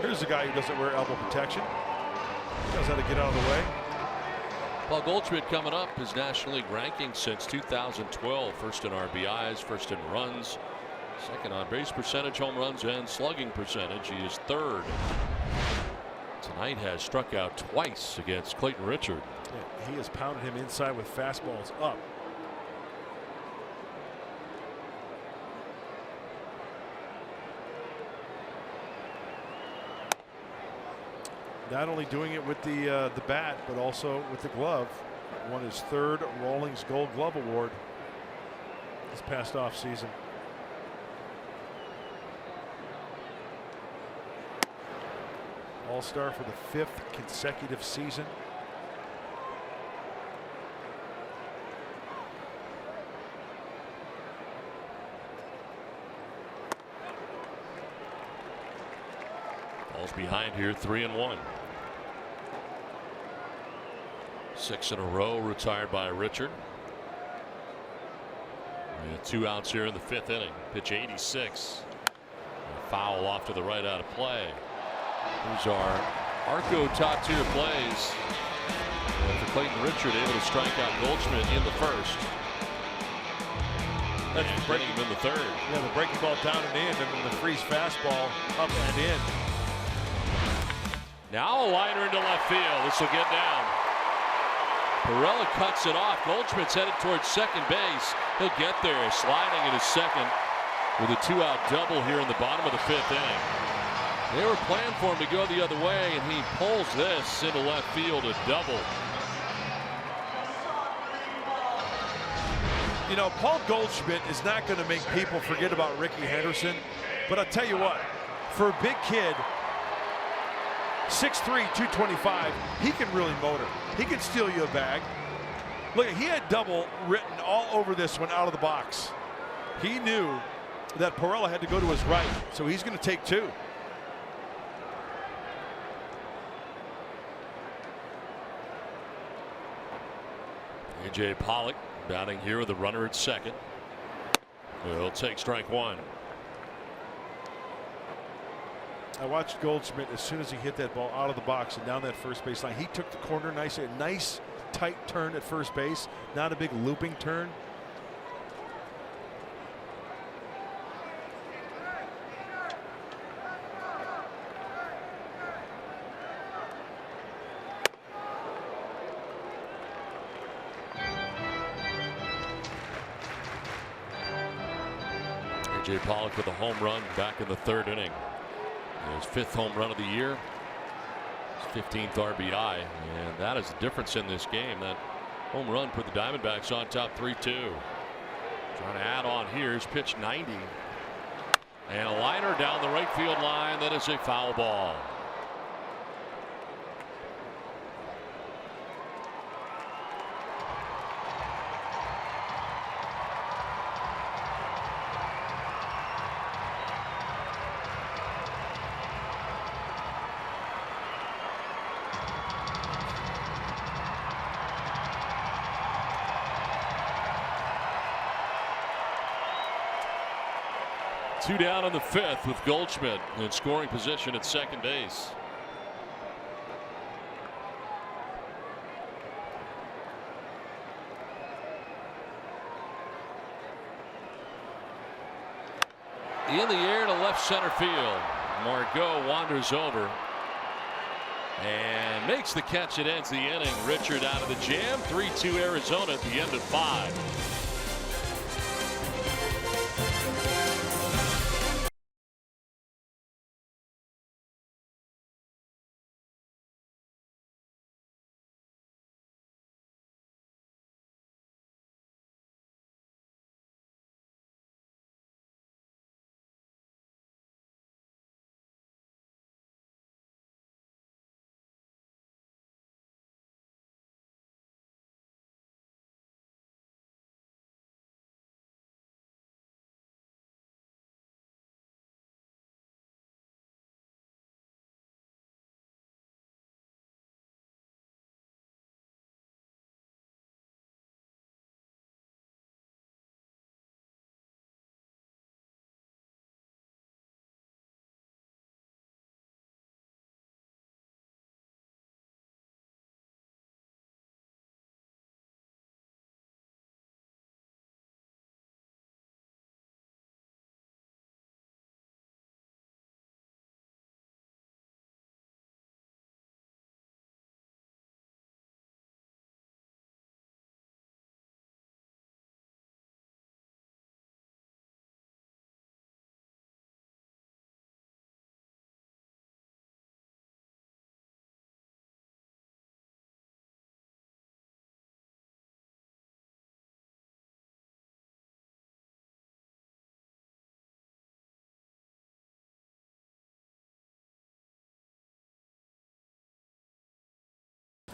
Here's a guy who doesn't wear elbow protection. He knows how to get out of the way. Paul Goldschmidt coming up, his National League ranking since 2012. First in RBIs, first in runs, second on base percentage, home runs, and slugging percentage. He is 3rd. Tonight has struck out twice against Clayton Richard. Yeah, he has pounded him inside with fastballs up. Not only doing it with the bat, but also with the glove. Won his 3rd Rawlings Gold Glove Award this past off season. All-Star for the 5th consecutive season. Ball's behind here, 3-1. 6 in a row retired by Richard. And 2 outs here in the 5th inning. Pitch 86. A foul off to the right out of play. These are Arco top tier plays for Clayton Richard, able to strike out Goldschmidt in the 1st. That's breaking him in the 3rd. Yeah, the breaking ball down and in, and then the freeze fastball up and in. Now a liner into left field. This will get down. Perella cuts it off. Goldschmidt's headed towards second base. He'll get there, sliding at his second with a 2-out double here in the bottom of the 5th inning. They were planning for him to go the other way, and he pulls this into left field, a double. You know, Paul Goldschmidt is not going to make people forget about Ricky Henderson, but I'll tell you what, for a big kid, 6'3", 225, he can really motor. He can steal you a bag. Look, he had double written all over this one out of the box. He knew that Perella had to go to his right, so he's going to take 2. A.J. Pollock batting here with a runner at second. He'll take strike 1. I watched Goldschmidt as soon as he hit that ball out of the box and down that first base line. He took the corner nicely, a nice tight turn at first base, not a big looping turn. A.J. Pollock with a home run back in the 3rd inning. His 5th home run of the year. His 15th RBI. And that is the difference in this game. That home run put the Diamondbacks on top 3-2. Trying to add on here. Here's pitch 90. And a liner down the right field line. That is a foul ball. Two down in the 5th with Goldschmidt in scoring position at second base. In the air to left center field. Margot wanders over and makes the catch. It ends the inning. Richard out of the jam. 3-2 Arizona at the end of 5.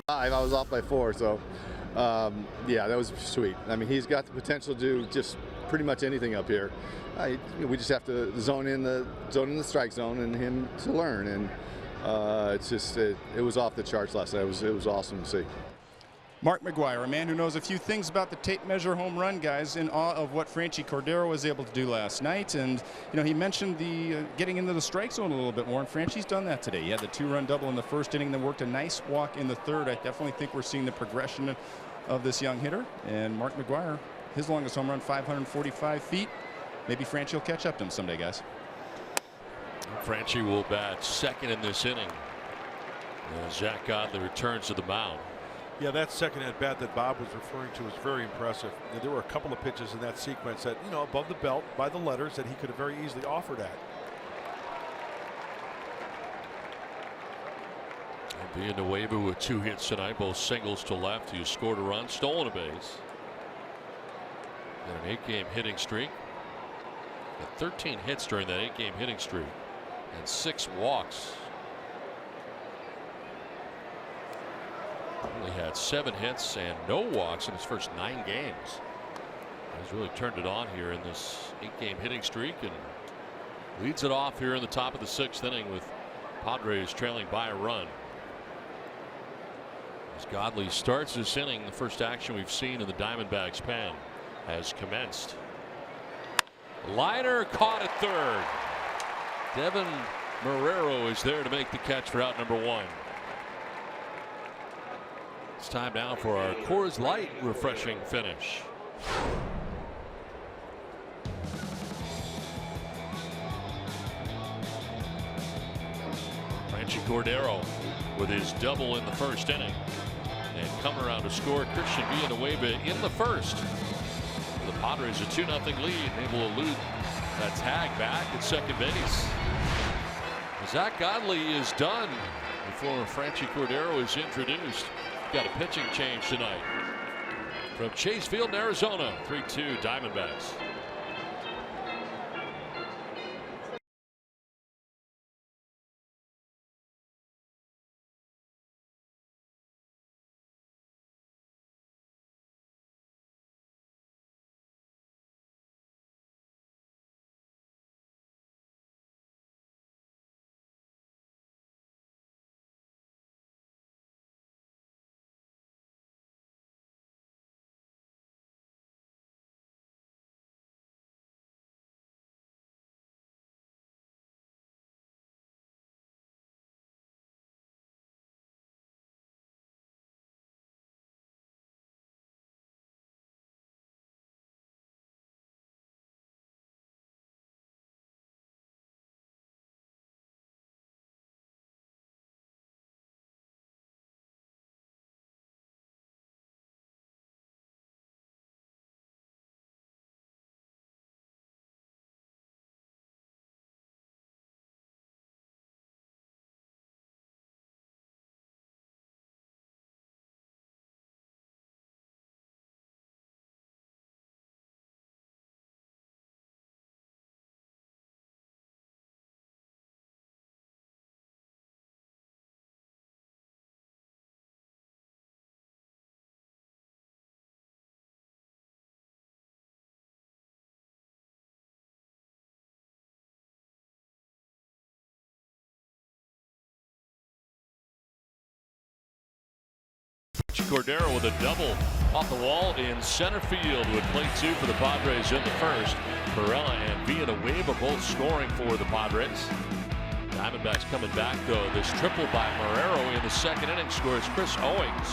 I was off by 4, so yeah, that was sweet. I mean, he's got the potential to do just pretty much anything up here. We just have to zone in the strike zone and him to learn. And it's just it was off the charts last night. It was awesome to see. Mark McGwire, a man who knows a few things about the tape measure home run guys, in awe of what Franchi Cordero was able to do last night. And, you know, he mentioned the getting into the strike zone a little bit more, and Franchi's done that today. He had the 2-run double in the first inning, then worked a nice walk in the third. I definitely think we're seeing the progression of this young hitter. And Mark McGwire, his longest home run, 545 feet. Maybe Franchi will catch up to him someday, guys. Franchi will bat second in this inning. Zach Godley returns to the mound. Yeah, that second at bat that Bob was referring to was very impressive. There were a couple of pitches in that sequence that, you know, above the belt by the letters that he could have very easily offered at. Villanueva with 2 hits tonight, both singles to left. He scored a run, stolen a base. And an 8-game hitting streak. Got 13 hits during that 8-game hitting streak and 6 walks. Only had 7 hits and no walks in his first 9 games. He's really turned it on here in this 8-game hitting streak and leads it off here in the top of the 6th inning with Padres trailing by a run. As Godley starts this inning, the first action we've seen in the Diamondbacks pen has commenced. Liner caught at third. Devin Marrero is there to make the catch for out number 1. It's time now for our Coors Light refreshing finish. Franchi Cordero with his double in the first inning. And coming around to score, Christian Villanueva in the first. The Padres a 2-0 lead, able to elude that tag back at second base. Zach Godley is done before Franchi Cordero is introduced. Got a pitching change tonight from Chase Field in Arizona. 3-2 Diamondbacks. Cordero with a double off the wall in center field would play 2 for the Padres in the first. Perella and Villanueva both scoring for the Padres. Diamondbacks coming back though. This triple by Marrero in the second inning scores Chris Owings.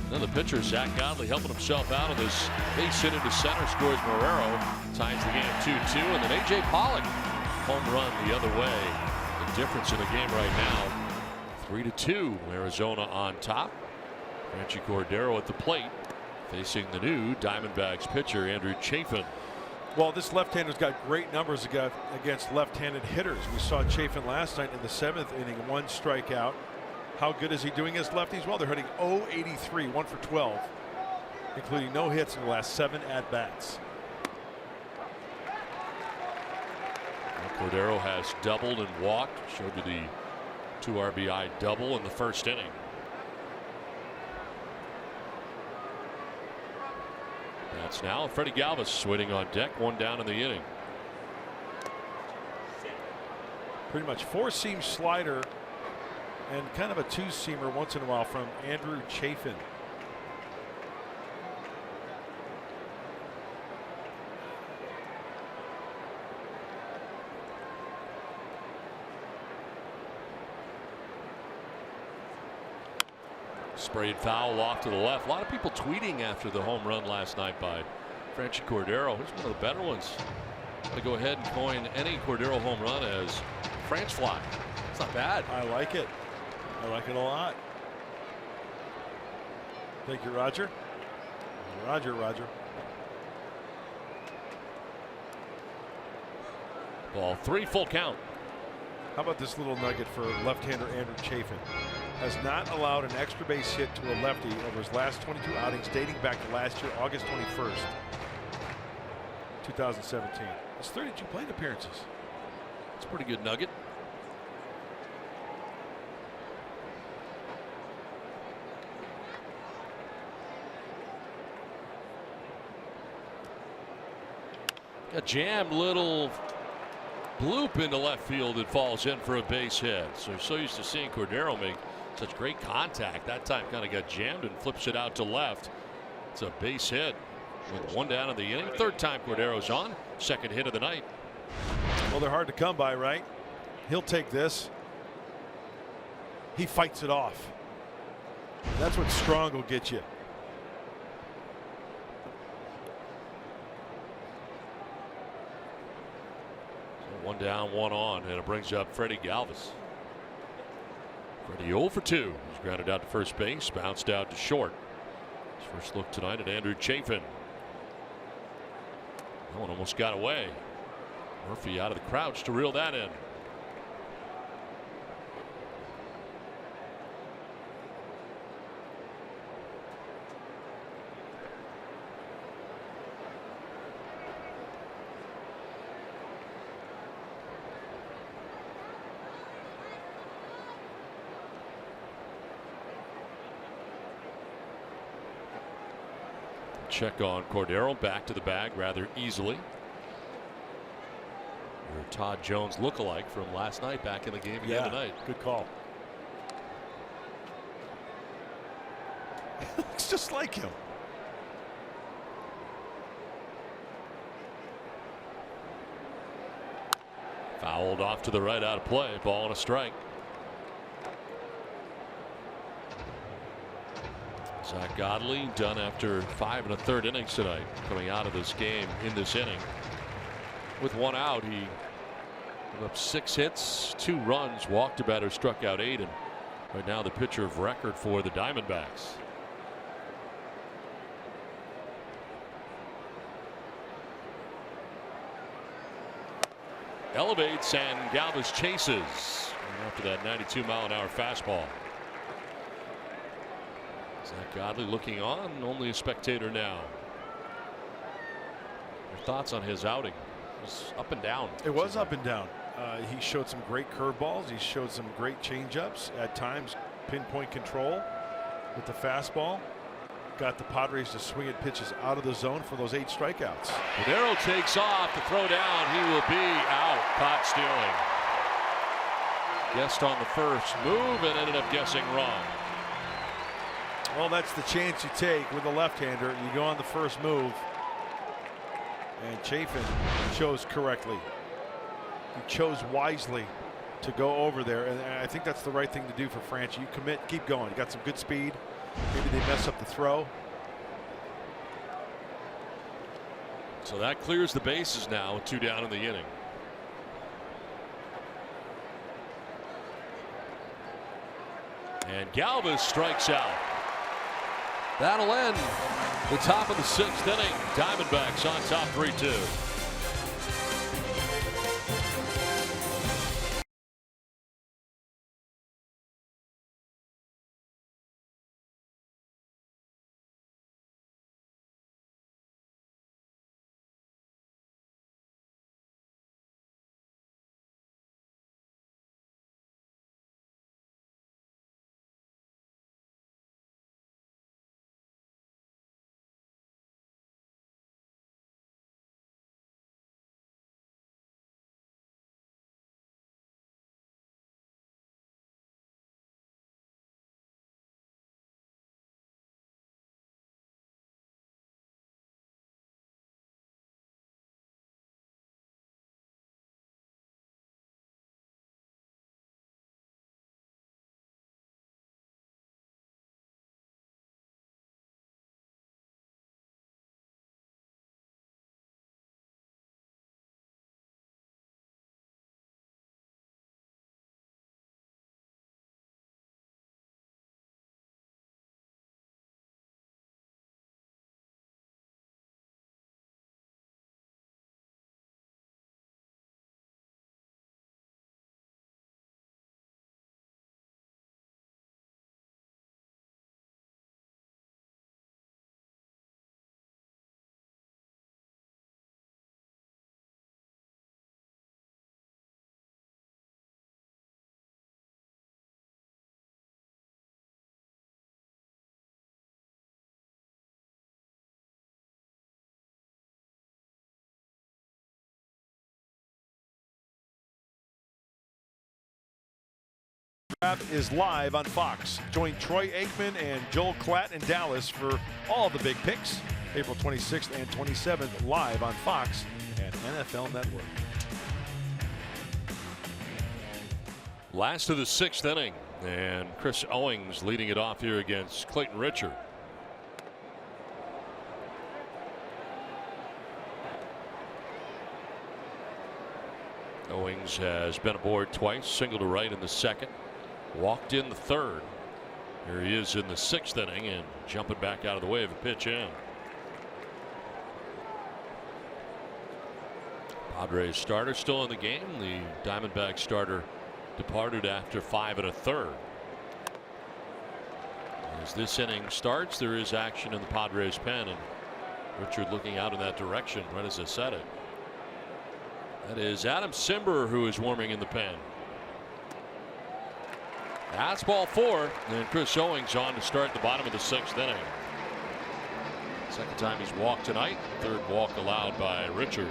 Then the pitcher Zach Godley helping himself out of this base hit into center, scores Marrero, ties the game 2-2, and then A.J. Pollock home run the other way. The difference in the game right now, 3-2. Arizona on top. Franchi Cordero at the plate, facing the new Diamondbacks pitcher Andrew Chafin. Well, this left-hander's got great numbers against left-handed hitters. We saw Chafin last night in the 7th inning, 1 strikeout. How good is he doing against lefties? Well, they're hitting .083, 1 for 12, including no hits in the last 7 at-bats. Cordero has doubled and walked. Showed you the 2 RBI double in the first inning. That's now Freddie Galvis waiting on deck, 1 down in the inning. Pretty much 4-seam slider and kind of a 2-seamer once in a while from Andrew Chafin. Sprayed foul off to the left. A lot of people tweeting after the home run last night by Franchy Cordero. Here's one of the better ones. I'm going to go ahead and coin any Cordero home run as French fly. It's not bad. I like it. I like it a lot. Thank you, Roger. Roger. Ball 3, full count. How about this little nugget for left-hander Andrew Chafin? Has not allowed an extra base hit to a lefty over his last 22 outings dating back to last year, August 21st, 2017. It's 32 plate appearances. It's a pretty good nugget. A jammed little bloop into left field. It falls in for a base hit. So you're so used to seeing Cordero make such great contact. That time kind of got jammed and flips it out to left. It's a base hit with 1 down in the inning. Third time Cordero's on. Second hit of the night. Well, they're hard to come by, right? He'll take this. He fights it off. That's what strong will get you. So 1 down, 1 on, and it brings up Freddie Galvis. Freddie 0 for 2. He's grounded out to first base, bounced out to short. His first look tonight at Andrew Chafin. That one almost got away. Murphy out of the crouch to reel that in. Check on Cordero, back to the bag rather easily. Your Todd Jones lookalike from last night back in the game again tonight. Good call. Looks just like him. Fouled off to the right, out of play. Ball and a strike. Zach Godley done after 5 1/3 innings tonight, coming out of this game in this inning. With 1 out, he gave up 6 hits, 2 runs, walked a batter, struck out 8, and right now the pitcher of record for the Diamondbacks. Elevates and Galvis chases after that 92-mile-an-hour fastball. Zach Godley looking on, only a spectator now. Your thoughts on his outing? It was up and down. It was up and down. He showed some great curveballs. He showed some great changeups. At times, pinpoint control with the fastball. Got the Padres to swing at pitches out of the zone for those 8 strikeouts. Cordero takes off to throw down. He will be out. Caught stealing. Guessed on the first move and ended up guessing wrong. Well, that's the chance you take with a left-hander. You go on the first move, and Chafin chose correctly. He chose wisely to go over there, and I think that's the right thing to do for Franchy. You commit, keep going. You got some good speed. Maybe they mess up the throw. So that clears the bases now with 2 down in the inning. And Galvis strikes out. That'll end the top of the 6th inning. Diamondbacks on top 3-2. Is live on Fox. Join Troy Aikman and Joel Klatt in Dallas for all the big picks. April 26th and 27th live on Fox and NFL Network. Last of the 6th inning, and Chris Owings leading it off here against Clayton Richard. Owings has been aboard twice, single to right in the 2nd, walked in the 3rd. Here he is in the 6th inning and jumping back out of the way of a pitch in. Padres starter still in the game. The Diamondback starter departed after 5 1/3. As this inning starts, there is action in the Padres pen, and Richard looking out in that direction right as I said it. That is Adam Simber who is warming in the pen. That's ball 4, and Chris Owings on to start the bottom of the 6th inning. Second time he's walked tonight. 3rd walk allowed by Richard.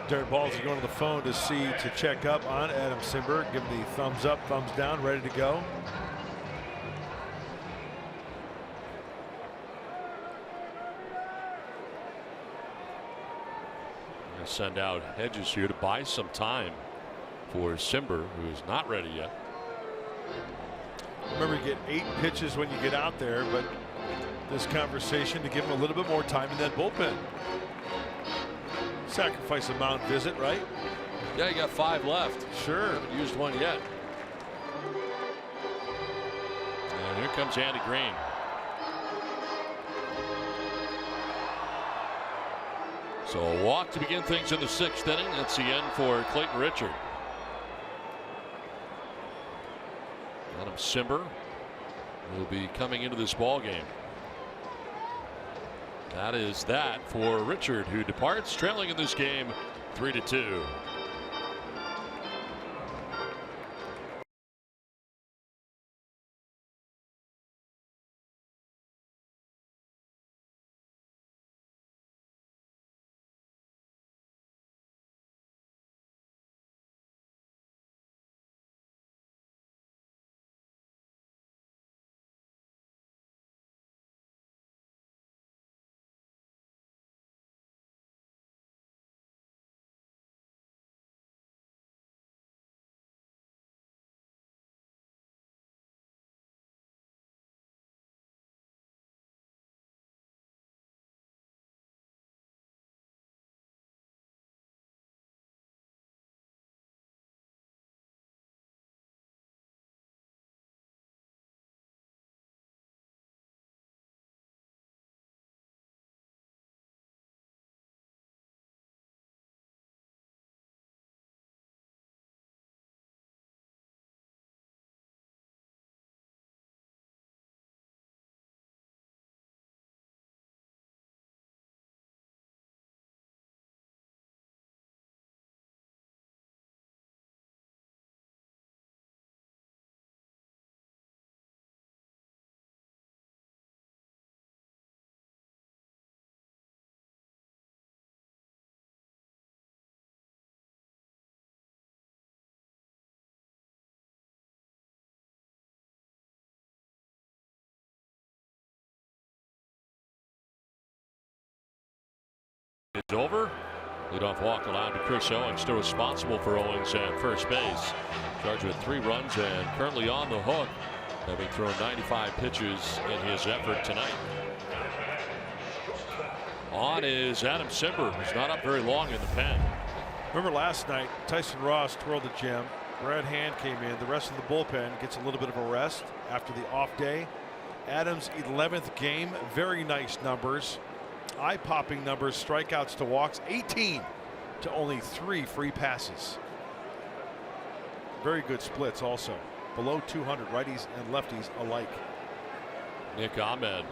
Darren Balls is going to the phone to check up on Adam Simber. Give him the thumbs up, thumbs down, ready to go. Send out Hedges here to buy some time for Simber, who is not ready yet. Remember, you get 8 pitches when you get out there, but this conversation to give him a little bit more time in that bullpen. Sacrifice a mound visit, right? Yeah, you got 5 left. Sure. Haven't used one yet. And here comes Andy Green. So a walk to begin things in the 6th inning. That's the end for Clayton Richard. Adam Simber will be coming into this ball game. That is that for Richard, who departs trailing in this game 3-2. It's over. Leadoff walk allowed to Chris Owings, still responsible for Owings at first base. Charged with 3 runs and currently on the hook, having thrown 95 pitches in his effort tonight. On is Adam Simber, who's not up very long in the pen. Remember last night, Tyson Ross twirled the gem. Brad Hand came in. The rest of the bullpen gets a little bit of a rest after the off day. Adams' 11th game, very nice numbers. Eye-popping numbers, strikeouts to walks, 18 to only 3 free passes. Very good splits also. Below 200 righties and lefties alike. Nick Ahmed,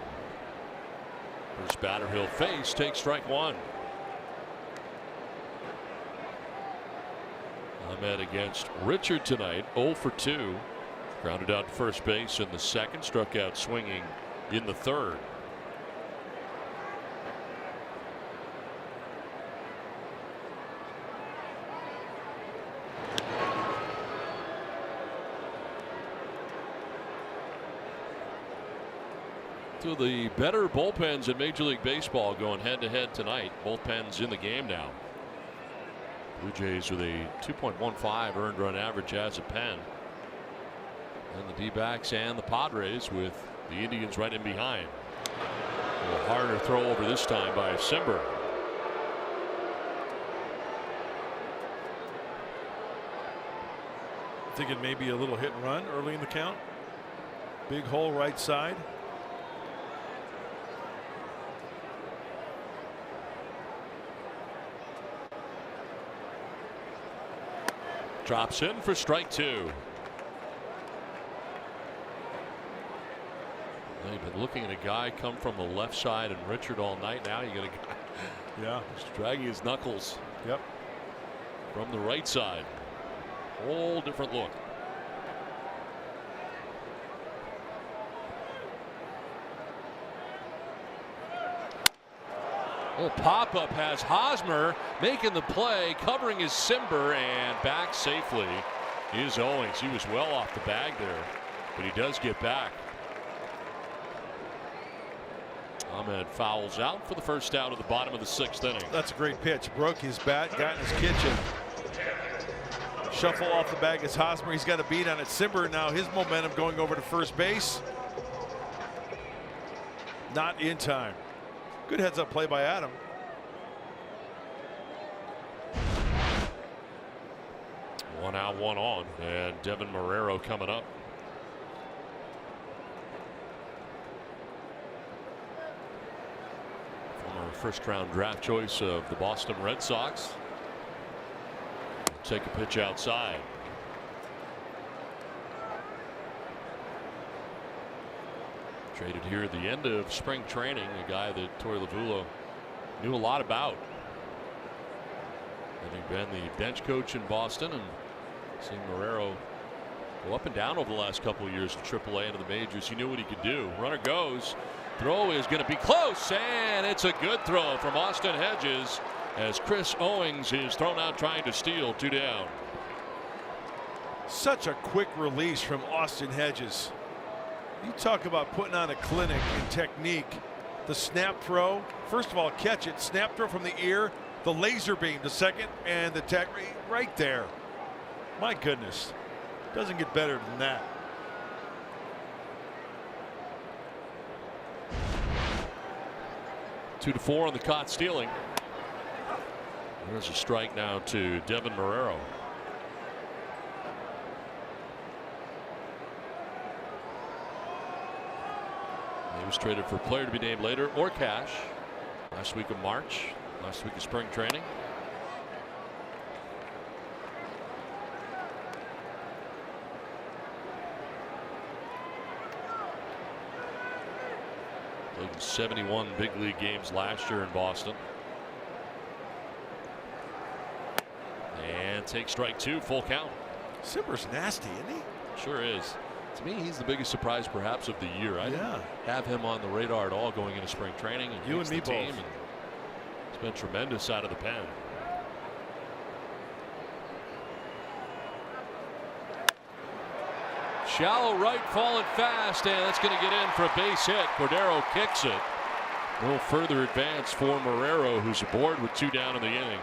first batter he'll face, takes strike 1. Ahmed against Richard tonight, 0 for 2. Grounded out to first base in the 2nd, struck out swinging in the 3rd. Two of the better bullpens in Major League Baseball going head to head tonight. Both pens in the game now. Blue Jays with a 2.15 earned run average as a pen. And the D-backs and the Padres with the Indians right in behind. A little harder throw over this time by Simber. Thinking maybe a little hit and run early in the count. Big hole right side. Drops in for strike two. They've been looking at a guy come from the left side and Richard all night. Now you got a guy, yeah, just dragging his knuckles. Yep. From the right side. Whole different look. Oh, pop-up has Hosmer making the play, covering his Simber, and back safely is Owings. He was well off the bag there, but he does get back. Ahmed fouls out for the first out of the bottom of the 6th inning. That's a great pitch. Broke his bat, got in his kitchen. Shuffle off the bag is Hosmer. He's got a beat on it. Simber now his momentum going over to first base. Not in time. Good heads up play by Adam. One out, one on, and Devin Marrero coming up. Former first-round draft choice of the Boston Red Sox. Take a pitch outside. Traded here at the end of spring training, a guy that Torey Lovullo knew a lot about. Having been the bench coach in Boston and seeing Marrero go up and down over the last couple of years in AAA into the majors, he knew what he could do. Runner goes. Throw is going to be close, and it's a good throw from Austin Hedges as Chris Owings is thrown out trying to steal. 2 down. Such a quick release from Austin Hedges. You talk about putting on a clinic in technique. The snap throw, first of all, catch it. Snap throw from the ear, the laser beam to second, and the tag right there. My goodness, doesn't get better than that. Two to 4 on the caught stealing. There's a strike now to Devin Marrero. He was traded for a player to be named later or cash last week of March, last week of spring training. Played in 71 big league games last year in Boston. And take strike two, full count. Simber's nasty, isn't he? Sure is. To me, he's the biggest surprise perhaps of the year. I didn't have him on the radar at all going into spring training. And you and me the team, both. and it's been tremendous out of the pen. Shallow right, falling fast, and that's going to get in for a base hit. Cordero kicks it. No further advance for Marrero, who's aboard with 2 down in the inning.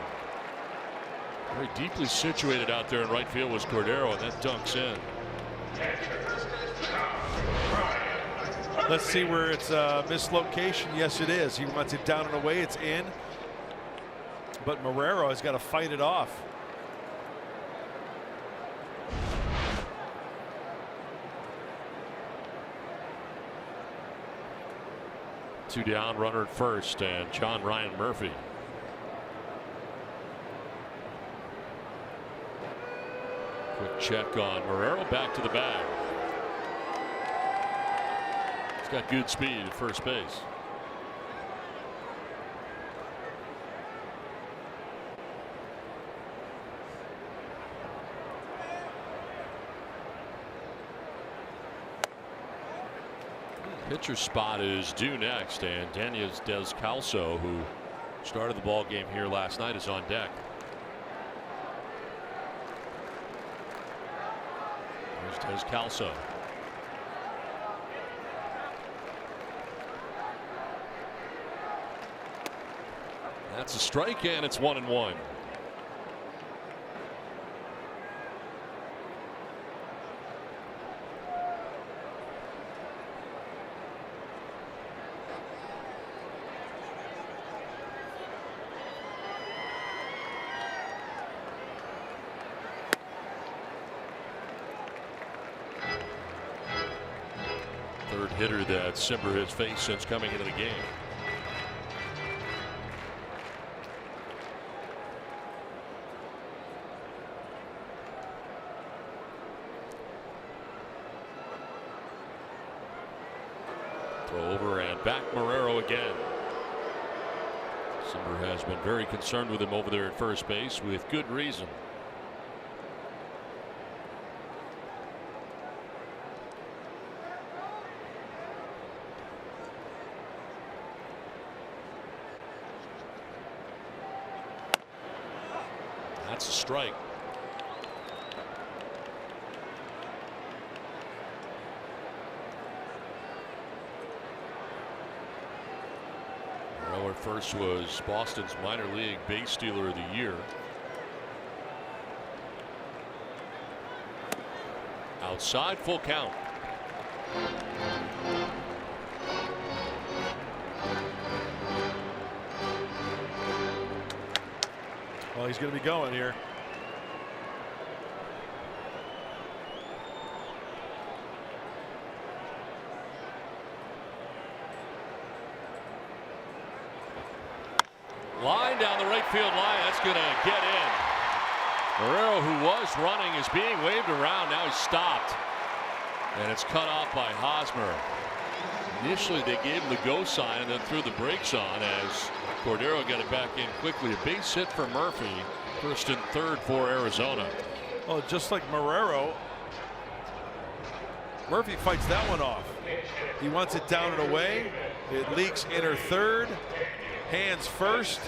Very deeply situated out there in right field was Cordero, and that dunks in. Let's see where it's a mislocation. Yes, it is. He wants it down and away. It's in. But Marrero has got to fight it off. Two down, runner at first, and John Ryan Murphy. Quick check on Marrero, back to the bag. He's got good speed at first base. Pitcher spot is due next, and Daniel Descalso, who started the ball game here last night, is on deck. There's Descalso. That's a strike, and it's 1-1. Third hitter that Simber has faced since coming into the game. Throw over and back Marrero again. Simber has been very concerned with him over there at first base with good reason. That's a strike. Marrero at first was Boston's minor league base stealer of the year. Outside, full count. Well, he's going to be going here. Line down the right field line. That's going to get in. Marrero, who was running, is being waved around. Now he's stopped. And it's cut off by Hosmer. Initially, they gave him the go sign and then threw the brakes on as Cordero got it back in quickly. A base hit for Murphy. First and third for Arizona. Well, just like Marrero, Murphy fights that one off. He wants it down and away. It leaks inner third. Hands first.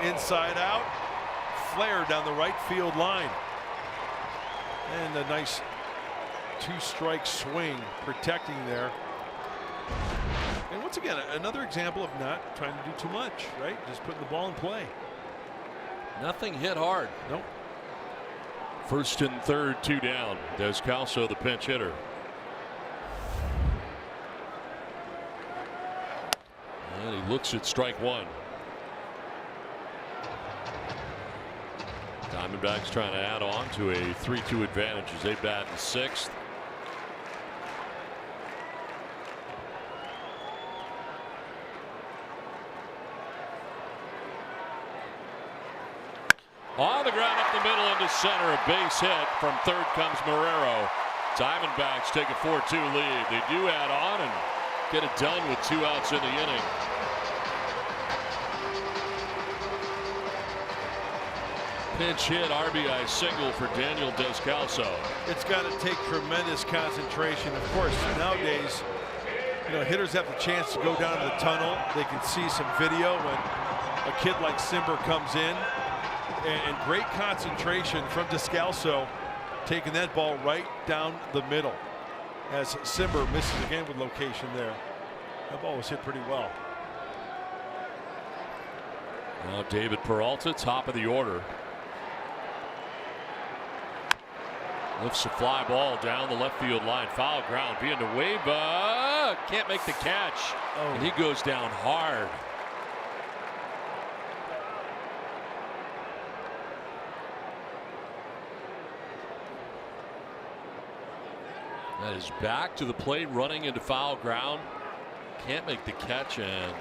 Inside out. Flare down the right field line. And a nice two-strike swing protecting there. And once again, another example of not trying to do too much, right? Just putting the ball in play. Nothing hit hard. Nope. First and third, two down. Descalso, the pinch hitter. And he looks at strike one. Diamondbacks trying to add on to a 3-2 advantage as they bat in sixth. On the ground up the middle into center, a base hit. From third comes Marrero. Diamondbacks take a 4-2 lead. They do add on and get it done with 2 outs in the inning. Pinch hit, RBI single for Daniel Descalso. It's got to take tremendous concentration. Of course, nowadays, hitters have the chance to go down to the tunnel. They can see some video when a kid like Simber comes in. And great concentration from Descalso, taking that ball right down the middle as Simber misses again with location there. That ball was hit pretty well. Now David Peralta, top of the order. Lifts a fly ball down the left field line. Foul ground. Villanueva can't make the catch. And he goes down hard. That is back to the plate, running into foul ground. Can't make the catch, and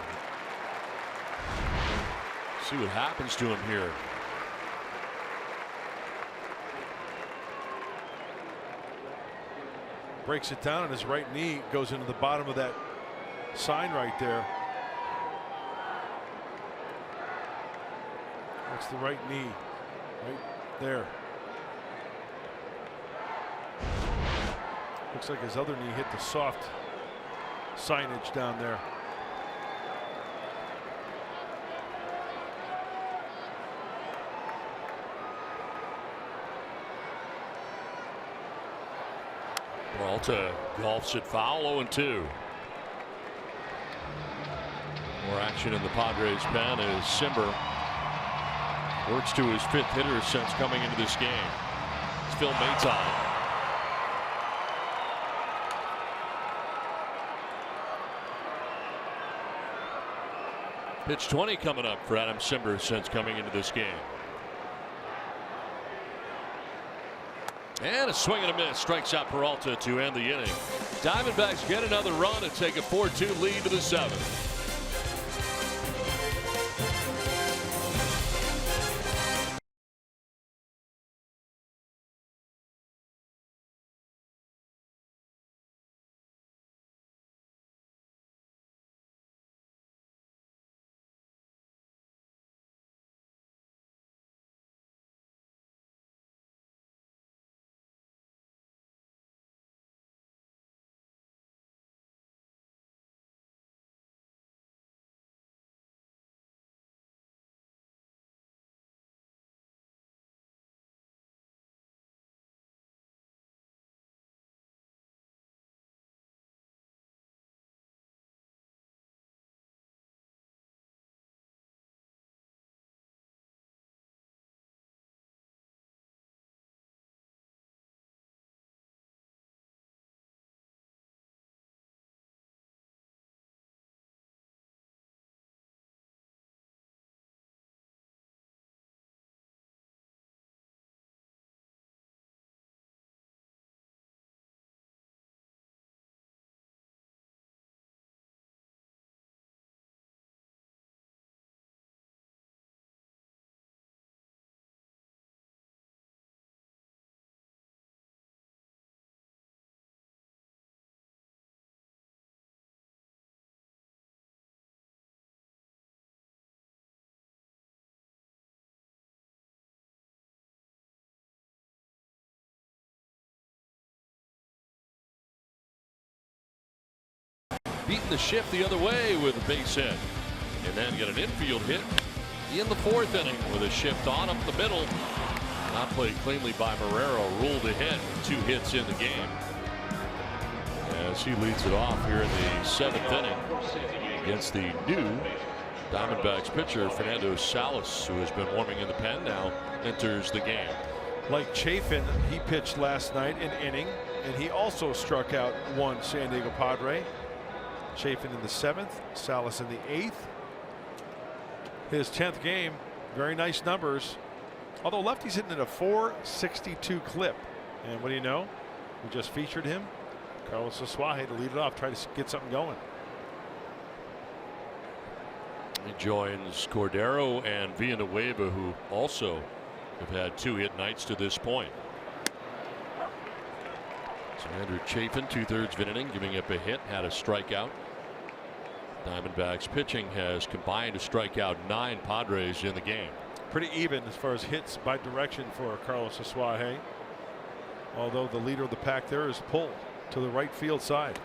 see what happens to him here. Breaks it down, and his right knee goes into the bottom of that sign right there. That's the right knee right there. Looks like his other knee hit the soft signage down there. Peralta golfs it foul, 0-2. More action in the Padres pen as Simber Works to his 5th hitter since coming into this game. It's permeating. Pitch 20 coming up for Adam Simber since coming into this game. And a swing and a miss. Strikes out Peralta to end the inning. Diamondbacks get another run and take a 4-2 lead to the 7th. Beating the shift the other way with a base hit. And then get an infield hit in the 4th inning with a shift on up the middle. Not played cleanly by Marrero. Ruled a hit. 2 hits in the game. As he leads it off here in the 7th inning against the new Diamondbacks pitcher Fernando Salas, who has been warming in the pen, now enters the game. Like Chafin, he pitched last night an inning, and he also struck out one San Diego Padre. Chafin in the 7th, Salas in the 8th. His 10th game, very nice numbers. Although lefty's hitting at a .462 clip. And what do you know? We just featured him, Carlos Asuaje, to lead it off, try to get something going. He joins Cordero and Villanueva, who also have had 2 hit nights to this point. So Andrew Chafin, 2/3 of an inning, giving up a hit, had a strikeout. Diamondbacks pitching has combined to strike out 9 Padres in the game. Pretty even as far as hits by direction for Carlos Asuaje. Although the leader of the pack there is pulled to the right field side.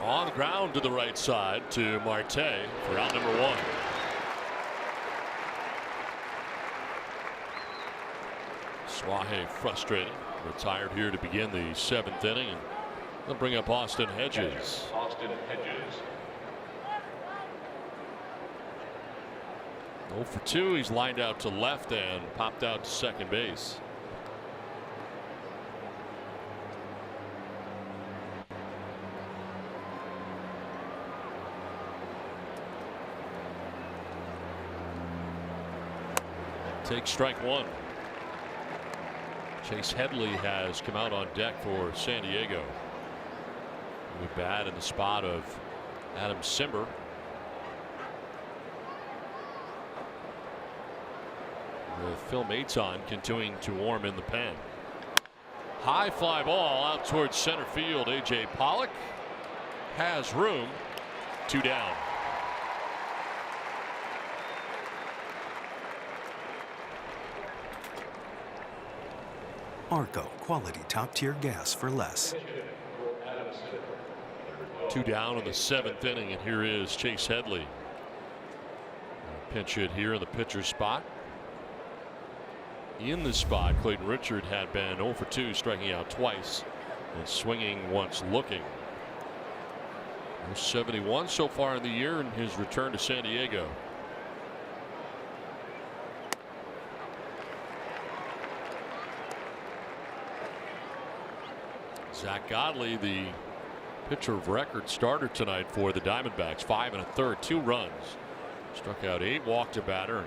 On the ground to the right side to Marte for out number 1. Asuaje frustrated, retired here to begin the 7th inning, and they'll bring up Austin Hedges. 0 for 2. He's lined out to left and popped out to second base. Takes strike 1. Chase Headley has come out on deck for San Diego. With bat in the spot of Adam Simber. With permeating continuing to warm in the pen. High fly ball out towards center field. A.J. Pollock has room. 2 down. Arco, quality top-tier gas for less. 2 down in the 7th inning, and here is Chase Headley. Pinch hit here in the pitcher's spot. In the spot, Clayton Richard had been 0 for 2, striking out twice and swinging once looking. 71 so far in the year in his return to San Diego. Zach Godley, the pitcher of record starter tonight for the Diamondbacks. 5 1/3, 2 runs. Struck out 8, walked a batter.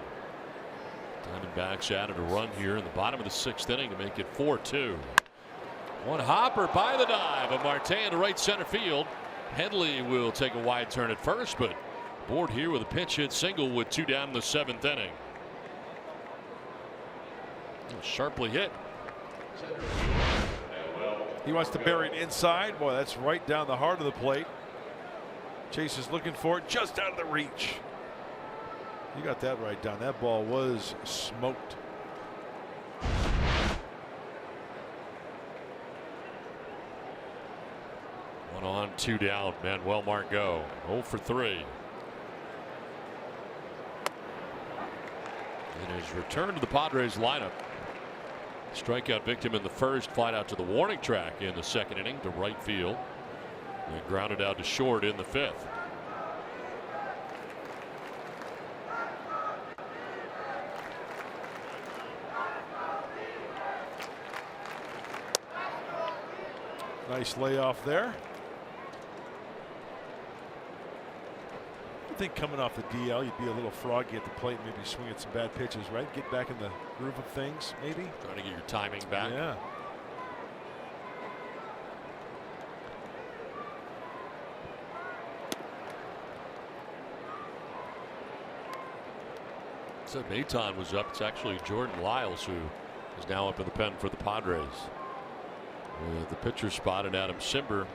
Diamondbacks added a run here in the bottom of the 6th inning to make it 4-2. One hopper by the dive of Marte into right center field. Headley will take a wide turn at first, but board here with a pinch hit single with 2 down in the 7th inning. Sharply hit. He wants to bury it inside. Boy, that's right down the heart of the plate. Chase is looking for it just out of the reach. You got that right down. That ball was smoked. One on, 2 down. Manuel Margot 0 for 3. In his return to the Padres lineup. Strikeout victim in the first, flight out to the warning track in the 2nd inning to right field. And grounded out to short in the 5th. Nice layoff there. I think coming off the DL, you'd be a little froggy at the plate, maybe swing at some bad pitches, right? Get back in the groove of things, maybe. Trying to get your timing back. Yeah. So Maton was up. It's actually Jordan Lyles who is now up in the pen for the Padres. With the pitcher spot and Adam Simber.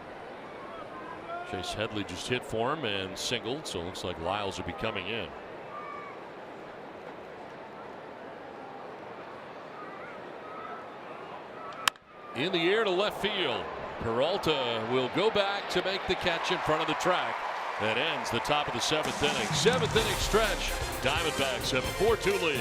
Chase Headley just hit for him and singled, so it looks like Lyles will be coming in. In the air to left field. Peralta will go back to make the catch in front of the track. That ends the top of the 7th inning. 7th inning stretch. Diamondbacks have a 4-2 lead.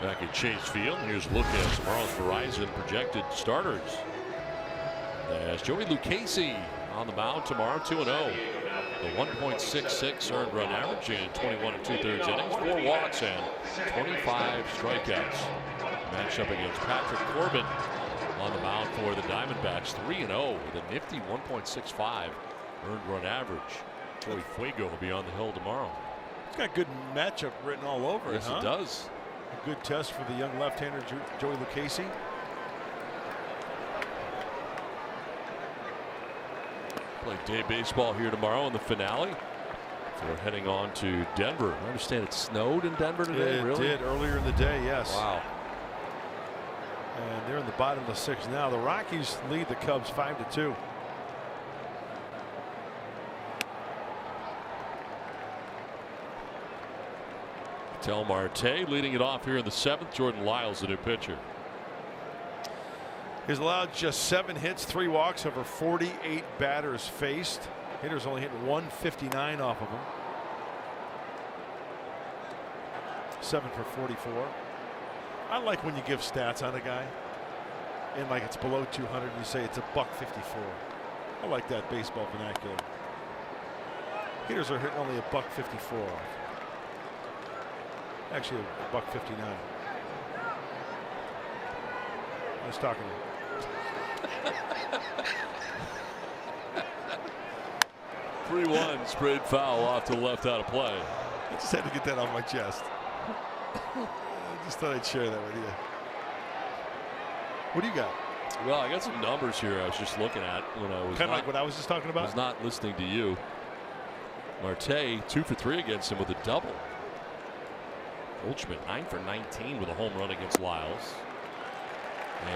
Back at Chase Field, here's a look at tomorrow's Verizon projected starters. As Joey Lucchesi on the mound tomorrow, 2-0. The 1.66 earned run average in 21 2/3 innings, 4 walks and 25 strikeouts. Matched up against Patrick Corbin on the mound for the Diamondbacks, 3-0 with a nifty 1.65 earned run average. Joey Fuego will be on the hill tomorrow. It's got good matchup written all over it, Yes, huh? it does. A good test for the young left-hander Joey Lucchese. Play day baseball here tomorrow in the finale. So we're heading on to Denver. I understand it snowed in Denver today. It really? did earlier in the day, yes. Wow. And they're in the bottom of the 6th now. The Rockies lead the Cubs 5-2. Tel Marte leading it off here in the 7th. Jordan Lyles, the new pitcher. He's allowed just 7 hits, 3 walks over 48 batters faced. Hitters only hit 159 off of him. 7 for 44. I like when you give stats on a guy and like it's below 200 and you say it's a $154. I like that baseball vernacular. Hitters are hitting only a $154 off. Actually a $159. I was talking to you. 3-1 sprayed foul off to the left out of play. I just had to get that off my chest. I just thought I'd share that with you. What do you got? Well, I got some numbers here I was just looking at when I was kind of like what I was just talking about. I was not listening to you. Marte 2 for 3 against him with a double. Goldschmidt 9 for 19 with a home run against Lyles.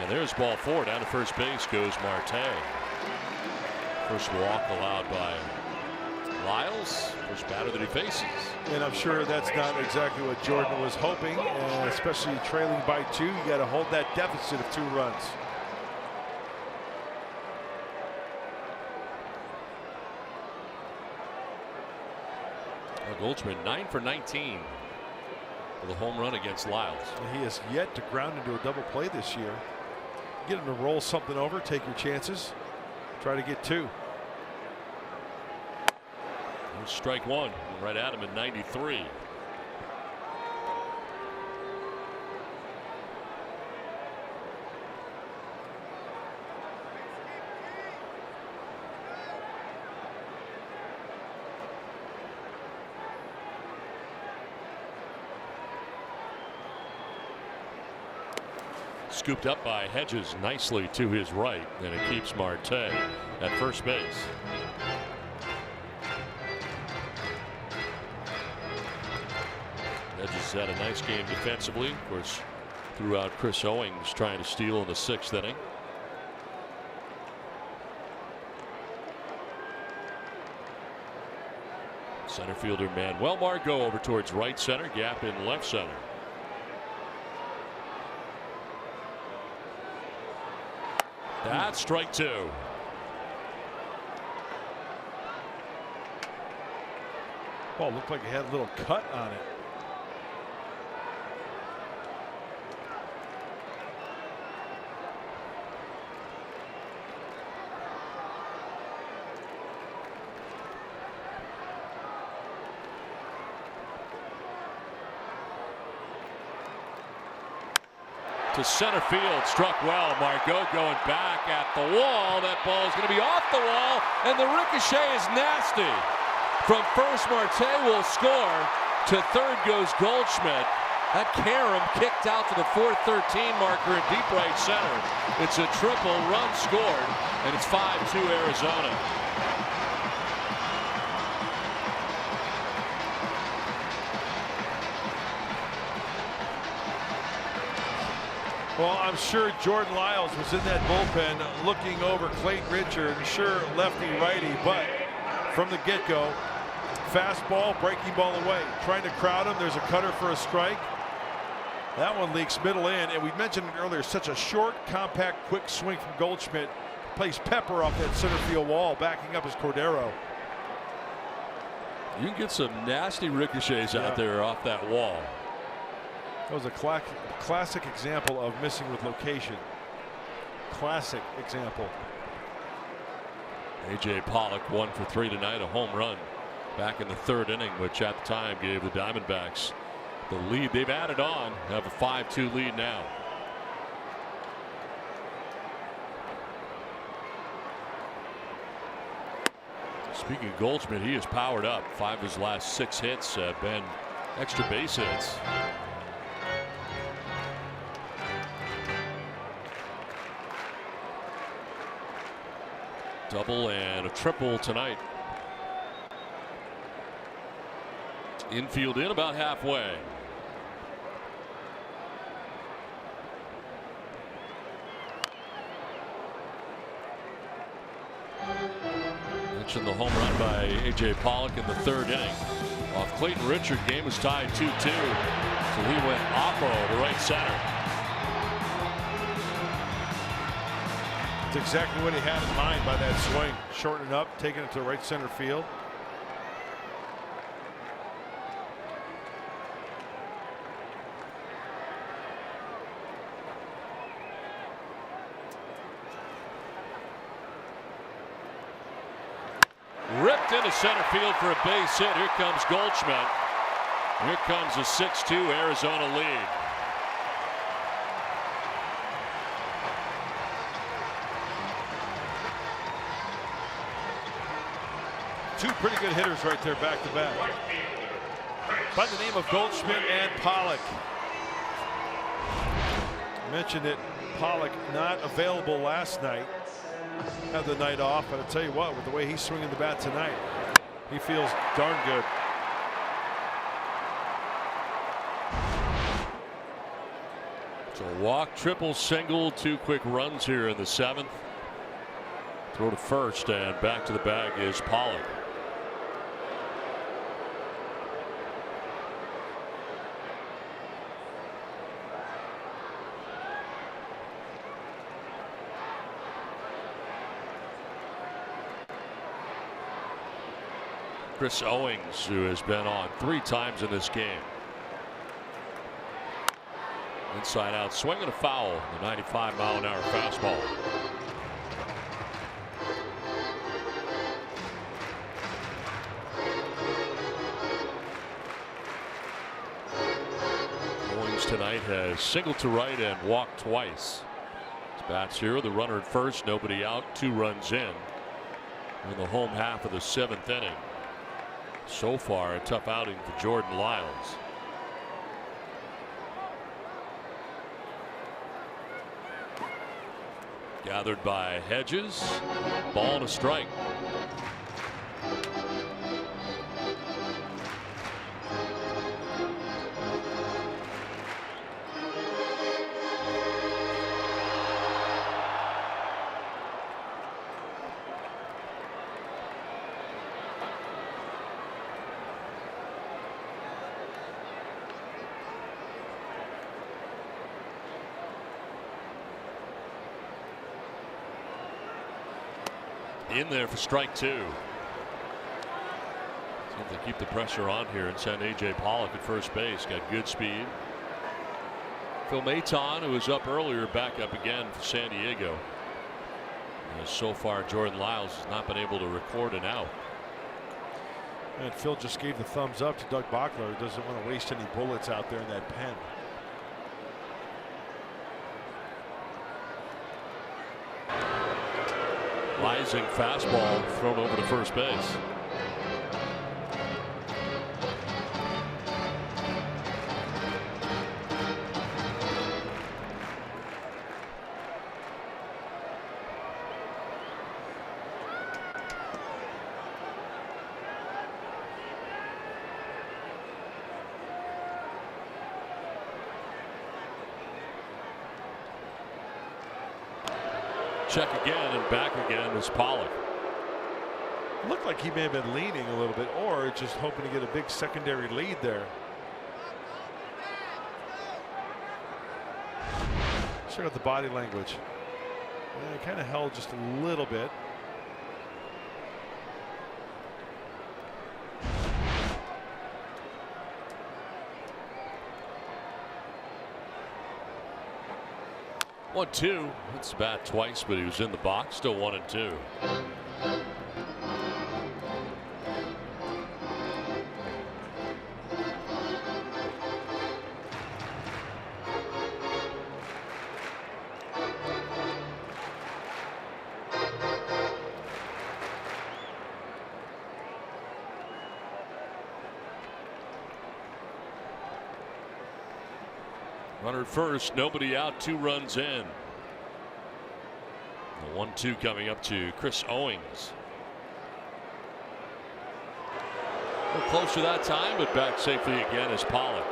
And there's ball 4. Down to first base goes Marte. First walk allowed by Lyles. First batter that he faces. And I'm sure that's not exactly what Jordan was hoping, and especially trailing by 2. You got to hold that deficit of 2 runs. Goldschmidt 9 for 19 with a home run against Lyles. And he has yet to ground into a double play this year. Get him to roll something over, take your chances, try to get 2. Here's strike 1 right at him at 93. Scooped up by Hedges nicely to his right, and it keeps Marte at first base. Hedges had a nice game defensively. Of course, threw out Chris Owings trying to steal in the 6th inning. Center fielder Manuel Margot over towards right center, gap in left center. That's strike 2. Ball looked like it had a little cut on it. To center field, struck well. Margot going back at the wall. That ball is going to be off the wall, and the ricochet is nasty. From first, Marte will score. To third goes Goldschmidt. That carom kicked out to the 413 marker in deep right center. It's a triple run scored, and it's 5-2 Arizona. Well, I'm sure Jordan Lyles was in that bullpen looking over Clayton Richard, sure lefty righty, but from the get-go, fastball, breaking ball away, trying to crowd him. There's a cutter for a strike. That one leaks middle in, and we mentioned it earlier, such a short, compact, quick swing from Goldschmidt. Plays pepper off that center field wall, backing up his Cordero. You can get some nasty ricochets out there off that wall. That was a classic example of missing with location. Classic example. A.J. Pollock 1 for 3 tonight, a home run back in the 3rd inning, which at the time gave the Diamondbacks the lead. They've added on, have a 5-2 lead now. Speaking of Goldschmidt, he is powered up. 5 of his last 6 hits have been extra base hits. Double and a triple tonight. Infield in about halfway. Mentioned the home run by A.J. Pollock in the third inning. Off Clayton Richard, game was tied 2-2. So he went oppo to right center. It's exactly what he had in mind by that swing. Shortening up, taking it to right center field. Ripped into center field for a base hit. Here comes Goldschmidt. Here comes a 6-2 Arizona lead. Two pretty good hitters right there back to back. By the name of Goldschmidt and Pollock. Mentioned it, Pollock not available last night. Had the night off, but I tell you what, with the way he's swinging the bat tonight, he feels darn good. So walk, triple, single, 2 quick runs here in the 7th. Throw to first, and back to the bag is Pollock. Chris Owings, who has been on 3 times in this game. Inside out swing and a foul. The 95-mile-an-hour fastball. Owings tonight has singled to right and walked twice. His bats here, the runner at first, nobody out, 2 runs in the home half of the 7th inning. So far, a tough outing for Jordan Lyles. Gathered by Hedges. Ball and a strike. In there for strike 2. See if they keep the pressure on here and send A.J. Pollock at first base. Got good speed. Phil Maton, who was up earlier, back up again for San Diego. And so far, Jordan Lyles has not been able to record an out. And Phil just gave the thumbs up to Doug Bachler, who doesn't want to waste any bullets out there in that pen. Rising fastball thrown over to first base. Check again and back again is Pollock. Looked like he may have been leaning a little bit, or just hoping to get a big secondary lead there. Check out the body language. Yeah, kind of held just a little bit. One, 2. Hits the bat twice, but he was in the box. Still 1-2. Runner at first, nobody out, 2 runs in. 1-2 coming up to Chris Owings. A little closer that time, but back safely again is Pollock.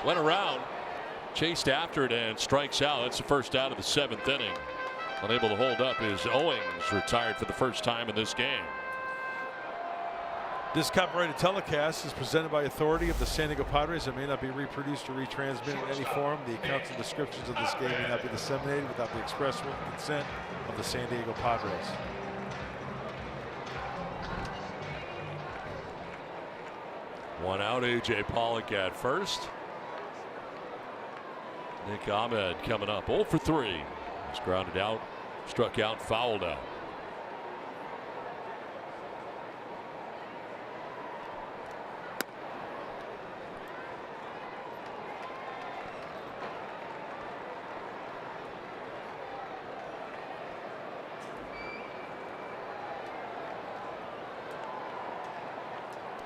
Went around, chased after it, and strikes out. That's the first out of the 7th inning. Unable to hold up is Owings, retired for the first time in this game. This copyrighted telecast is presented by authority of the San Diego Padres and may not be reproduced or retransmitted in any form. The accounts and descriptions of this game may not be disseminated without the express written consent of the San Diego Padres. One out, A.J. Pollock at first. Nick Ahmed coming up 0 for 3. He's grounded out, struck out, fouled out.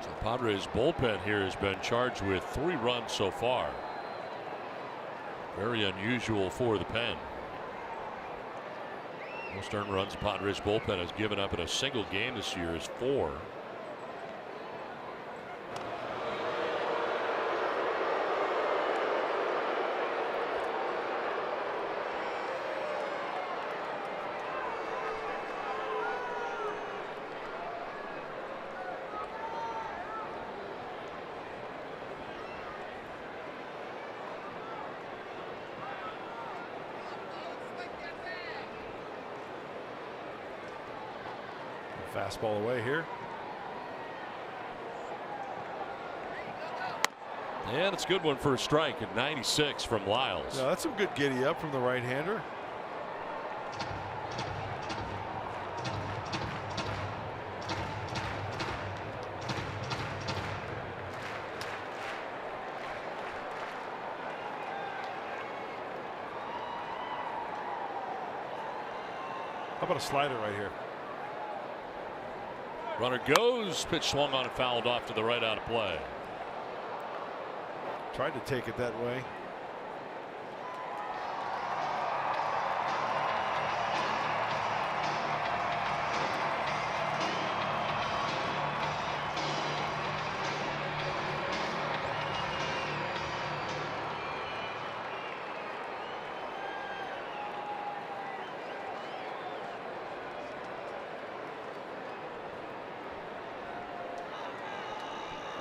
So Padres bullpen here has been charged with 3 runs so far. Very unusual for the pen. Most earned runs the Padres bullpen has given up in a single game this year is 4. Fastball away here. And it's a good one for a strike at 96 from Lyles. Yeah, that's some good giddy up from the right-hander. How about a slider right here? Runner goes, pitch swung on and fouled off to the right, out of play. Tried to take it that way.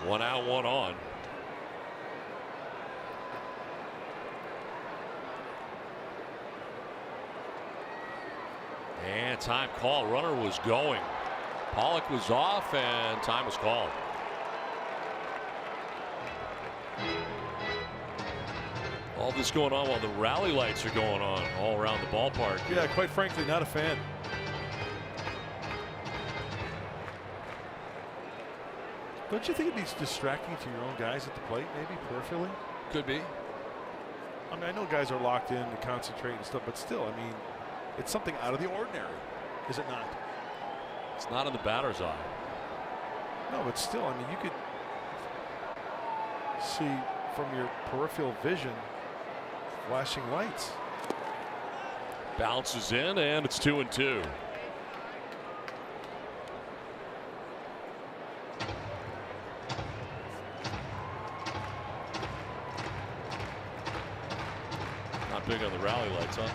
One out, one on. And time call. Runner was going. Pollock was off and time was called. All this going on while the rally lights are going on all around the ballpark. Yeah, quite frankly, not a fan. Don't you think it'd be distracting to your own guys at the plate, maybe peripherally? Could be. I mean, I know guys are locked in to concentrate and stuff, but still, I mean, it's something out of the ordinary, is it not? It's not in the batter's eye. No, but still, I mean, you could see from your peripheral vision flashing lights. Bounces in, and it's 2-2. Not big on the rally lights, huh?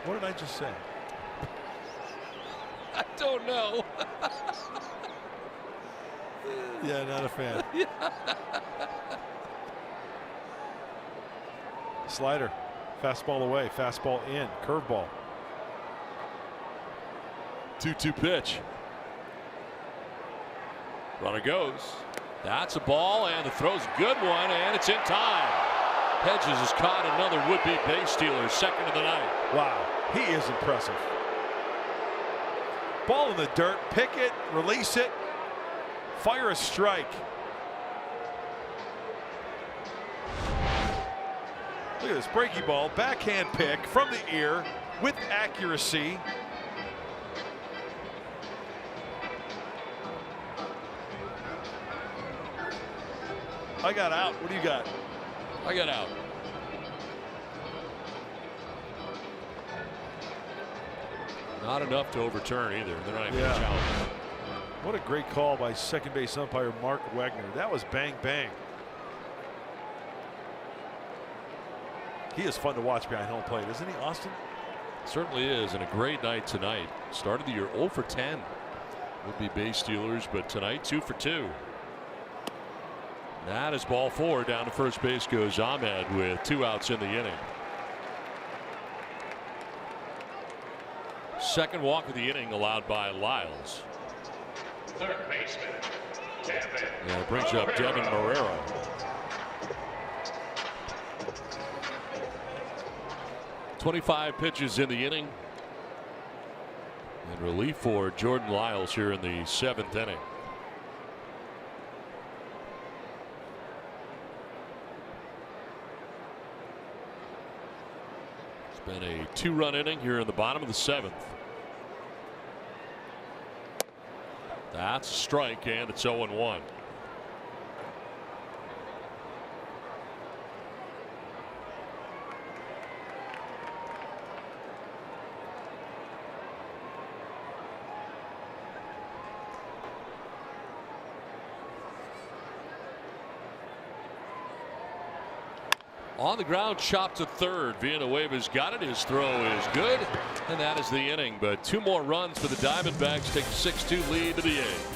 What did I just say? I don't know. Yeah, not a fan. Slider, fastball away, fastball in, curveball. 2-2 pitch. Runner goes. That's a ball, and the throw's a good one, and it's in time. Hedges has caught another would-be base stealer, second of the night. Wow. He is impressive. Ball in the dirt, pick it, release it, fire a strike. Look at this breaky ball, backhand pick from the ear with accuracy. I got out. What do you got? I got out. Not enough to overturn either. They're not even challenging. What a great call by second base umpire Mark Wagner. That was bang bang. He is fun to watch behind home plate, isn't he, Austin? Certainly is, and a great night tonight. Started the year 0 for 10. Would be base stealers, but tonight 2 for 2. That is ball 4. Down to first base goes Ahmed with 2 outs in the inning. Second walk of the inning allowed by Lyles. Third baseman, Devin. Yeah, it brings up Devin Marrero. .25 pitches in the inning. And relief for Jordan Lyles here in the 7th inning. It's been a 2-run inning here in the bottom of the 7th. That's a strike, and it's 0-1. On the ground, chopped to third. Villanueva's got it. His throw is good, and that is the inning. But 2 more runs for the Diamondbacks take a 6-2 lead to the 8th.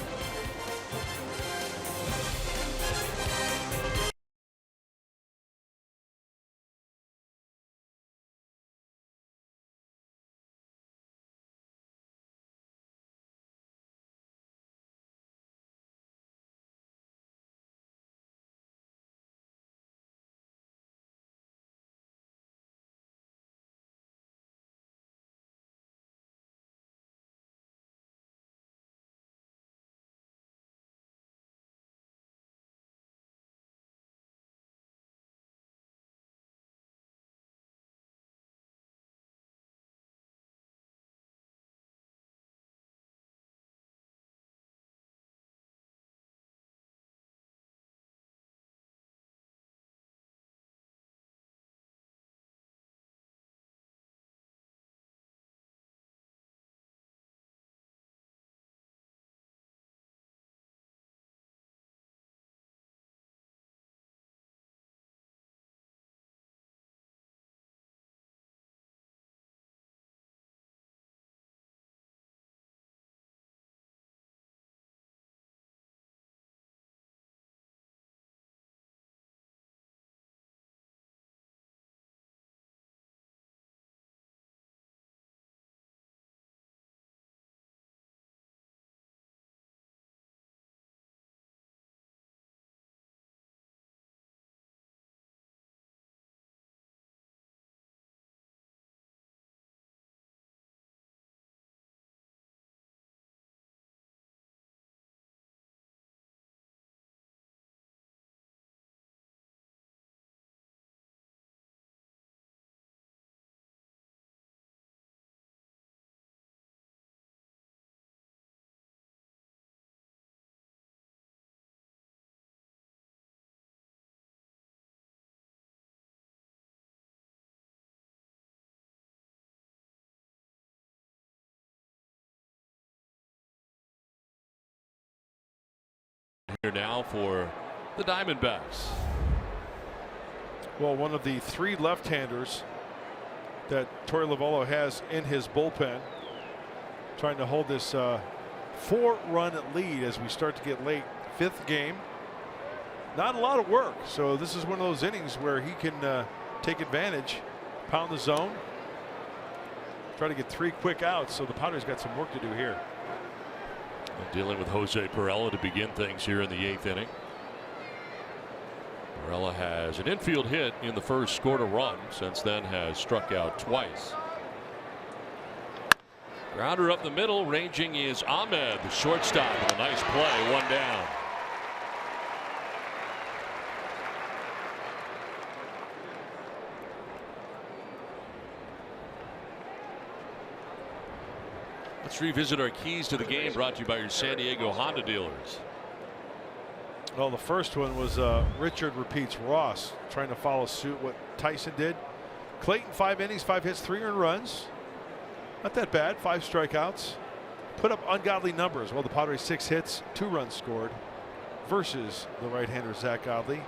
Here now for the Diamondbacks. Well, one of the 3 left-handers that Torey Lovullo has in his bullpen, trying to hold this 4-run lead as we start to get late. 5th game. Not a lot of work, so this is one of those innings where he can take advantage, pound the zone, try to get 3 quick outs. So the Padres got some work to do here. Dealing with Jose Perella to begin things here in the 8th inning. Perella has an infield hit in the first, scored a run. Since then has struck out twice. Grounder up the middle, ranging is Ahmed, the shortstop, with a nice play, 1 down. Let's revisit our keys to the game, brought to you by your San Diego Honda dealers. Well, the first one was Richard repeats Ross, trying to follow suit what Tyson did. Clayton, 5 innings, 5 hits, 3 earned runs. Not that bad, 5 strikeouts. Put up ungodly numbers. Well, the Padres 6 hits, 2 runs scored versus the right-hander Zach Godley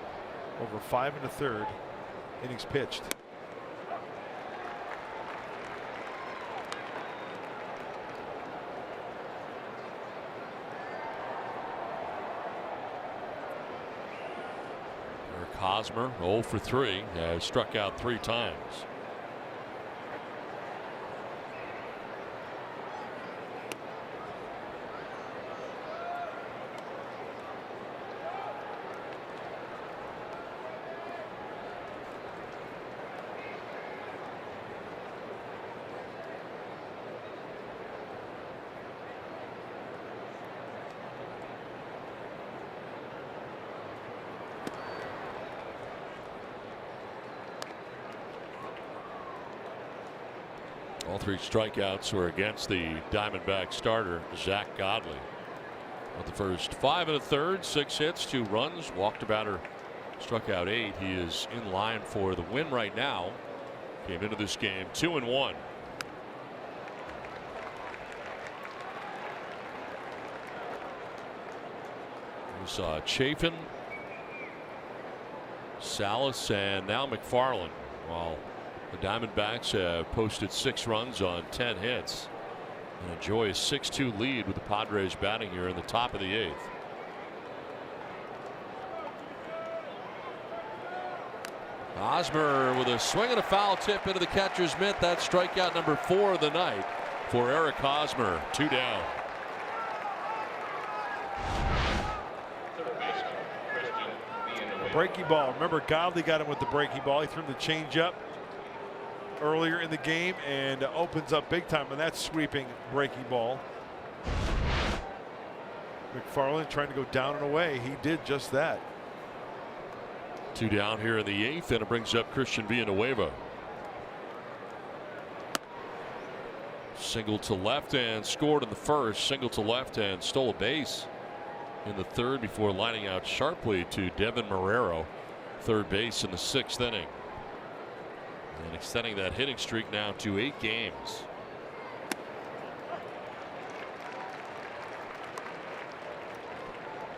over 5 1/3 innings pitched. Hosmer 0 for 3, has struck out 3 times. All 3 strikeouts were against the Diamondback starter, Zach Godley. With the first 5 1/3, 6 hits, 2 runs, walked a batter, struck out 8. He is in line for the win right now. Came into this game 2-1. We saw Chafin, Salas, and now McFarland. While the Diamondbacks have posted 6 runs on 10 hits and enjoy a 6-2 lead with the Padres batting here in the top of the 8th. Hosmer with a swing and a foul tip into the catcher's mitt. That's strikeout number 4 of the night for Eric Hosmer. 2 down. Breaky ball. Remember, Godley got him with the breaky ball. He threw him the changeup earlier in the game and opens up big time on that sweeping breaky ball. McFarland trying to go down and away. He did just that. 2 down here in the 8th, and it brings up Christian Villanueva. Single to left and scored in the first. Single to left and stole a base in the 3rd before lining out sharply to Devin Marrero, third base in the 6th inning. And extending that hitting streak now to 8 games.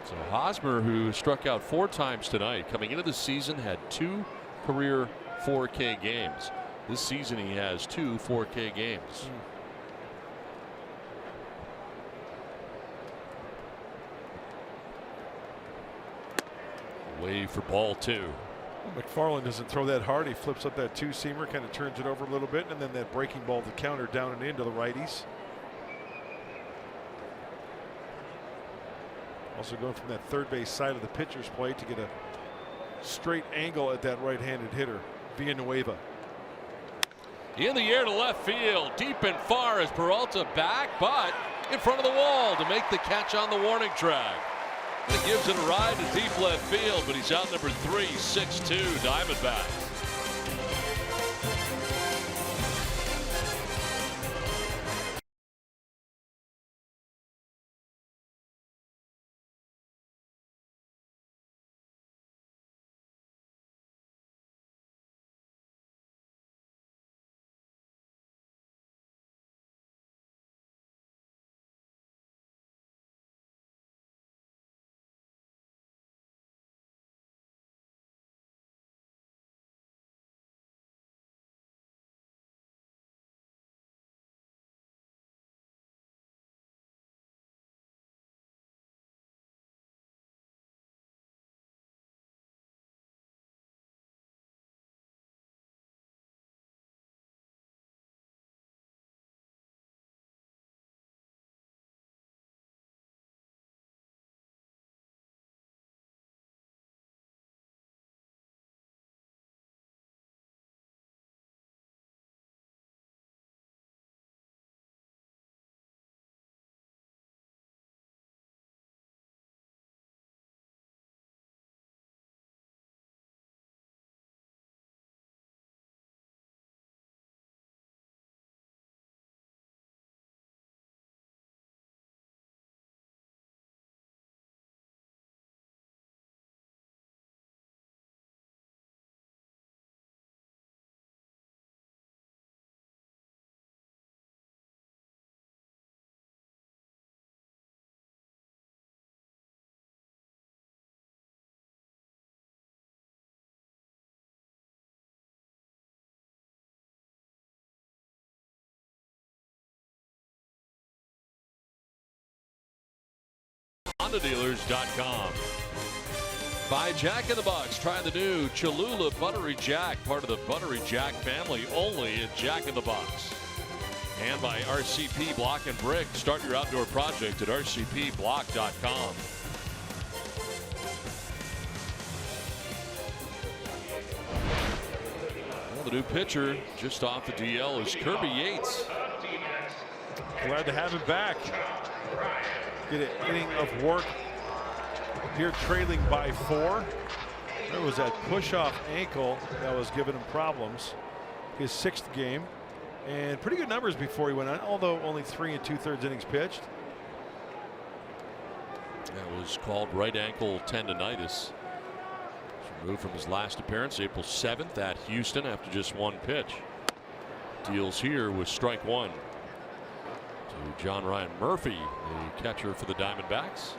So Hosmer, who struck out 4 times tonight, coming into the season had 2 career 4K games. This season he has 2 4K games. Way for ball 2. McFarland doesn't throw that hard. He flips up that 2-seamer, kind of turns it over a little bit, and then that breaking ball to counter down and into the righties. Also going from that third base side of the pitcher's plate to get a straight angle at that right-handed hitter, Villanueva. In the air to left field, deep and far is Peralta back, but in front of the wall to make the catch on the warning track. It gives it a ride to deep left field, but he's out number 3, 6-2 Diamondbacks. HondaDealers.com. By Jack in the Box, try the new Cholula Buttery Jack, part of the Buttery Jack family, only at Jack in the Box. And by RCP Block and Brick. Start your outdoor project at rcpblock.com. Well, the new pitcher just off the DL is Kirby Yates. Glad to have him back. Get an inning of work here, trailing by 4. There was that push-off ankle that was giving him problems. His 6th game, and pretty good numbers before he went on, although only 3 2/3 innings pitched. That was called right ankle tendonitis. He's removed from his last appearance April 7th at Houston after just 1 pitch. Deals here with strike 1 to John Ryan Murphy, the catcher for the Diamondbacks.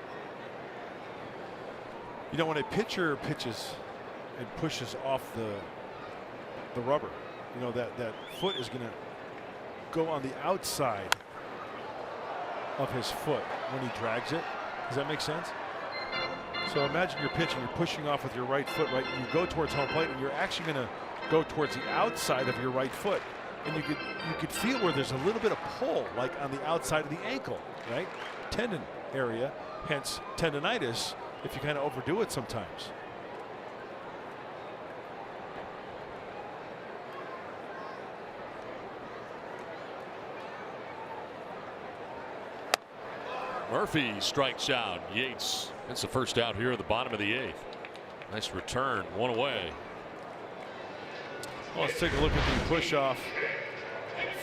You know, when a pitcher pitches and pushes off the rubber, you know, that foot is going to go on the outside of his foot when he drags it. Does that make sense? So imagine you're pitching, you're pushing off with your right foot, right? You go towards home plate, and you're actually going to go towards the outside of your right foot. And you could feel where there's a little bit of pull, like on the outside of the ankle, right? Tendon area, hence tendonitis, if you kind of overdo it sometimes. Murphy strikes out. Yates gets the first out here at the bottom of the 8th. Nice return, 1 away. Well, let's take a look at the push-off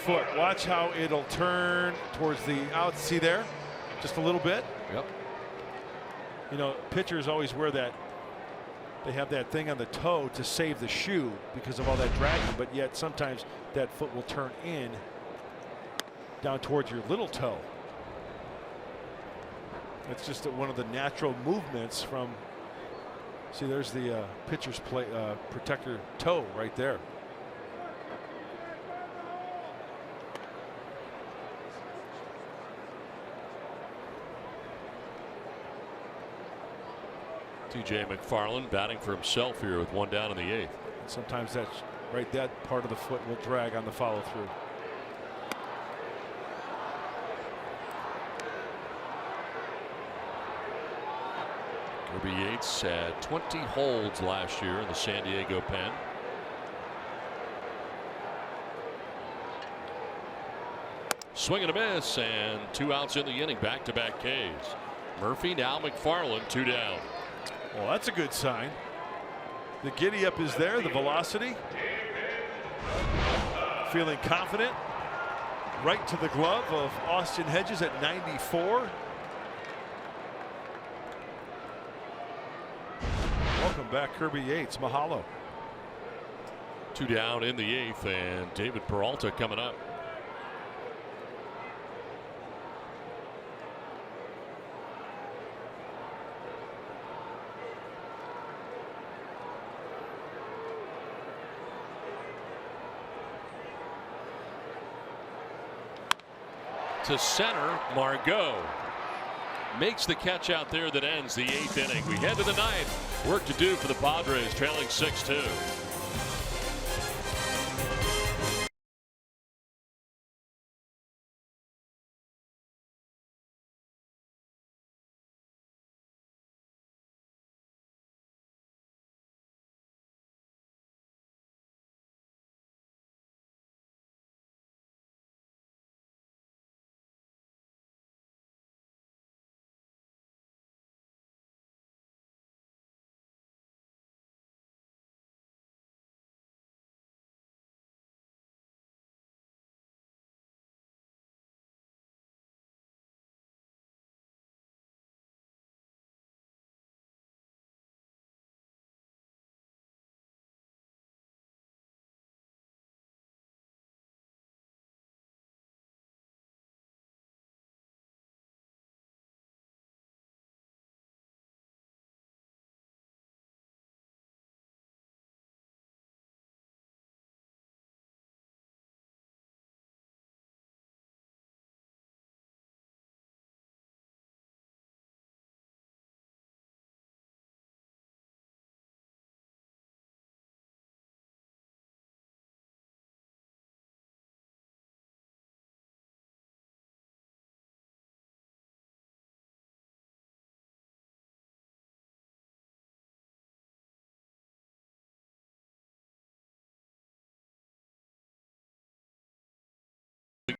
foot. Watch how it'll turn towards the out. See there? Just a little bit. Yep. You know, pitchers always wear that. They have that thing on the toe to save the shoe because of all that dragging, but yet sometimes that foot will turn in down towards your little toe. That's just one of the natural movements from. See, there's the pitcher's protector toe right there. TJ McFarland batting for himself here with 1 down in the 8th. And sometimes that's right. That part of the foot will drag on the follow through. Kirby Yates had 20 holds last year in the San Diego pen. Swing and a miss, and 2 outs in the inning. Back-to-back Ks. Murphy, now McFarland, 2 down. Well, that's a good sign. The giddy up is there, the velocity. Feeling confident. Right to the glove of Austin Hedges at 94. Welcome back, Kirby Yates. Mahalo. 2 down in the 8th, and David Peralta coming up. To center, Margot makes the catch out there that ends the 8th inning. We head to the 9th. Work to do for the Padres, trailing 6-2.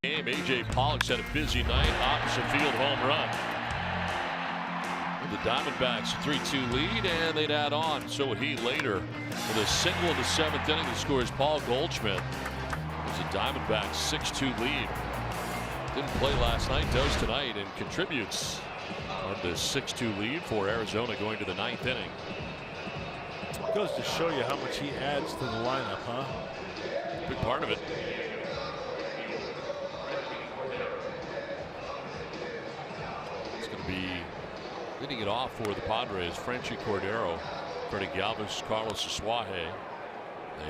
the game. A.J. Pollock's had a busy night. Opposite field home run. The Diamondbacks a 3-2 lead, and they'd add on. So would he later with a single in the 7th inning that scores Paul Goldschmidt. There's a Diamondbacks 6-2 lead. Didn't play last night, does tonight, and contributes on the 6-2 lead for Arizona going to the 9th inning. Goes to show you how much he adds to the lineup, huh? Big part of it. It's going to be leading it off for the Padres. Frenchy Cordero, Freddie Galvis, Carlos Asuaje.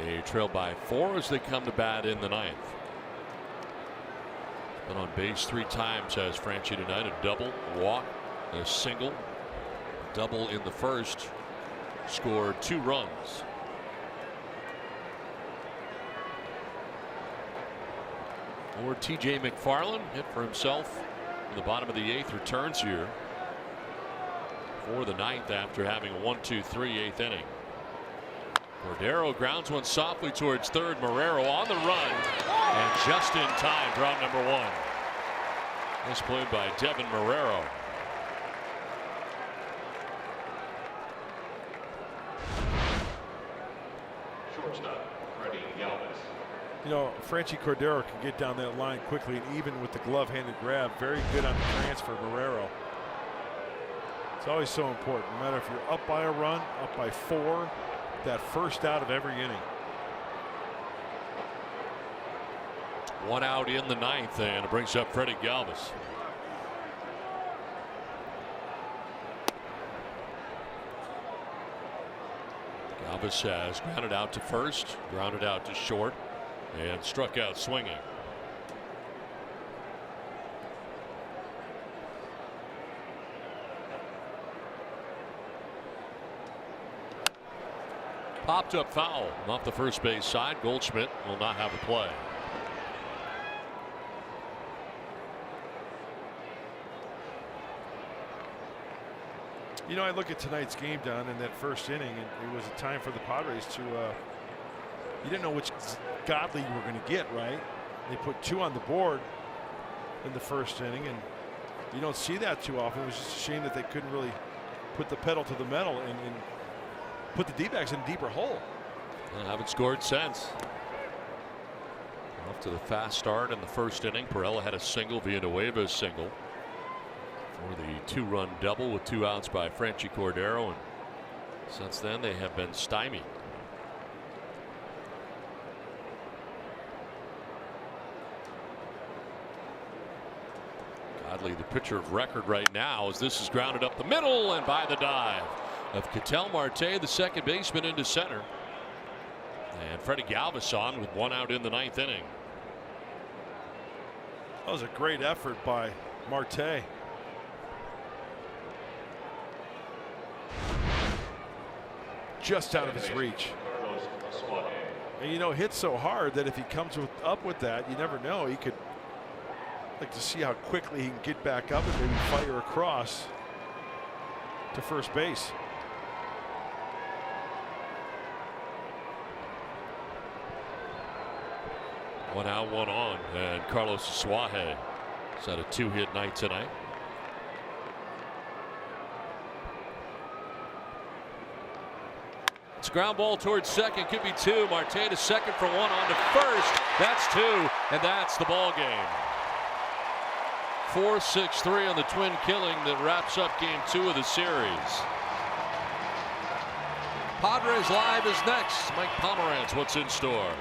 They trail by 4 as they come to bat in the 9th. Been on base 3 times has Frenchy tonight. A double, a walk, a single, a double in the first. Scored 2 runs. Or T.J. McFarland hit for himself in the bottom of the 8th. Returns here for the 9th after having a 1-2-3 8th inning. Cordero grounds one softly towards third. Marrero on the run and just in time. Drop number 1. This played by Devin Marrero. You know, Frenchy Cordero can get down that line quickly, and even with the glove-handed grab, very good on the transfer. Marrero. It's always so important. No matter if you're up by a run, up by 4, that first out of every inning. 1 out in the 9th, and it brings up Freddie Galvis. Galvis has grounded out to first, grounded out to short, and struck out swinging. Popped up foul off the first base side. Goldschmidt will not have a play. You know, I look at tonight's game, Don, in that first inning, and it was a time for the Padres to, you didn't know which Godley you were going to get, right? They put 2 on the board in the first inning, and you don't see that too often. It was just a shame that they couldn't really put the pedal to the metal and put the D-backs in a deeper hole. Well, haven't scored since. Off to the fast start in the first inning. Perella had a single, Villanueva's single. For the 2-run double with 2 outs by Frenchy Cordero, and since then they have been stymied. Godley, the pitcher of record right now, as this is grounded up the middle and by the dive of Ketel Marte, the second baseman, into center. And Freddie Galvis on with 1 out in the 9th inning. That was a great effort by Marte. Just out of his reach. And you know, hit so hard that if he comes up with that, you never know. He could like to see how quickly he can get back up and maybe fire across to first base. One out, 1 on, and Carlos Asuaje has had a 2-hit night tonight. It's a ground ball towards second, could be 2. Marte to second for 1, on to first. That's 2, and that's the ball game. 4-6-3 on the twin killing that wraps up game 2 of the series. Padres Live is next. Mike Pomerantz, what's in store?